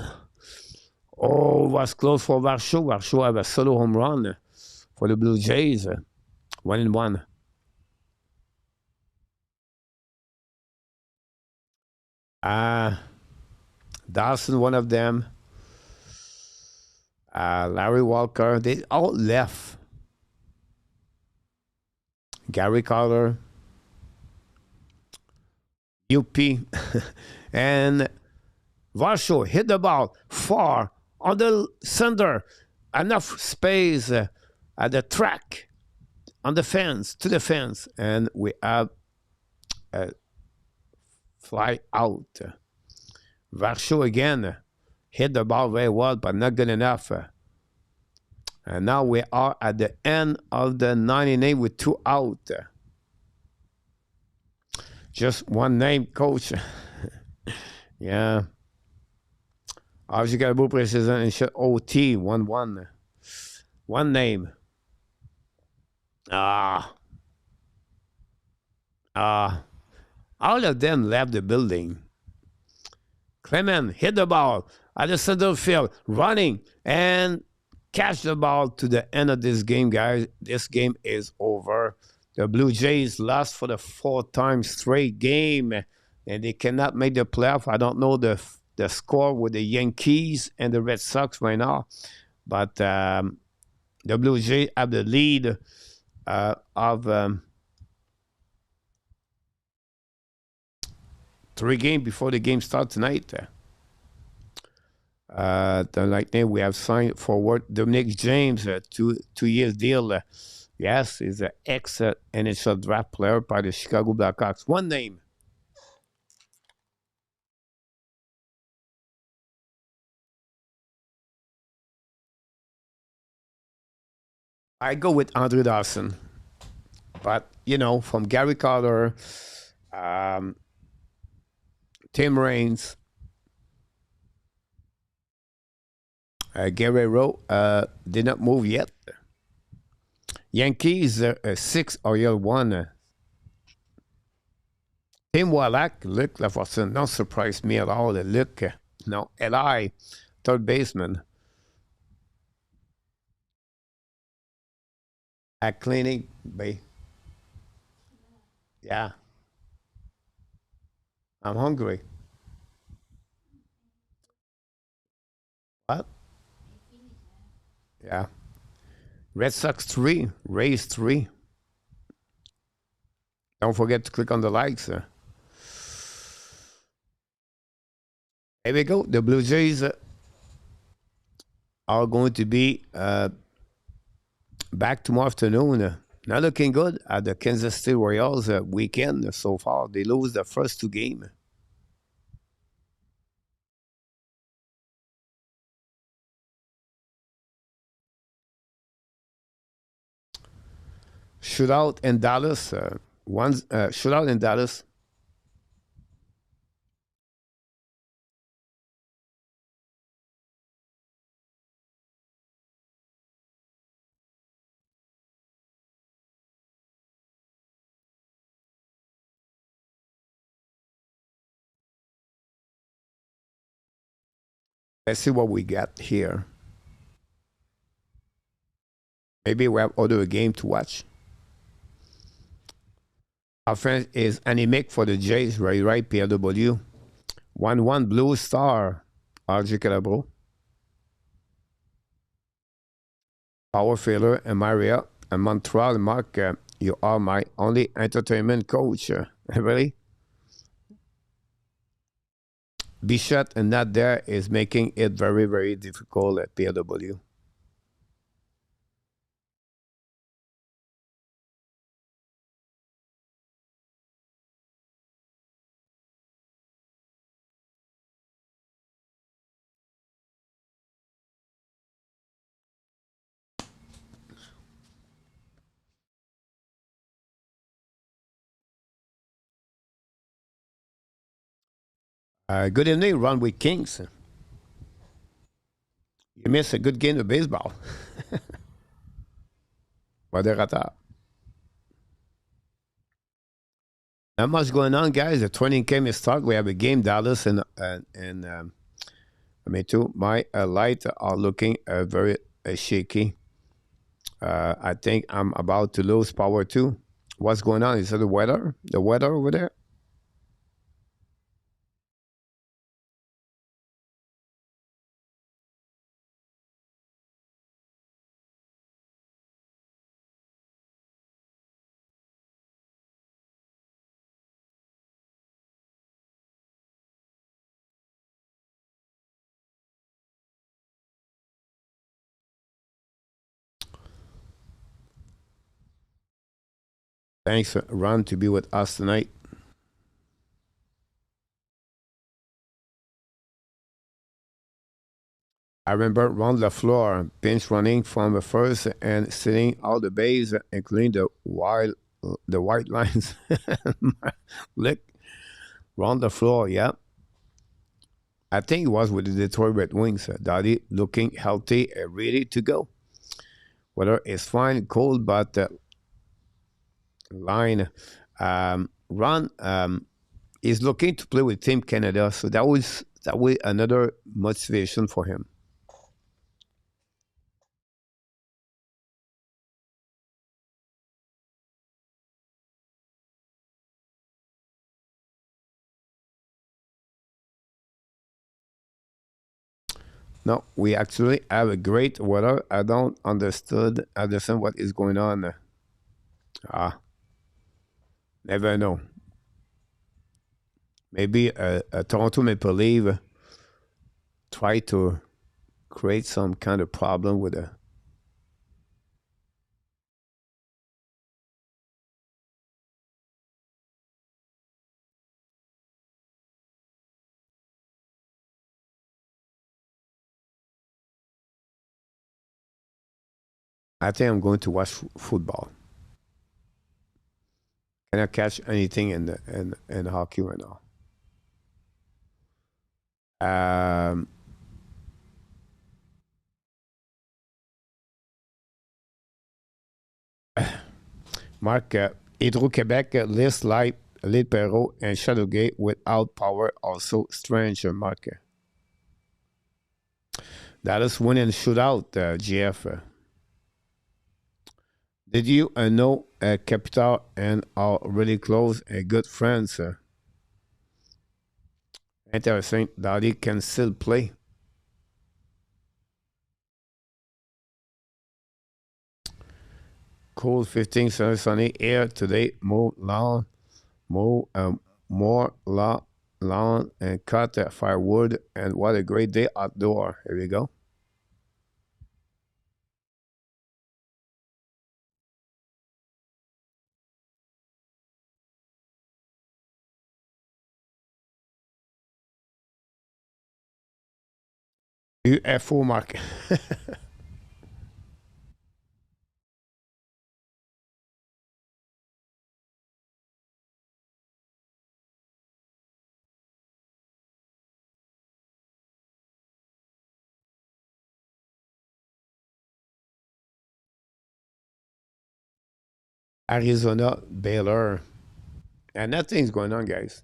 Oh, it was close for Varsho. Varsho have a solo home run for the Blue Jays. 1-1. Dawson, one of them. Larry Walker, they all left. Gary Carter, UP, and Varsho hit the ball far on the center. Enough space at the track, on the fence, to the fence, and we have a fly out. Varsho again hit the ball very well, but not good enough. And now we are at the end of the 98 with 2 out. Just one name, coach. Yeah. Obviously, got a beau précision and shot OT 1-1. One name. All of them left the building. Clement hit the ball at the center field, running, and catch the ball to the end of this game, guys. This game is over. The Blue Jays lost for the fourth time straight game, and they cannot make the playoff. I don't know the score with the Yankees and the Red Sox right now, but the Blue Jays have the lead of 3 games before the game starts tonight. The Lightning, we have signed forward Dominic James, a 2 years deal. Yes, he's an ex-NHL draft player by the Chicago Blackhawks. One name. I go with Andre Dawson. But, from Gary Carter, Tim Raines, Guerrero did not move yet. Yankees 6 or 1. Tim Wallach, Luc Lafortune, not surprised me at all. Luc, no, Eli, third baseman. At Clinic Bay. Yeah. I'm hungry. What? Yeah. Red Sox 3, Rays 3. Don't forget to click on the likes. Here we go. The Blue Jays are going to be back tomorrow afternoon. Not looking good at the Kansas City Royals weekend so far. They lose the first 2 games. Shootout in Dallas. Shootout in Dallas. Let's see what we got here. Maybe we have other game to watch. Offense is anemic for the Jays, right, PLW. 1-1 Blue Star, RJ Calabro. Power Failure and Maria and Montreal, Mark, you are my only entertainment coach. Really? Bichette and not there is making it very, very difficult at PLW. Good evening, Ron with Kings. You missed a good game of baseball. Moderator. Not much going on, guys. The training camp is start. We have a game, Dallas, and me too. My lights are looking very shaky. I think I'm about to lose power too. What's going on? Is it the weather? The weather over there? Thanks, Ron, to be with us tonight. I remember Ron LaFleur pinch running from the first and sitting all the bases, including the white lines. Look, Ron LaFleur, yeah. I think it was with the Detroit Red Wings. Daddy looking healthy and ready to go. Weather is fine, cold, but line. Ron is looking to play with Team Canada, so that was another motivation for him. No, we actually have a great weather. I don't understand what is going on. Ah, never know. Maybe a Toronto Maple Leaf try to create some kind of problem with a. I think I'm going to watch football. Can I catch anything in hockey right now? Um, Marc, Hydro-Québec list light Lead Perrault and Shadowgate without power also strange, Marc. Dallas winning shootout, GF. Did you know Capital and are really close and good friends? Interesting. Daddy can still play. Cool 15 sunny air today. Mow more lawn and cut firewood. And what a great day outdoor. Here we go. UFO Mark. Arizona Baylor. And nothing's going on, guys.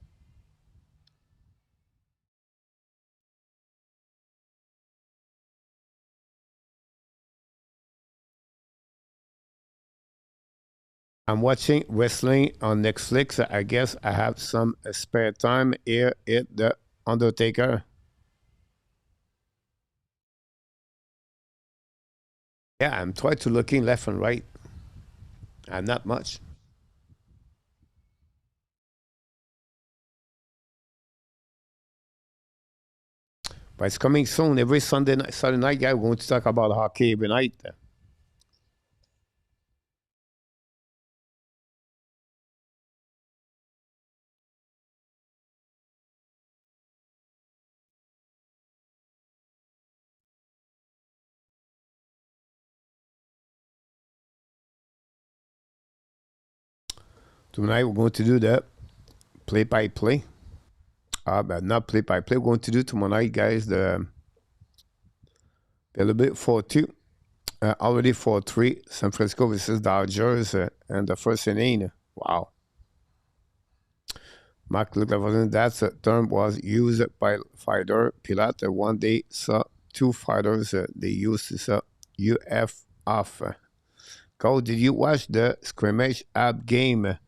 I'm watching wrestling on Netflix. I guess I have some spare time here at the Undertaker. Yeah, I'm trying to looking left and right. And not much. But it's coming soon. Every Saturday night, guy, we're going to talk about hockey every night. Tonight, we're going to do the play-by-play. But not play-by-play. We're going to do tomorrow night, guys, the a little bit 4-2. Already 4-3. San Francisco versus Dodgers. And the first inning. Wow. Mark Lukavazin, that term was used by fighter Pilate. One day saw two fighters. They used to say UF off. Cole, did you watch the scrimmage app game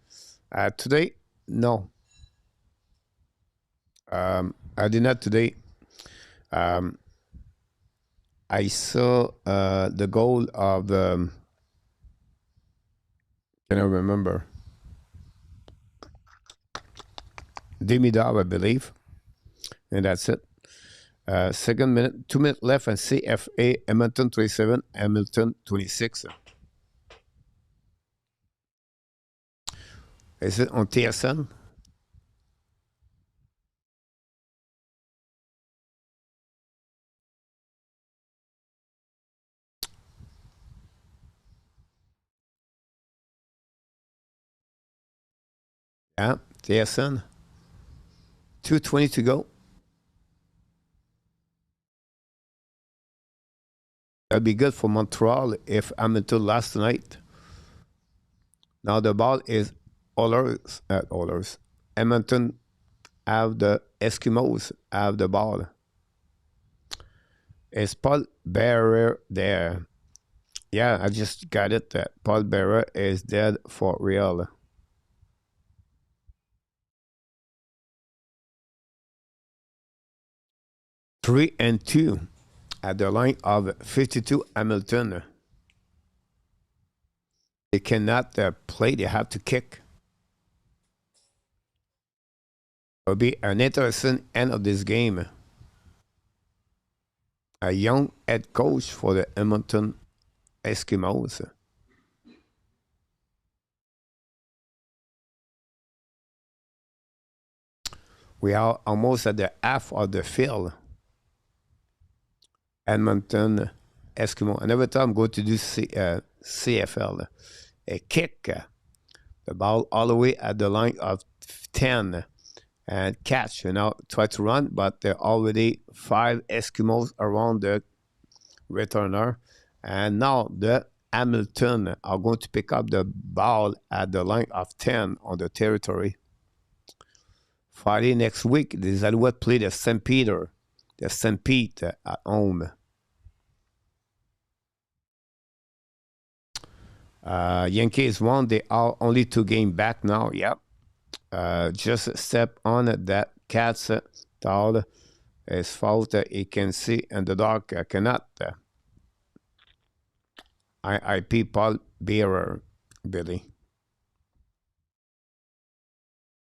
today? No. I did not today. I saw the goal of, can I remember? Demidov, I believe. And that's it. Second minute, 2 minutes left, and CFA, Edmonton 27, Hamilton 26. Is it on TSN? Yeah, TSN. 2:20 to go. That'd be good for Montreal if Hamilton lost tonight. Now the ball is Oilers. Edmonton have the Eskimos have the ball. Is Paul Bearer there? Yeah, I just got it. That Paul Bearer is dead for real. 3-2. at the line of 52 Hamilton. They cannot play, they have to kick. It'll be an interesting end of this game. A young head coach for the Edmonton Eskimos. We are almost at the half of the field. Edmonton Eskimo. And every time I go to do CFL, a kick, the ball all the way at the line of 10 and catch, try to run, but there are already 5 Eskimos around the returner. And now the Hamilton are going to pick up the ball at the line of 10 on the territory. Friday next week, the Alouettes play the St. Peter, the St. Pete at home. Yankees won. They are only 2 games back now. Yep. Just step on that cat's towel. His fault. He can see in the dark. Cannot. IP Paul Bieber, Billy.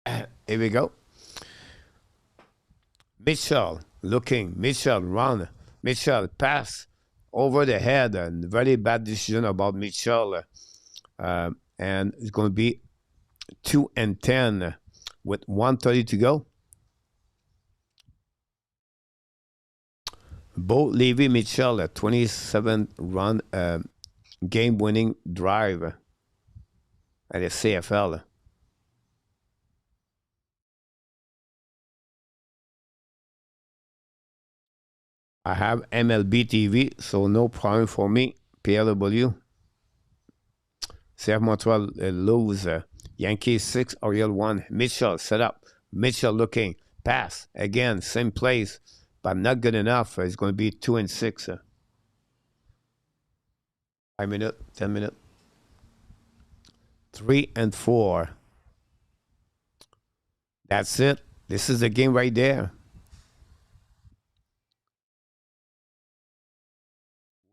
Here we go. Mitchell looking. Mitchell run. Mitchell pass over the head. And very bad decision about Mitchell. And it's going to be 2-10 with 1:30 to go. Bo Levy Mitchell, a 27-run game-winning drive at the CFL. I have MLB TV, so no problem for me. PLW. CF Montreal lose. Yankees 6, Oriole 1. Mitchell set up. Mitchell looking. Pass. Again, same place, but not good enough. It's going to be 2-6. 5 minutes, 10 minutes. 3-4. That's it. This is the game right there.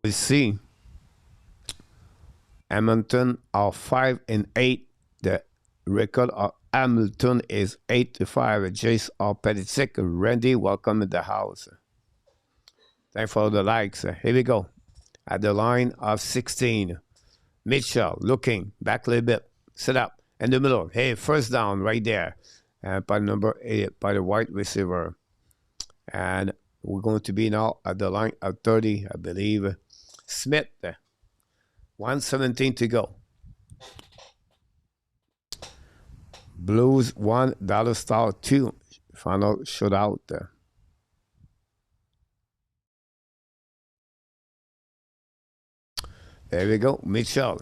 We'll see. Hamilton are 5-8. The record of Hamilton is 8-5. Jace or Petitzik. Randy, welcome in the house. Thanks for the likes. Here we go. At the line of 16. Mitchell looking back a little bit. Set up in the middle. Hey, first down right there. By number 8, by the wide receiver. And we're going to be now at the line of 30, I believe. Smith. 1:17 to go. Blues 1, Dallas Star 2. Final shootout. There we go. Mitchell.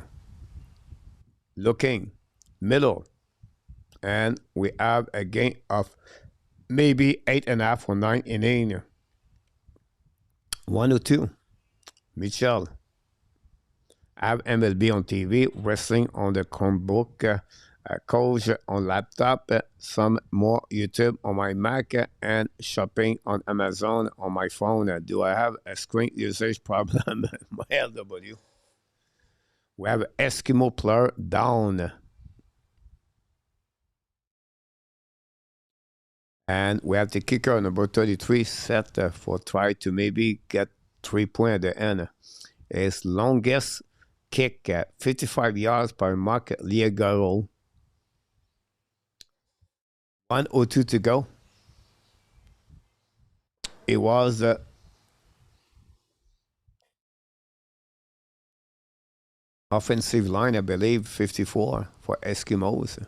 Looking. Middle. And we have a game of maybe 8.5 or 9 innings. 1-2. Mitchell. I have MLB on TV, wrestling on the Chromebook, coach on laptop, some more YouTube on my Mac, and shopping on Amazon on my phone. Do I have a screen usage problem? My LW. We have Eskimo player down. And we have the kicker number 33 set for try to maybe get 3 points at the end. His longest kick at 55 yards by Mark Liagaro. 1:02 to go. It was offensive line, I believe, 54 for Eskimos.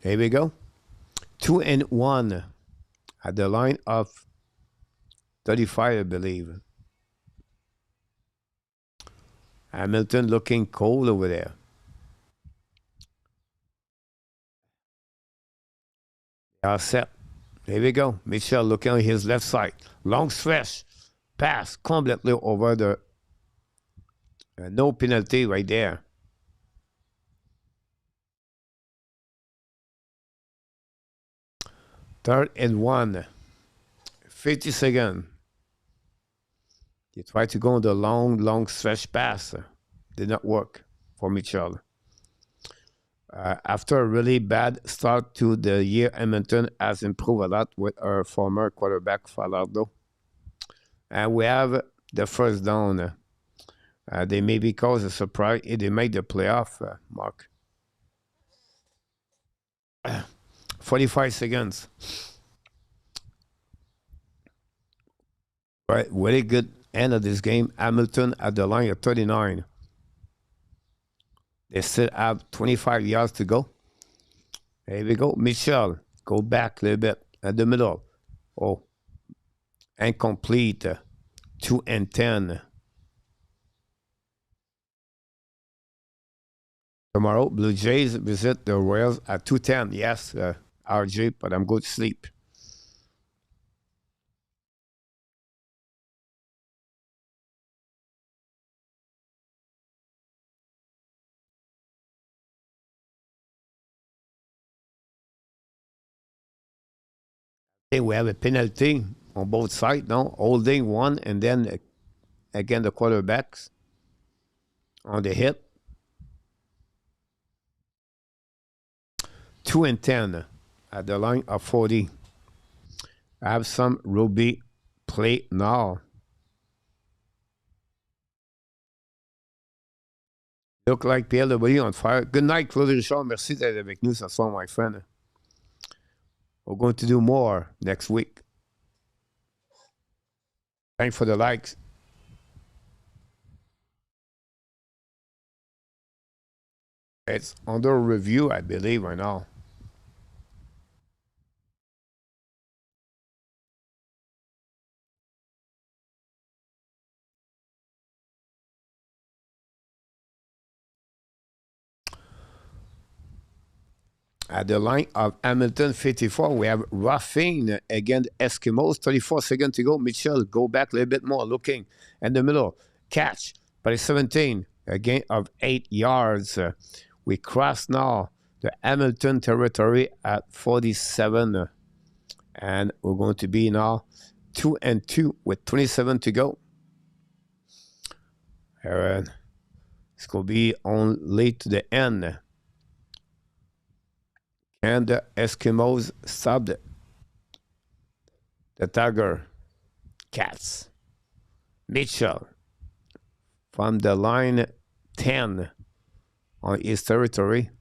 Here we go. 2-1 at the line of 35, I believe. Hamilton looking cold over there. They are set. Here we go. Mitchell looking on his left side. Long stretch. Pass completely over the no penalty right there. Third and 1. 50 seconds. He tried to go on the long stretch pass. Did not work for Mitchell. After a really bad start to the year, Edmonton has improved a lot with our former quarterback, Falardo. And we have the first down. They maybe cause a surprise if they make the playoff, Mark. 45 seconds. Right, really good end of this game. Hamilton at the line of 39. They still have 25 yards to go. Here we go. Michel, go back a little bit at the middle. Oh, incomplete. 2 and 10. Tomorrow, Blue Jays visit the Royals at 2:10. Yes, RJ, but I'm going to sleep. Okay, we have a penalty on both sides now. Holding one, and then again the quarterbacks on the hit. 2 and 10 at the line of 40. I have some rugby play now. Look like PLW on fire. Good night, Claude Richard. Merci d'être avec nous ce soir, my friend. We're going to do more next week. Thanks for the likes. It's under review, I believe, right now. At the line of Hamilton 54, we have Ruffin against Eskimos. 34 seconds to go. Mitchell, go back a little bit more. Looking in the middle. Catch by 17. A gain of 8 yards. We cross now the Hamilton territory at 47. And we're going to be now 2 and 2 with 27 to go. Aaron, it's going to be on late to the end. And the Eskimos stopped the Tiger Cats. Mitchell from the line 10 on his territory.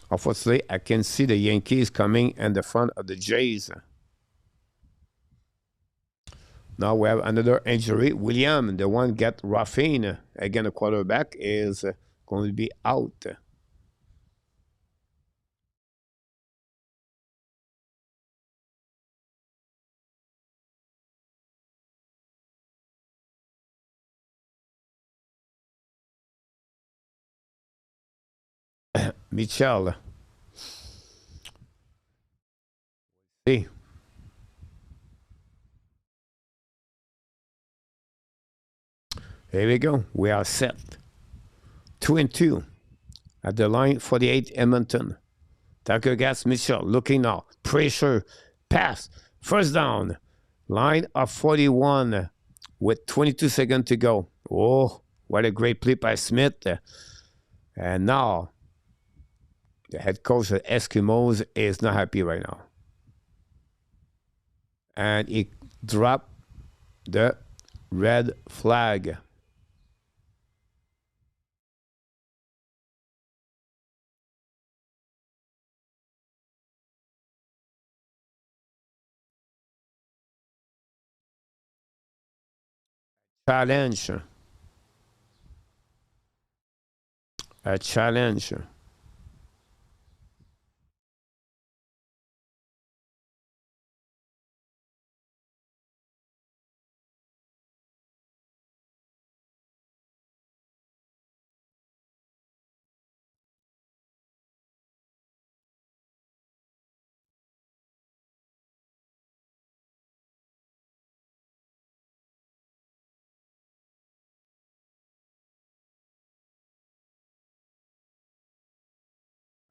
Unfortunately, I can see the Yankees coming in the front of the Jays. Now we have another injury. William, the one get Ruffin, again, the quarterback, is going to be out. Michel. See. Here we go. We are set. 2 and 2 at the line 48 Edmonton. Tucker Gas Mitchell looking now. Pressure. Pass. First down. Line of 41 with 22 seconds to go. Oh, what a great play by Smith. And now the head coach of Eskimos is not happy right now. And he dropped the red flag. Challenge. A challenge.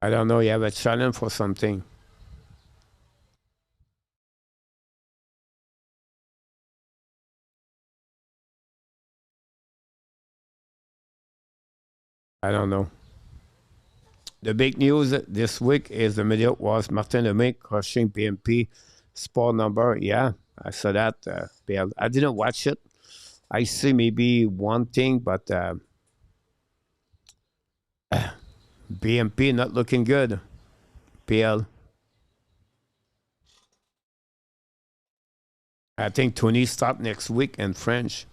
I don't know. You have a challenge for something. I don't know. The big news this week is the media was Martin Lemay crushing PMP sport number. Yeah, I saw that. I didn't watch it. I see maybe one thing, but BMP not looking good. PL. I think Tony stop next week in French.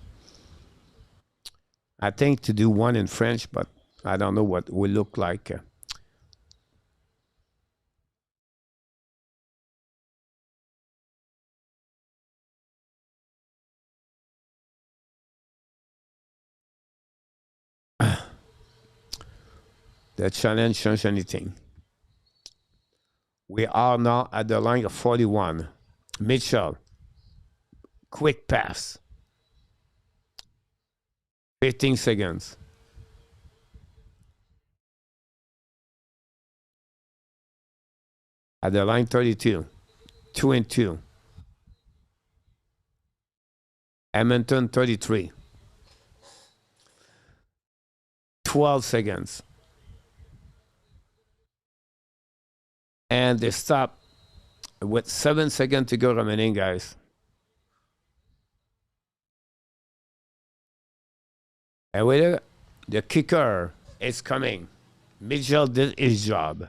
I think to do one in French, but I don't know what it will look like. The challenge change anything. We are now at the line of 41. Mitchell, quick pass. 15 seconds. At the line 32. 2-2. Edmonton 33. 12 seconds. And they stop with 7 seconds to go remaining, guys. And wait, the kicker is coming. Mitchell did his job.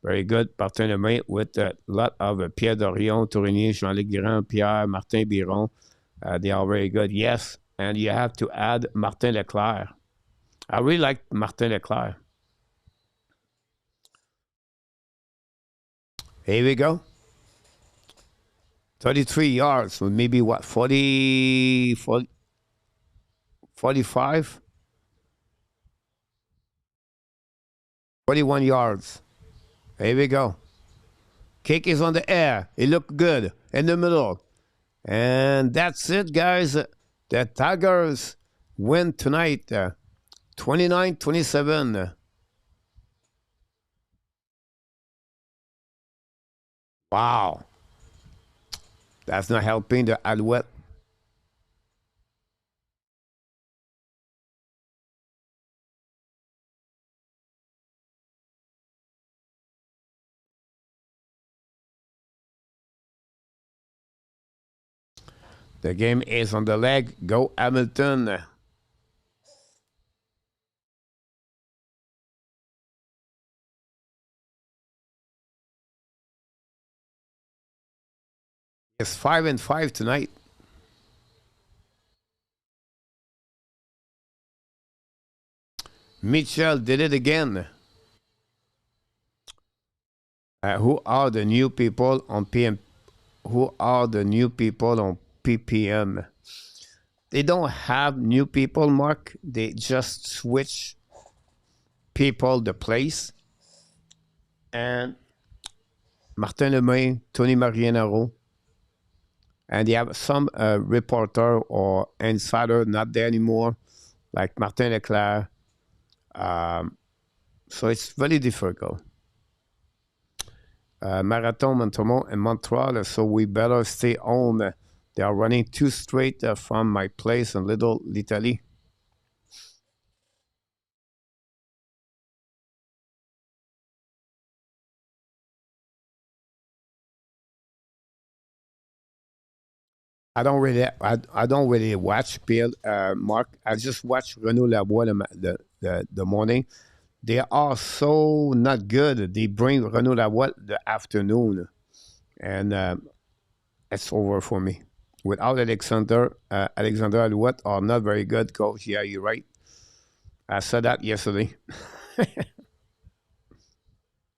Very good. Partenariat with a lot of Pierre Dorion, Tourigny, Jean-Luc Grand, Pierre, Martin Biron. They are very good. Yes. And you have to add Martin Leclerc. I really like Martin Leclerc. Here we go. 33 yards. Maybe what? 40 45? 41 yards. Here we go. Kick is on the air. It looked good in the middle. And that's it, guys. The Tigers win tonight. 29-27. Wow. That's not helping the Alouette. The game is on the leg. Go Hamilton. It's 5-5 tonight. Mitchell did it again. Who are the new people on PM? Who are the new people on PPM? They don't have new people, Mark. They just switch people the place. And Martin Lemay, Tony Marianaro, and they have some reporter or insider not there anymore, like Martin Leclerc. So it's very difficult. Marathon, Montremont, and Montreal, so we better stay home. They are running too straight from my place in Little Italy. I don't really watch PL, Mark. I just watch Renaud Lavoie the morning. They are so not good. They bring Renaud Lavoie the afternoon, and it's over for me. Without Alexander Alouette are not very good, coach. Yeah, you're right. I said that yesterday.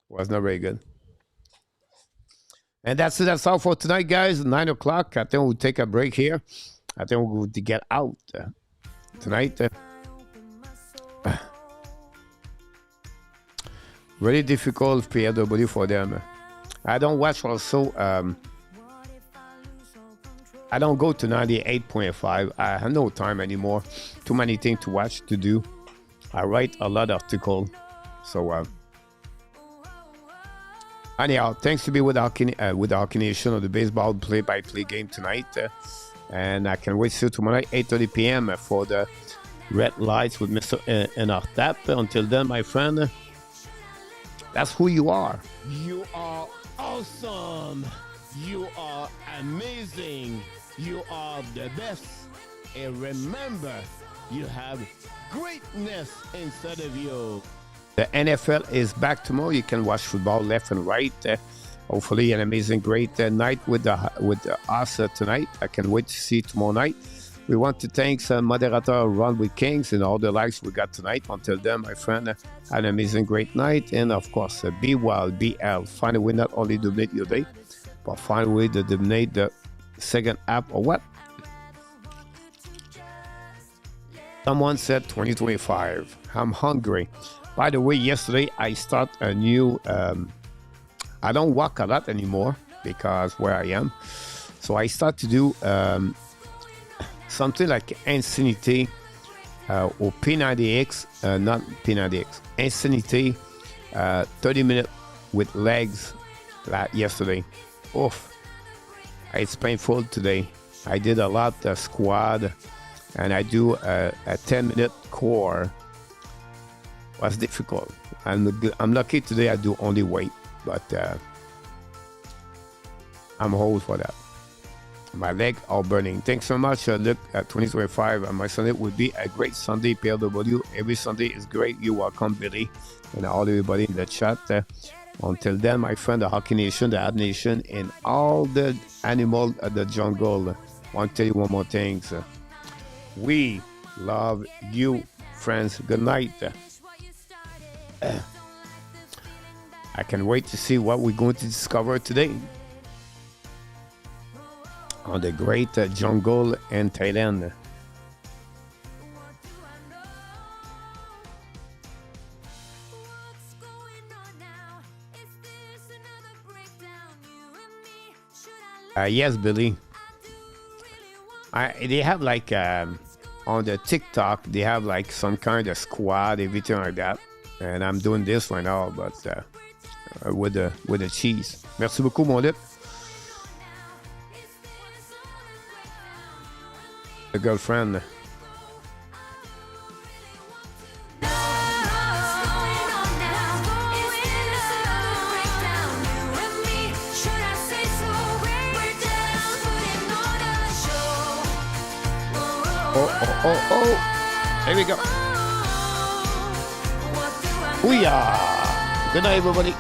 Was not very good. And that's it. That's all for tonight, guys. 9 o'clock. I think we'll take a break here. I think we'll go to get out tonight. Really difficult PLW for them. I don't watch also. I don't go to 98.5. I have no time anymore. Too many things to watch, to do. I write a lot of articles. So Anyhow, thanks to be with the Hockey Nation of the baseball play-by-play game tonight. And I can wait to see you tomorrow night, 8:30 p.m. for the Red Lights with Mr. Enartap. Until then, my friend, that's who you are. You are awesome. You are amazing. You are the best. And remember, you have greatness inside of you. The NFL is back tomorrow. You can watch football left and right. Hopefully, an amazing, great night with us tonight. I can wait to see you tomorrow night. We want to thank Moderator Ron with Kings and all the likes we got tonight. Until then, my friend, have an amazing, great night. And of course, be well, be health. Find a way not only to dominate your day, but find a way to dominate the second app or what? Someone said 2025. I'm hungry. By the way, yesterday I start a new, I don't walk a lot anymore because where I am. So I start to do something like Insanity or P90X, not P90X, Insanity, 30 minutes with legs like yesterday. Oof, it's painful today. I did a lot of squat and I do a 10-minute core. Was difficult. I'm lucky today I do only weight, but I'm old for that. My legs are burning. Thanks so much. Look at 2025. My Sunday will be a great Sunday, PLW. Every Sunday is great. You're welcome, Billy, and all everybody in the chat. Until then, my friend, the Hockey Nation, the Ad Nation, and all the animals of the jungle. I want to tell you one more thing. We love you, friends. Good night. I can wait to see what we're going to discover today on the great jungle in Thailand. Yes, Billy. They have like on the TikTok, they have like some kind of squad, everything like that. And I'm doing this right now, but with the cheese. Merci beaucoup, mon lip. The girlfriend. Oh. Here we go. Booyah! Good night, everybody.